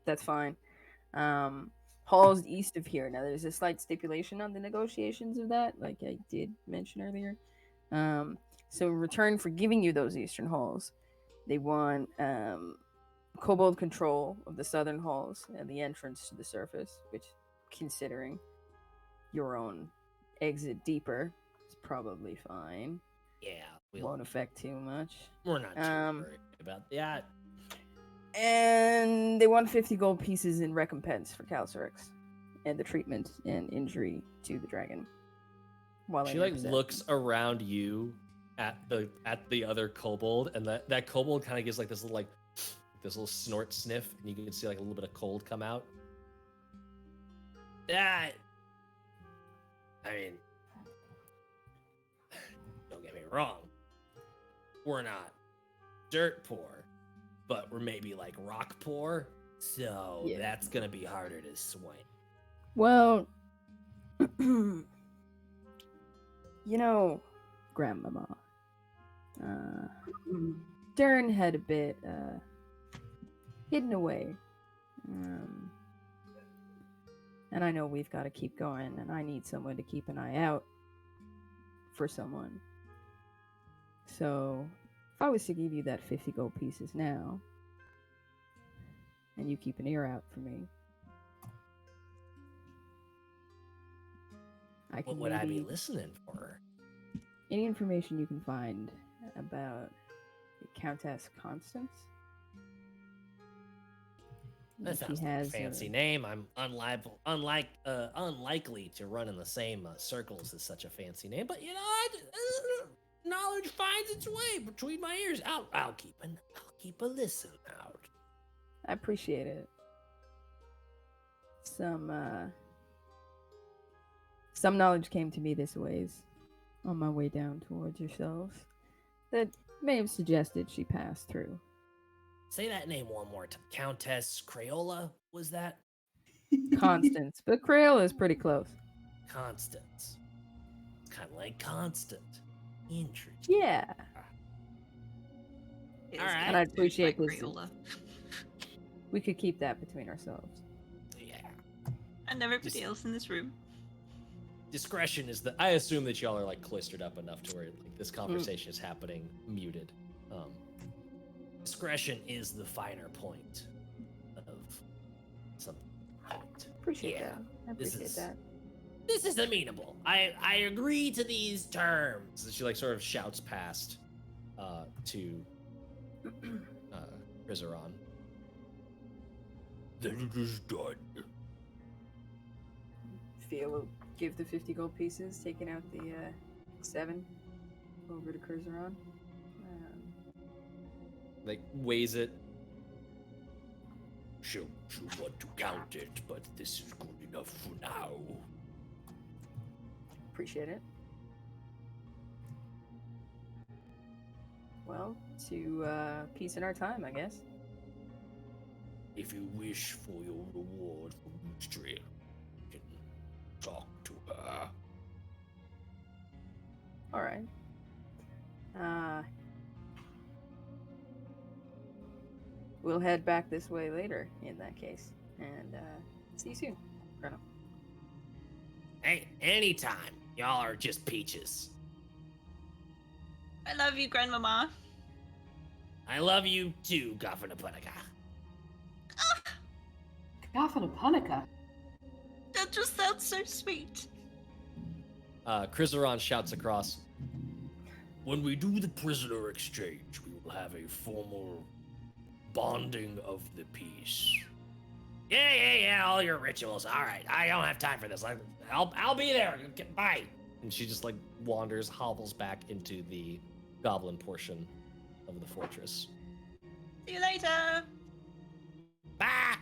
Speaker 5: That's fine. Halls east of here. Now, there's a slight stipulation on the negotiations of that, like I did mention earlier. So, in return for giving you those eastern halls, they want kobold control of the southern halls and the entrance to the surface, which, considering your own exit deeper, is probably fine.
Speaker 7: Yeah,
Speaker 5: Won't affect too much.
Speaker 7: we're not too worried about that.
Speaker 5: And they want 50 gold pieces in recompense for Calcerix and the treatment and injury to the dragon. While
Speaker 1: She like looks around you at the other kobold, and that kobold kind of gives like this little snort sniff, and you can see like a little bit of cold come out.
Speaker 7: That, I mean, don't get me wrong. We're not dirt poor, but we're maybe like rock poor. So
Speaker 5: Yeah.
Speaker 7: that's gonna be harder to swing.
Speaker 5: Well, you know, Grandmama, Durnn had a bit hidden away. And I know we've got to keep going, and I need someone to keep an eye out for someone. So, if I was to give you that 50 gold pieces now, and you keep an ear out for me, I can
Speaker 7: What would I be
Speaker 5: maybe-
Speaker 7: listening for?
Speaker 5: any information you can find about the Countess Constance.
Speaker 7: That
Speaker 5: If he
Speaker 7: sounds like a
Speaker 5: has
Speaker 7: fancy name. I'm unlikely to run in the same circles as such a fancy name. But you know, knowledge finds its way between my ears. I'll keep a listen out.
Speaker 5: I appreciate it. Some knowledge came to me this ways on my way down towards yourselves that may have suggested she passed through.
Speaker 7: Say that name one more time. Countess Crayola, was that?
Speaker 5: Constance, but Crayola is pretty close.
Speaker 7: Constance. It's kind of like Constant. Interesting.
Speaker 5: Yeah.
Speaker 3: It
Speaker 7: All
Speaker 3: is
Speaker 7: right.
Speaker 5: And I'd appreciate
Speaker 3: like
Speaker 5: this.
Speaker 3: Crayola.
Speaker 5: We could keep that between ourselves.
Speaker 7: Yeah.
Speaker 3: And everybody
Speaker 1: Just-
Speaker 3: else in this room.
Speaker 1: Discretion is I assume that y'all are like cloistered up enough to where like this conversation is happening muted.
Speaker 7: Discretion is the finer point of something.
Speaker 5: Appreciate
Speaker 7: Yeah,
Speaker 5: that. I
Speaker 7: this
Speaker 5: appreciate
Speaker 7: is-
Speaker 5: that.
Speaker 7: This is amenable. I agree to these terms.
Speaker 1: So she like sort of shouts past to Rizaron.
Speaker 7: Then it is done.
Speaker 5: Fia will give the 50 gold pieces, taking out the 7 over to Cruiseron.
Speaker 1: Like weighs it.
Speaker 7: She'll want to count it, but this is good enough for now.
Speaker 5: Appreciate it. Well, to peace in our time, I guess.
Speaker 7: If you wish for your reward from Yusdrayl, you can talk to her.
Speaker 5: All right. We'll head back this way later, in that case. And see you soon, Grenl.
Speaker 7: Hey, anytime. Y'all are just peaches.
Speaker 3: I love you, Grandmama.
Speaker 7: I love you too, Gafanapunica.
Speaker 4: Gafanapunica.
Speaker 3: That just sounds so sweet.
Speaker 1: Krizaron shouts across.
Speaker 7: When we do the prisoner exchange, we will have a formal bonding of the peace. Yeah, all your rituals. All right, I don't have time for this. I'll be there. Bye.
Speaker 1: And she just like wanders, hobbles back into the goblin portion of the fortress.
Speaker 3: See you later.
Speaker 7: Bye.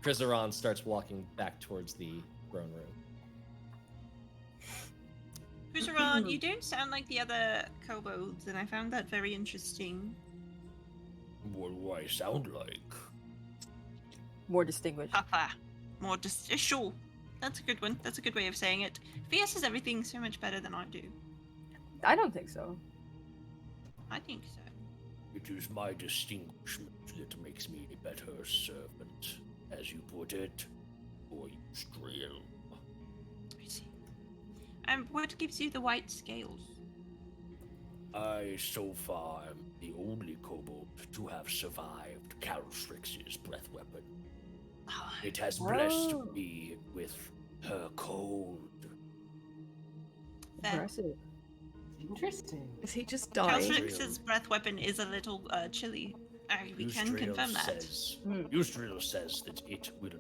Speaker 1: Krizaron starts walking back towards the throne room.
Speaker 3: Kuzaran, you don't sound like the other kobolds, and I found that very interesting.
Speaker 7: What do I sound like?
Speaker 5: More distinguished.
Speaker 3: Haha. More just sure. That's a good one. That's a good way of saying it. Fia says everything so much better than I do.
Speaker 5: I don't think so.
Speaker 3: I think so.
Speaker 7: It is my distinguishment that makes me a better servant, as you put it, for Yusdrayl.
Speaker 3: I see. And what gives you the white scales?
Speaker 7: I, so far, am the only kobold to have survived Calstrix's breath weapon.
Speaker 3: Oh,
Speaker 7: It has blessed
Speaker 5: Oh.
Speaker 7: me with her cold.
Speaker 3: fair.
Speaker 5: Impressive.
Speaker 4: Interesting.
Speaker 2: Is he just dying?
Speaker 3: Calstrix's breath weapon is a little chilly. We can
Speaker 7: Yusdrayl
Speaker 3: confirm that.
Speaker 7: says,
Speaker 5: Hmm.
Speaker 7: Yusdrayl says that it will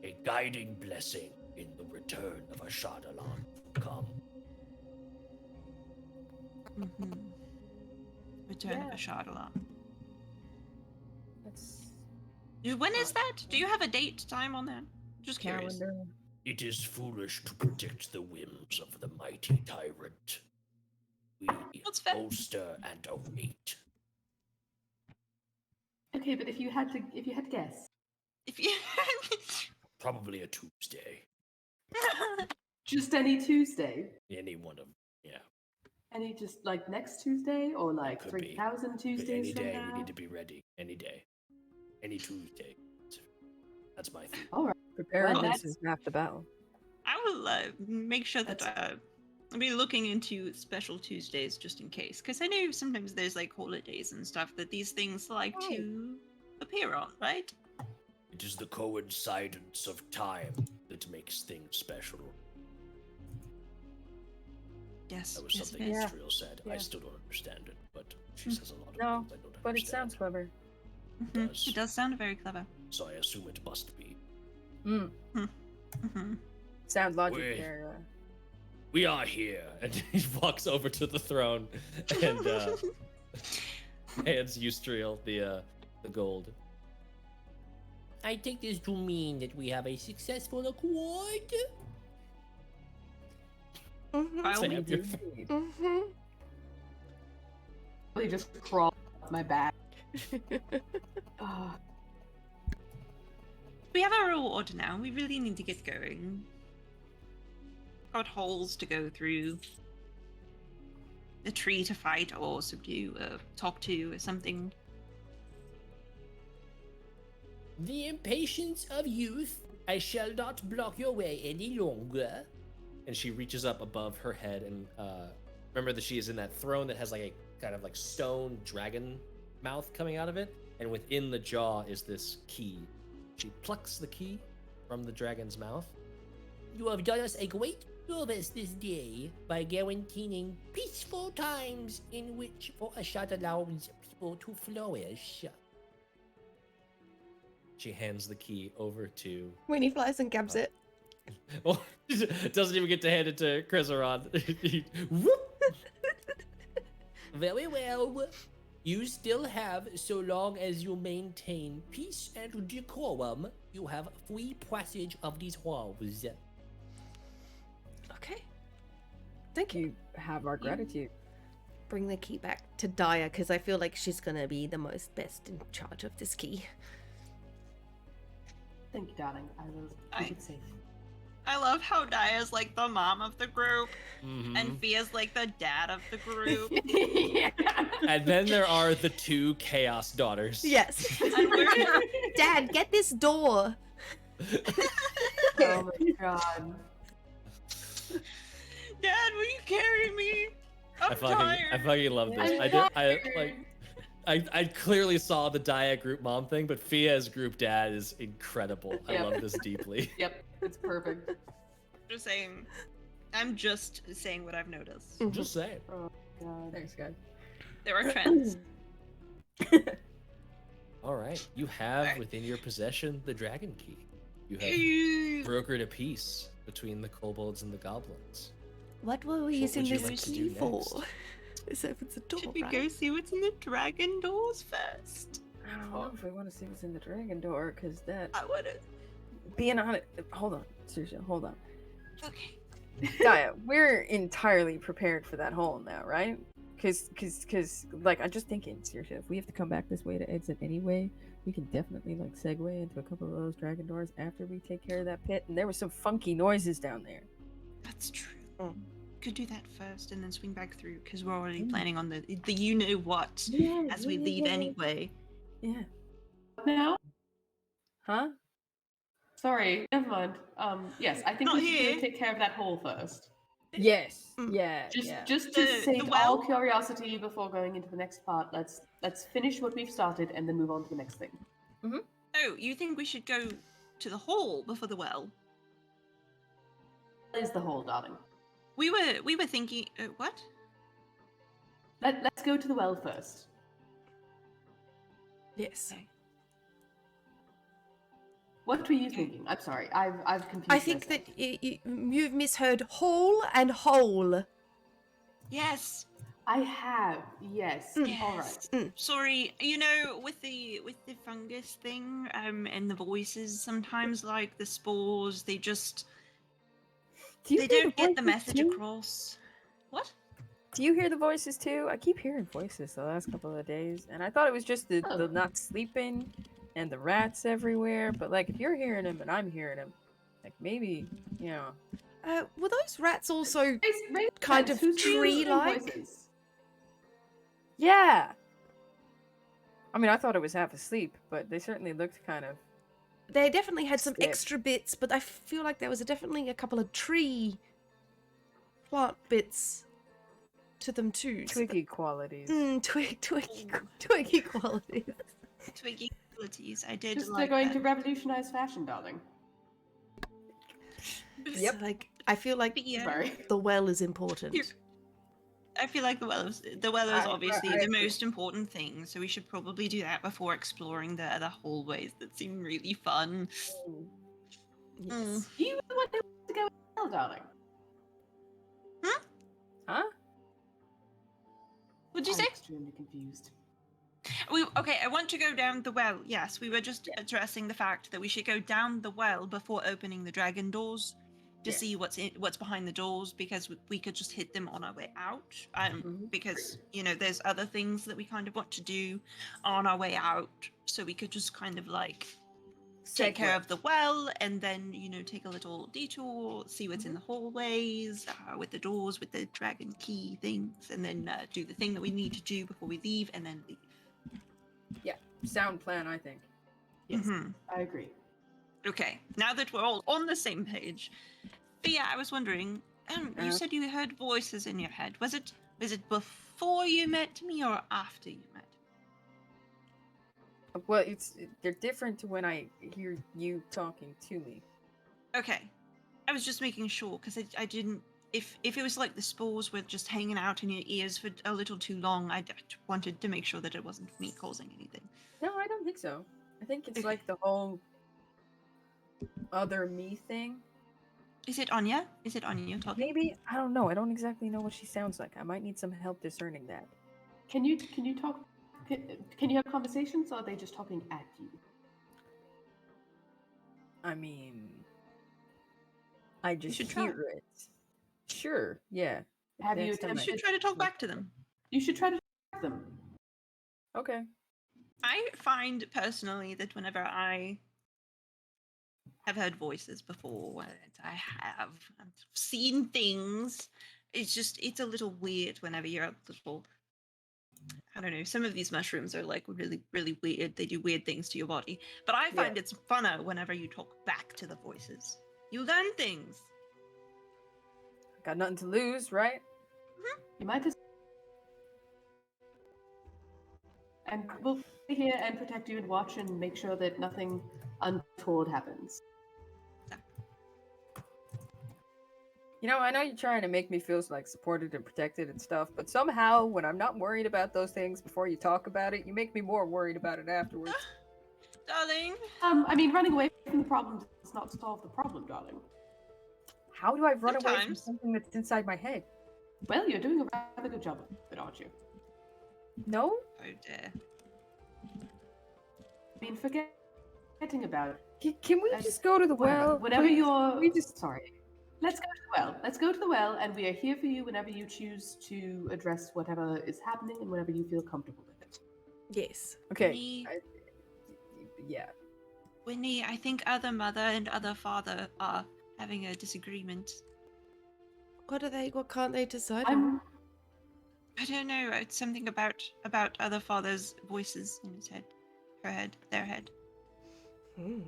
Speaker 7: a guiding blessing in the return of a Shadalan come.
Speaker 3: Mm-hmm. Return of a Shadalan.
Speaker 5: That's
Speaker 3: When is that? Do you have a date time on that? Just curious.
Speaker 5: calendar.
Speaker 7: It is foolish to predict the whims of the mighty tyrant. We
Speaker 3: That's fair.
Speaker 7: bolster and await.
Speaker 4: Okay, but if you had to guess,
Speaker 3: If you
Speaker 7: Probably a Tuesday.
Speaker 4: just any Tuesday,
Speaker 7: Any one of
Speaker 4: any just like next Tuesday or like
Speaker 7: could be.
Speaker 4: 3,000
Speaker 7: But
Speaker 4: Tuesdays
Speaker 7: any
Speaker 4: from
Speaker 7: day
Speaker 4: now.
Speaker 7: we need to be ready. Any day. Any Tuesday. That's my thing.
Speaker 4: All right.
Speaker 5: Preparedness
Speaker 4: that's-
Speaker 5: is half the battle.
Speaker 3: I will make sure that I'll be looking into special Tuesdays just in case, because I know sometimes there's like holidays and stuff that these things like to appear on, right?
Speaker 7: It is the coincidence of time that makes things special.
Speaker 3: Yes.
Speaker 7: That was
Speaker 3: yes,
Speaker 7: something
Speaker 3: it is.
Speaker 5: Yeah.
Speaker 7: Yusdrayl said. I
Speaker 5: Yeah.
Speaker 7: still don't understand it, but she says a lot of
Speaker 5: No,
Speaker 7: things I don't
Speaker 5: But it
Speaker 7: understand.
Speaker 5: sounds clever.
Speaker 3: Mhm.
Speaker 7: does.
Speaker 3: It does sound very clever.
Speaker 7: So I assume it must be.
Speaker 5: Mm.
Speaker 3: Mm-hmm.
Speaker 5: Sound logic
Speaker 7: Wait.
Speaker 5: there.
Speaker 1: We are here. And he walks over to the throne and hands Yusdrayl the gold.
Speaker 7: I take this to mean that we have a successful accord.
Speaker 2: Mm-hmm.
Speaker 3: By all
Speaker 1: Say
Speaker 3: means.
Speaker 1: it.
Speaker 2: Mm-hmm.
Speaker 4: Really just crawl up my back. Ah,
Speaker 3: We have our reward now. We really need to get going. Got holes to go through. A tree to fight or subdue, talk to, or something.
Speaker 7: The impatience of youth. I shall not block your way any longer.
Speaker 1: And she reaches up above her head and remember that she is in that throne that has like a kind of like stone dragon mouth coming out of it, and within the jaw is this key. She plucks the key from the dragon's mouth.
Speaker 7: You have done us a great service this day by guaranteeing peaceful times in which for a shot allows people to flourish.
Speaker 1: She hands the key over to
Speaker 2: Winnie flies and grabs it.
Speaker 1: well, doesn't even get to hand it to Krizaron. Whoop!
Speaker 7: Very well. You still have, so long as you maintain peace and decorum, you have free passage of these halls.
Speaker 2: Okay. Thank you.
Speaker 5: You have our gratitude.
Speaker 2: Bring the key back to Daya because I feel like she's gonna be the most best in charge of this key.
Speaker 4: thank you, darling. I will keep it safe.
Speaker 3: I love how Daya's like the mom of the group,
Speaker 1: Mhm.
Speaker 3: and Fia's like the dad of the group.
Speaker 4: Yeah.
Speaker 1: And then there are the two chaos daughters.
Speaker 2: Yes.
Speaker 3: And we're
Speaker 2: Dad, get this door.
Speaker 4: Oh my god.
Speaker 3: Dad, will you carry me? I'm
Speaker 1: I
Speaker 3: tired.
Speaker 1: fucking love this.
Speaker 4: I'm
Speaker 1: I did. I
Speaker 4: tired.
Speaker 1: like. I clearly saw the Daya group mom thing, but Fia's group dad is incredible. I
Speaker 4: Yep.
Speaker 1: love this deeply.
Speaker 4: Yep, it's perfect.
Speaker 3: Just saying. I'm just saying what I've noticed.
Speaker 2: Mhm.
Speaker 1: Just saying.
Speaker 4: Oh god.
Speaker 5: Thanks, God.
Speaker 3: There are trends.
Speaker 1: All right, you have
Speaker 3: Alright.
Speaker 1: within your possession the dragon key. You have
Speaker 3: Should
Speaker 1: brokered a peace between the kobolds and the goblins.
Speaker 2: What were we
Speaker 1: What
Speaker 2: using
Speaker 1: would you
Speaker 2: this
Speaker 1: like to
Speaker 2: key
Speaker 1: do
Speaker 2: for?
Speaker 1: next?
Speaker 2: This opens the door,
Speaker 3: we
Speaker 2: right?
Speaker 3: go see what's in the dragon doors first?
Speaker 5: I don't know if we want to see what's in the dragon door, because that.
Speaker 3: I wouldn't.
Speaker 5: Being honest. Hold on. Seriously, hold on.
Speaker 3: Okay.
Speaker 5: Gaia, we're entirely prepared for that hole now, right? Because, like, I'm just thinking, seriously, if we have to come back this way to exit anyway, we can definitely, like, segue into a couple of those dragon doors after we take care of that pit. And there were some funky noises down there.
Speaker 3: That's true. Could do that first and then swing back through because we're already planning on the you know what as we leave anyway.
Speaker 5: Yeah.
Speaker 4: Now?
Speaker 5: Huh?
Speaker 4: Sorry, never mind. Yes, I think
Speaker 3: Not
Speaker 4: we should
Speaker 3: here.
Speaker 4: go take care of that hole first.
Speaker 5: Yes.
Speaker 2: Mm.
Speaker 5: Yeah.
Speaker 4: Just to
Speaker 3: The
Speaker 4: save
Speaker 3: well?
Speaker 4: all curiosity before going into the next part, let's finish what we've started and then move on to the next thing.
Speaker 3: Oh, you think we should go to the hall before the well?
Speaker 4: That is the hole, darling.
Speaker 3: We were thinking what?
Speaker 4: Let's go to the well first.
Speaker 2: Yes.
Speaker 3: Okay.
Speaker 4: What were you thinking? I'm sorry, I've confused
Speaker 2: I think
Speaker 4: myself.
Speaker 2: that you've misheard hall and hole.
Speaker 3: Yes.
Speaker 4: I have, yes.
Speaker 2: Mm.
Speaker 4: All right.
Speaker 2: Mm.
Speaker 3: Sorry, you know, with the fungus thing, and the voices, sometimes like the spores, they just
Speaker 5: Do you
Speaker 3: they
Speaker 5: hear
Speaker 3: don't get the
Speaker 5: voices
Speaker 3: message
Speaker 5: too?
Speaker 3: across. What?
Speaker 5: Do you hear the voices too? I keep hearing voices the last couple of days, and I thought it was just the not sleeping and the rats everywhere. But like, if you're hearing them and I'm hearing them, like maybe, you know.
Speaker 2: Were those rats also
Speaker 4: Raise
Speaker 2: kind
Speaker 4: hands,
Speaker 2: of
Speaker 4: who's hearing
Speaker 2: tree-like?
Speaker 4: voices?
Speaker 5: Yeah. I mean, I thought it was half asleep, but they certainly looked kind of.
Speaker 2: They definitely had some
Speaker 5: Stiff.
Speaker 2: extra bits, but I feel like there was definitely a couple of tree plant bits to them too.
Speaker 5: Twiggy qualities.
Speaker 2: Twiggy qualities.
Speaker 3: Twiggy abilities. I did
Speaker 4: Just
Speaker 3: like
Speaker 4: they're going
Speaker 3: that.
Speaker 4: to revolutionize fashion, darling.
Speaker 2: So, like, I feel like
Speaker 3: But yeah,
Speaker 4: Sorry.
Speaker 2: the well is important.
Speaker 3: Here. I feel like the well is obviously
Speaker 5: I
Speaker 3: the
Speaker 5: agree.
Speaker 3: most important thing, so we should probably do that before exploring the other hallways that seem really fun.
Speaker 2: Yes.
Speaker 4: You were the one who wants to go with hell, darling.
Speaker 5: Huh?
Speaker 3: What'd you
Speaker 4: I'm
Speaker 3: say?
Speaker 4: extremely confused.
Speaker 3: Okay, I want to go down the well. Yes, we were just addressing the fact that we should go down the well before opening the dragon doors to
Speaker 5: Yes.
Speaker 3: see what's behind the doors, because we could just hit them on our way out. Because there's other things that we kind of want to do on our way out, so we could just kind of like take care of the well and then take a little detour, see what's in the hallways with the doors, with the dragon key things, and then do the thing that we need to do before we leave, and then leave.
Speaker 5: Sound plan, I think.
Speaker 4: Yes,
Speaker 3: Mhm.
Speaker 4: I agree.
Speaker 3: Okay, now that we're all on the same page, but yeah, I was wondering. You said you heard voices in your head. Was it before you met me or after you met me?
Speaker 5: Well, they're different to when I hear you talking to me.
Speaker 3: Okay, I was just making sure because I didn't. If it was like the spores were just hanging out in your ears for a little too long, I wanted to make sure that it wasn't me causing anything.
Speaker 5: No, I don't think so. I think it's
Speaker 3: Okay.
Speaker 5: like the whole other me thing.
Speaker 3: Is it Anya? Is it Anya talking?
Speaker 5: Maybe, I don't know. I don't exactly know what she sounds like. I might need some help discerning that.
Speaker 4: Can you talk? Can you have conversations, or are they just talking at you?
Speaker 5: I mean, I just
Speaker 3: should try.
Speaker 5: hear it. Sure, yeah.
Speaker 4: Have you
Speaker 5: Next time
Speaker 3: You
Speaker 4: attempted?
Speaker 3: should try to talk back to them.
Speaker 4: You should try to talk to them.
Speaker 5: Okay.
Speaker 3: I find personally that whenever I have heard voices before, and I have seen things, it's a little weird whenever you're a little. I don't know. Some of these mushrooms are like really, really weird. They do weird things to your body. But I find it's funner whenever you talk back to the voices. You learn things.
Speaker 5: Got nothing to lose, right?
Speaker 4: You might as. And we'll be here and protect you and watch and make sure that nothing untoward happens.
Speaker 5: You know, I know you're trying to make me feel like supported and protected and stuff, but somehow when I'm not worried about those things before you talk about it, you make me more worried about it afterwards.
Speaker 3: Darling.
Speaker 4: I mean, running away from the problem does not solve the problem, darling.
Speaker 5: How do I run away from
Speaker 3: Sometimes.
Speaker 5: something that's inside my head?
Speaker 4: Well, you're doing a rather good job of it, aren't you?
Speaker 5: No?
Speaker 3: Oh dear.
Speaker 4: been forgetting about.
Speaker 5: Can we just go to the well?
Speaker 4: Whenever
Speaker 5: please?
Speaker 4: you're
Speaker 5: We just
Speaker 4: sorry. Let's go to the well. Let's go to the well, and we are here for you whenever you choose to address whatever is happening and whenever you feel comfortable with it.
Speaker 2: Yes.
Speaker 5: okay.
Speaker 3: Winnie,
Speaker 5: Yeah.
Speaker 3: Winnie, I think other mother and other father are having a disagreement.
Speaker 2: What are they? What can't they decide?
Speaker 3: I don't know. It's something about other father's voices in his head, her head, their head,
Speaker 2: Hmm.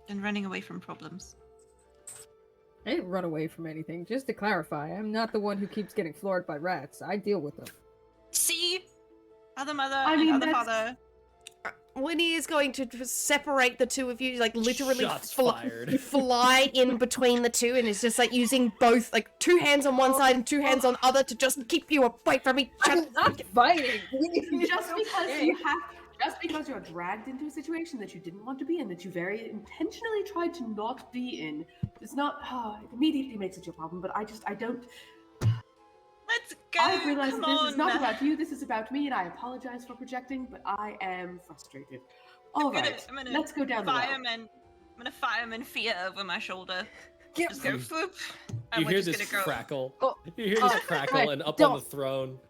Speaker 3: and running away from problems.
Speaker 5: I didn't run away from anything. Just to clarify, I'm not the one who keeps getting floored by rats. I deal with them.
Speaker 3: See, other mother
Speaker 4: I
Speaker 3: and
Speaker 4: mean,
Speaker 3: other
Speaker 4: that's-
Speaker 3: father.
Speaker 2: Winnie is going to separate the two of you, like literally
Speaker 1: Shots fired.
Speaker 2: fly in between the two, and it's just like using both, like 2 hands on one side and 2 hands on other to just keep you away from each other.
Speaker 5: I'm not fighting.
Speaker 4: Just because you're dragged into a situation that you didn't want to be in, that you very intentionally tried to not be in, it's not. It immediately makes it your problem. But I don't.
Speaker 3: Let's go.
Speaker 4: I realize
Speaker 3: come
Speaker 4: that this
Speaker 3: on.
Speaker 4: is not about you. This is about me, and I apologize for projecting, but I am frustrated. All right,
Speaker 3: I'm gonna
Speaker 4: let's go down the well.
Speaker 3: fireman. I'm gonna fireman fear over my shoulder.
Speaker 5: Get
Speaker 3: Just go
Speaker 1: You-
Speaker 3: whoop.
Speaker 1: You
Speaker 3: And we're
Speaker 1: hear
Speaker 3: just
Speaker 1: this
Speaker 3: gonna go.
Speaker 1: crackle.
Speaker 5: Oh,
Speaker 1: You hear this crackle,
Speaker 5: right,
Speaker 1: and up
Speaker 5: don't.
Speaker 1: on the throne,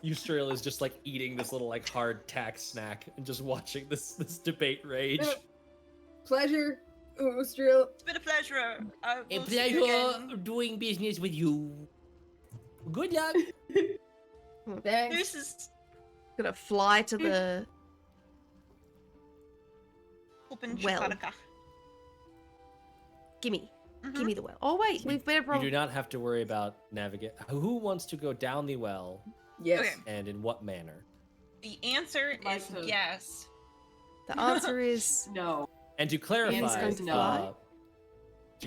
Speaker 1: Yusdrayl is just like eating this little like hard tack snack and just watching this debate rage.
Speaker 5: Pleasure, Yusdrayl.
Speaker 3: It's been a pleasure.
Speaker 7: A
Speaker 3: We'll see you
Speaker 7: pleasure
Speaker 3: again.
Speaker 7: doing business with you. Good luck.
Speaker 5: Thanks.
Speaker 3: Deuces.
Speaker 2: Gonna fly to the.
Speaker 3: Open
Speaker 2: Well.
Speaker 3: shakalaka.
Speaker 2: Gimme.
Speaker 3: Mhm.
Speaker 2: Gimme the well. Oh, wait, we've been
Speaker 1: You
Speaker 2: wrong.
Speaker 1: do not have to worry about navigate. Who wants to go down the well,
Speaker 5: Yes.
Speaker 3: Okay.
Speaker 1: and in what manner?
Speaker 3: The answer
Speaker 4: Like
Speaker 3: is
Speaker 4: to-
Speaker 3: yes.
Speaker 2: The answer is
Speaker 4: No.
Speaker 1: And to clarify,
Speaker 2: Ian's going to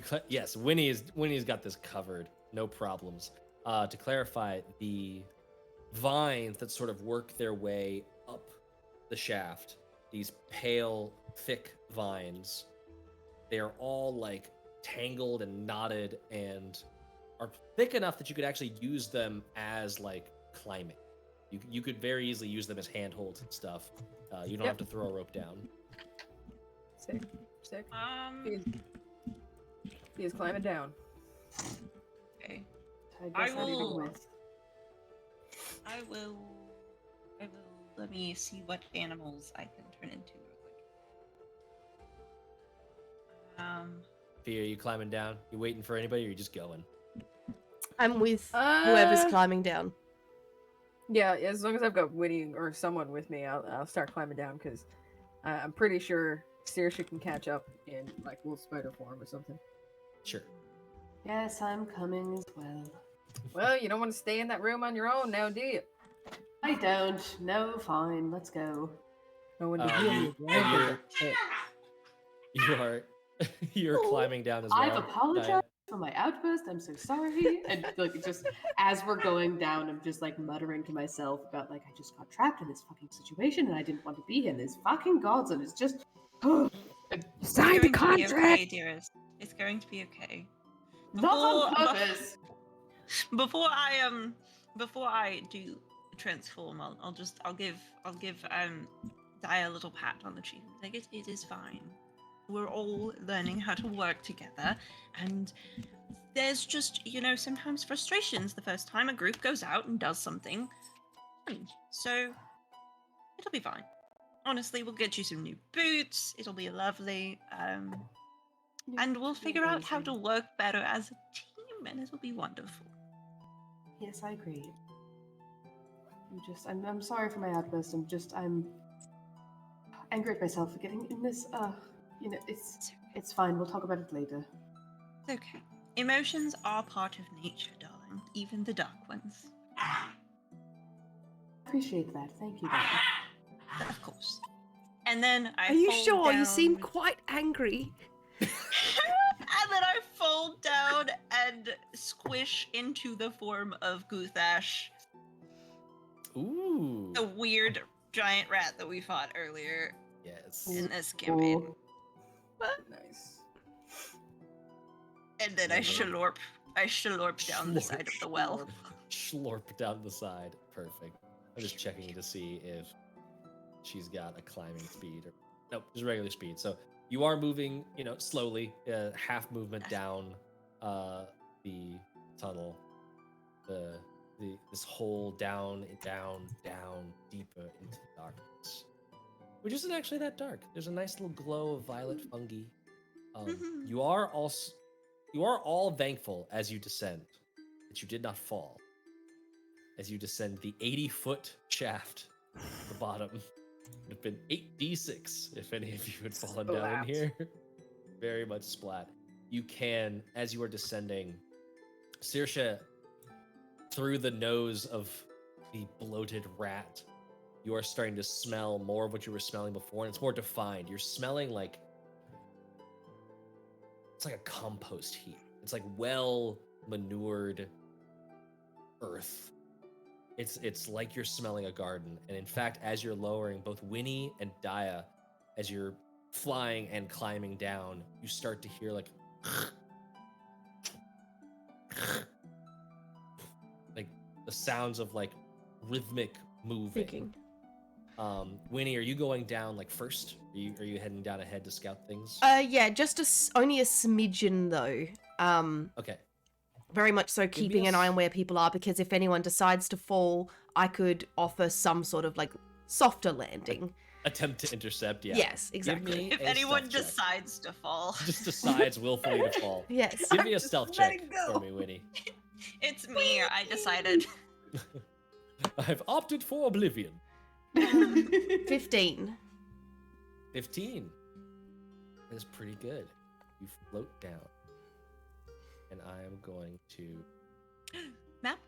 Speaker 2: fly?
Speaker 1: yes, Winnie's got this covered, no problems. To clarify, the vines that sort of work their way up the shaft, these pale, thick vines, they are all like tangled and knotted and are thick enough that you could actually use them as like climbing. You could very easily use them as handholds and stuff. You don't
Speaker 5: Yep.
Speaker 1: have to throw a rope down.
Speaker 5: Sick. Sick. He is climbing down.
Speaker 3: Okay.
Speaker 4: I guess
Speaker 3: I
Speaker 4: I'll begin
Speaker 3: will-
Speaker 4: with.
Speaker 3: I will. Let me see what animals I can turn into real quick.
Speaker 1: Fia, are you climbing down? You waiting for anybody, or you just going?
Speaker 2: I'm with whoever's
Speaker 5: Uh,
Speaker 2: climbing down.
Speaker 5: Yeah, as long as I've got Winnie or someone with me, I'll start climbing down because I'm pretty sure Saoirse can catch up in like little spider form or something.
Speaker 1: Sure.
Speaker 4: Yes, I'm coming as well.
Speaker 5: Well, you don't want to stay in that room on your own now, do you?
Speaker 4: I don't. No, fine. Let's go.
Speaker 5: No one to
Speaker 1: Uh,
Speaker 5: heal
Speaker 1: you-
Speaker 5: you.
Speaker 1: You are you're climbing down as well.
Speaker 4: I've apologized
Speaker 1: Diana.
Speaker 4: for my outburst. I'm so sorry. And like just as we're going down, I'm just like muttering to myself about like I just got trapped in this fucking situation and I didn't want to be here. And there's fucking gods and it's just
Speaker 5: Sign the
Speaker 3: It's going to be okay,
Speaker 5: contract.
Speaker 3: dearest. It's going to be okay.
Speaker 4: not on
Speaker 3: Before-
Speaker 4: purpose.
Speaker 3: Before I do transform, I'll give Di a little pat on the cheek. Like it is fine. We're all learning how to work together, and there's just sometimes frustrations the first time a group goes out and does something. So it'll be fine. Honestly, we'll get you some new boots. It'll be lovely. And we'll figure out how to work better as a team, and it'll be wonderful.
Speaker 4: Yes, I agree. I'm sorry for my outburst. I'm angry at myself for getting in this. It's fine. We'll talk about it later.
Speaker 3: It's okay. Emotions are part of nature, darling. Even the dark ones.
Speaker 4: Appreciate that. Thank you. Darling.
Speaker 3: Of course. And then I
Speaker 2: Are you
Speaker 3: fold
Speaker 2: sure? You
Speaker 3: down-
Speaker 2: seem quite angry.
Speaker 3: And then I fold down and squish into the form of Gulthias,
Speaker 1: Ooh.
Speaker 3: the weird giant rat that we fought earlier
Speaker 1: Yes.
Speaker 3: in this campaign.
Speaker 5: Nice.
Speaker 3: And then I shalorp down the side of the well.
Speaker 1: Schlorp down the side. Perfect. I'm just checking to see if she's got a climbing speed or nope, just regular speed. So you are moving, slowly, half movement down the tunnel, this hole down, deeper into the darkness, which isn't actually that dark. There's a nice little glow of violet fungi. You are all thankful as you descend that you did not fall. As you descend the 80-foot shaft at the bottom, it would have been 8d6 if any of you had fallen down in here. Very much splat. You can, as you are descending, Saoirse, through the nose of the bloated rat, you are starting to smell more of what you were smelling before, and it's more defined. You're smelling like it's like a compost heap. It's like well manured earth. It's like you're smelling a garden. And in fact, as you're lowering, both Winnie and Daya, as you're flying and climbing down, you start to hear like the sounds of like rhythmic moving.
Speaker 2: Thinking.
Speaker 1: Winnie, are you going down like first? Are you heading down ahead to scout things?
Speaker 2: Yeah, just only a smidgen though.
Speaker 1: Okay.
Speaker 2: Very much so keeping an eye on where people are, because if anyone decides to fall, I could offer some sort of like softer landing.
Speaker 1: Attempt to intercept, yeah.
Speaker 2: Yes, exactly.
Speaker 3: If anyone decides to fall.
Speaker 1: Just decides willfully to fall.
Speaker 2: Yes.
Speaker 1: Give me a stealth check for me, Winnie.
Speaker 3: It's me, I decided.
Speaker 1: I've opted for oblivion.
Speaker 2: 15.
Speaker 1: 15. That is pretty good. You float down. And I am going to...
Speaker 3: Map.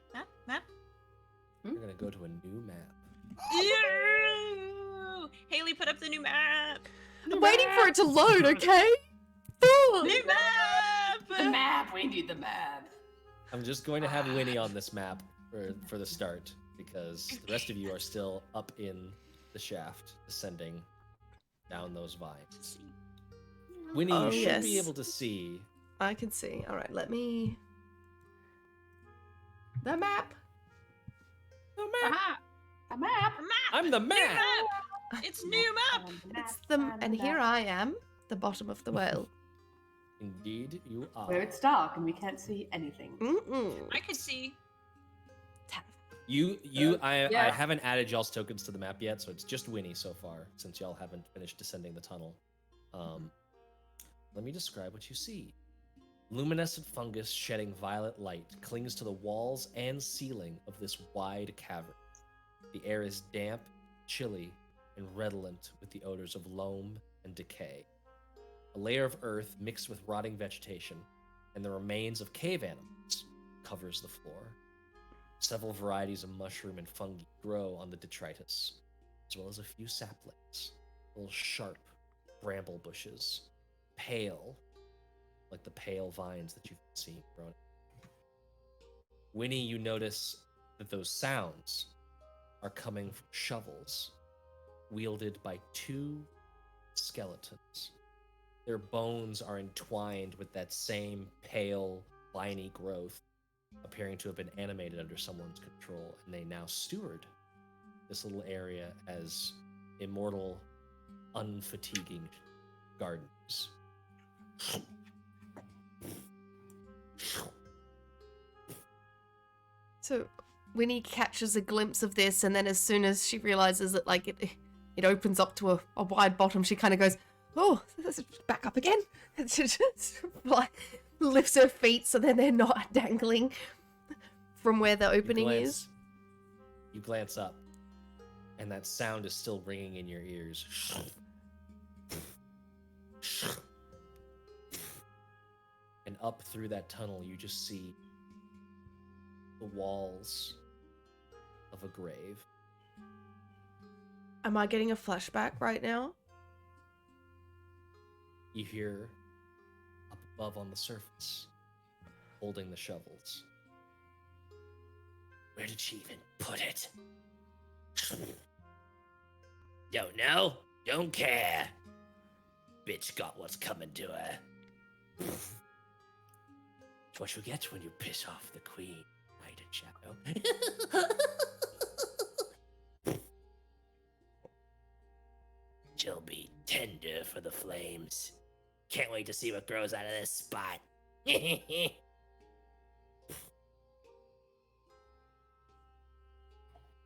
Speaker 1: We're going to go to a new map.
Speaker 3: Ew! Haley, put up the new map.
Speaker 2: I'm waiting for it to load, okay?
Speaker 3: New map!
Speaker 4: The map, we need the map.
Speaker 1: I'm just going to have Winnie on this map for the start, because the rest of you are still up in the shaft, descending down those vines. Winnie, you should be able to see.
Speaker 2: I can see. All right, let me... The map.
Speaker 1: The map.
Speaker 4: A map.
Speaker 1: I'm the map.
Speaker 3: New map. It's new map.
Speaker 2: It's the... And here I am, the bottom of the well.
Speaker 1: Indeed, you are.
Speaker 4: Where it's dark and we can't see anything.
Speaker 3: I could see.
Speaker 1: I haven't added y'all's tokens to the map yet, so it's just Winnie so far, since y'all haven't finished descending the tunnel. Let me describe what you see. Luminescent fungus shedding violet light clings to the walls and ceiling of this wide cavern. The air is damp, chilly, and redolent with the odors of loam and decay. A layer of earth mixed with rotting vegetation and the remains of cave animals covers the floor. Several varieties of mushroom and fungi grow on the detritus, as well as a few saplings, little sharp bramble bushes, pale, like the pale vines that you've seen growing. Winnie, you notice that those sounds are coming from shovels wielded by two skeletons. Their bones are entwined with that same pale, viney growth, appearing to have been animated under someone's control, and they now steward this little area as immortal, unfatiguing gardens.
Speaker 2: So Winnie catches a glimpse of this, and then as soon as she realizes that like it opens up to a wide bottom, she kind of goes, "Oh, let's back up again." And she just lifts her feet so then they're not dangling from where the opening is.
Speaker 1: You glance up, and that sound is still ringing in your ears. And up through that tunnel, you just see the walls of a grave.
Speaker 2: Am I getting a flashback right now?
Speaker 1: You hear up above on the surface, holding the shovels. Where did she even put it? Don't know, don't care. Bitch got what's coming to her. It's what you get when you piss off the queen, Night and Shadow.
Speaker 7: tender for the flames. Can't wait to see what grows out of this spot.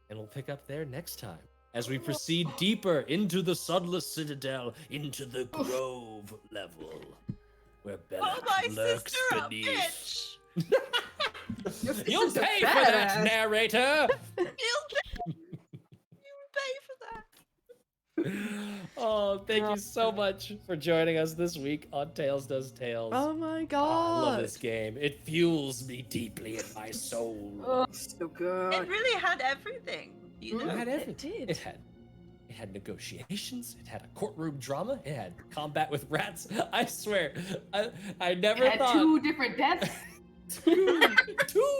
Speaker 1: And we'll pick up there next time as we proceed deeper into the Sunless Citadel, into the Grove level, where
Speaker 3: Oh,
Speaker 1: Belloc
Speaker 3: my
Speaker 1: lurks
Speaker 3: sister, a
Speaker 1: beneath.
Speaker 3: bitch!
Speaker 1: You'll
Speaker 5: sister's a
Speaker 1: pay for that,
Speaker 5: badass.
Speaker 1: narrator!
Speaker 3: You pay for that.
Speaker 1: Oh, thank you so much for joining us this week on Tales Does Tales.
Speaker 2: Oh my
Speaker 1: I
Speaker 2: god.
Speaker 1: love this game. It fuels me deeply in my soul.
Speaker 5: Oh, so good.
Speaker 3: It really had everything, you
Speaker 1: It
Speaker 3: know?
Speaker 1: had everything.
Speaker 2: did.
Speaker 1: It had negotiations. It had a courtroom drama. It had combat with rats. I swear, I never
Speaker 4: It had
Speaker 1: thought.
Speaker 4: 2 different deaths
Speaker 1: Two.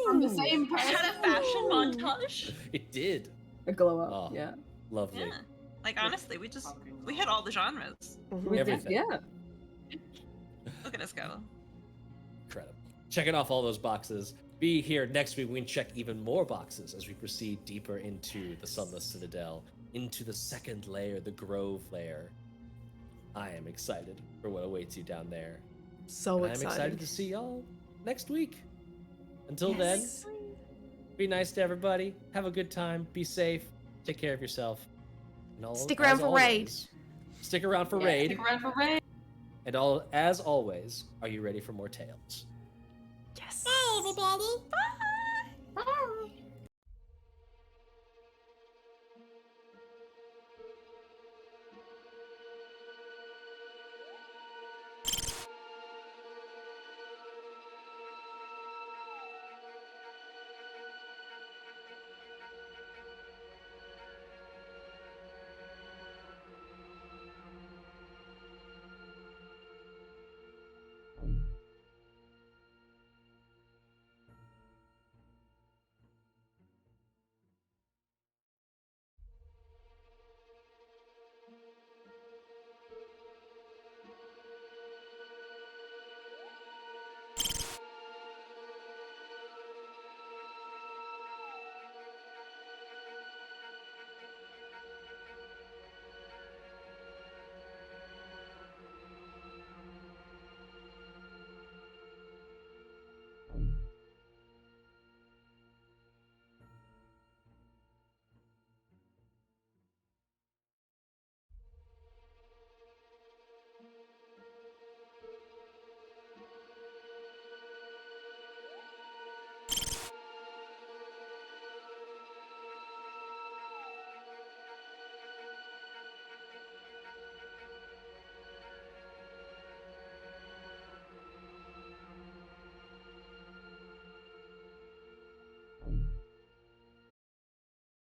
Speaker 4: from the same
Speaker 3: It
Speaker 4: person.
Speaker 3: had a fashion montage.
Speaker 1: It did.
Speaker 5: A glow up.
Speaker 1: Oh.
Speaker 5: Yeah.
Speaker 1: Lovely.
Speaker 3: Yeah. Like, honestly, we hit all the genres.
Speaker 2: Mhm.
Speaker 5: We
Speaker 1: Everything.
Speaker 5: did. Yeah.
Speaker 3: Look at us go.
Speaker 1: Incredible. Checking off all those boxes. Be here next week. We can check even more boxes as we proceed deeper into the Sunless Citadel, into the second layer, the Grove layer. I am excited for what awaits you down there.
Speaker 2: So
Speaker 1: And I'm excited to see y'all next week. Until
Speaker 2: Yes.
Speaker 1: then, be nice to everybody. Have a good time. Be safe. Take care of yourself. And
Speaker 2: Stick around
Speaker 1: as
Speaker 2: for Raid.
Speaker 1: always, Stick around for
Speaker 4: Yeah,
Speaker 1: Raid.
Speaker 4: stick around for raid.
Speaker 1: And as always, are you ready for more tales?
Speaker 2: Yes.
Speaker 6: Bye, everybody. Bye.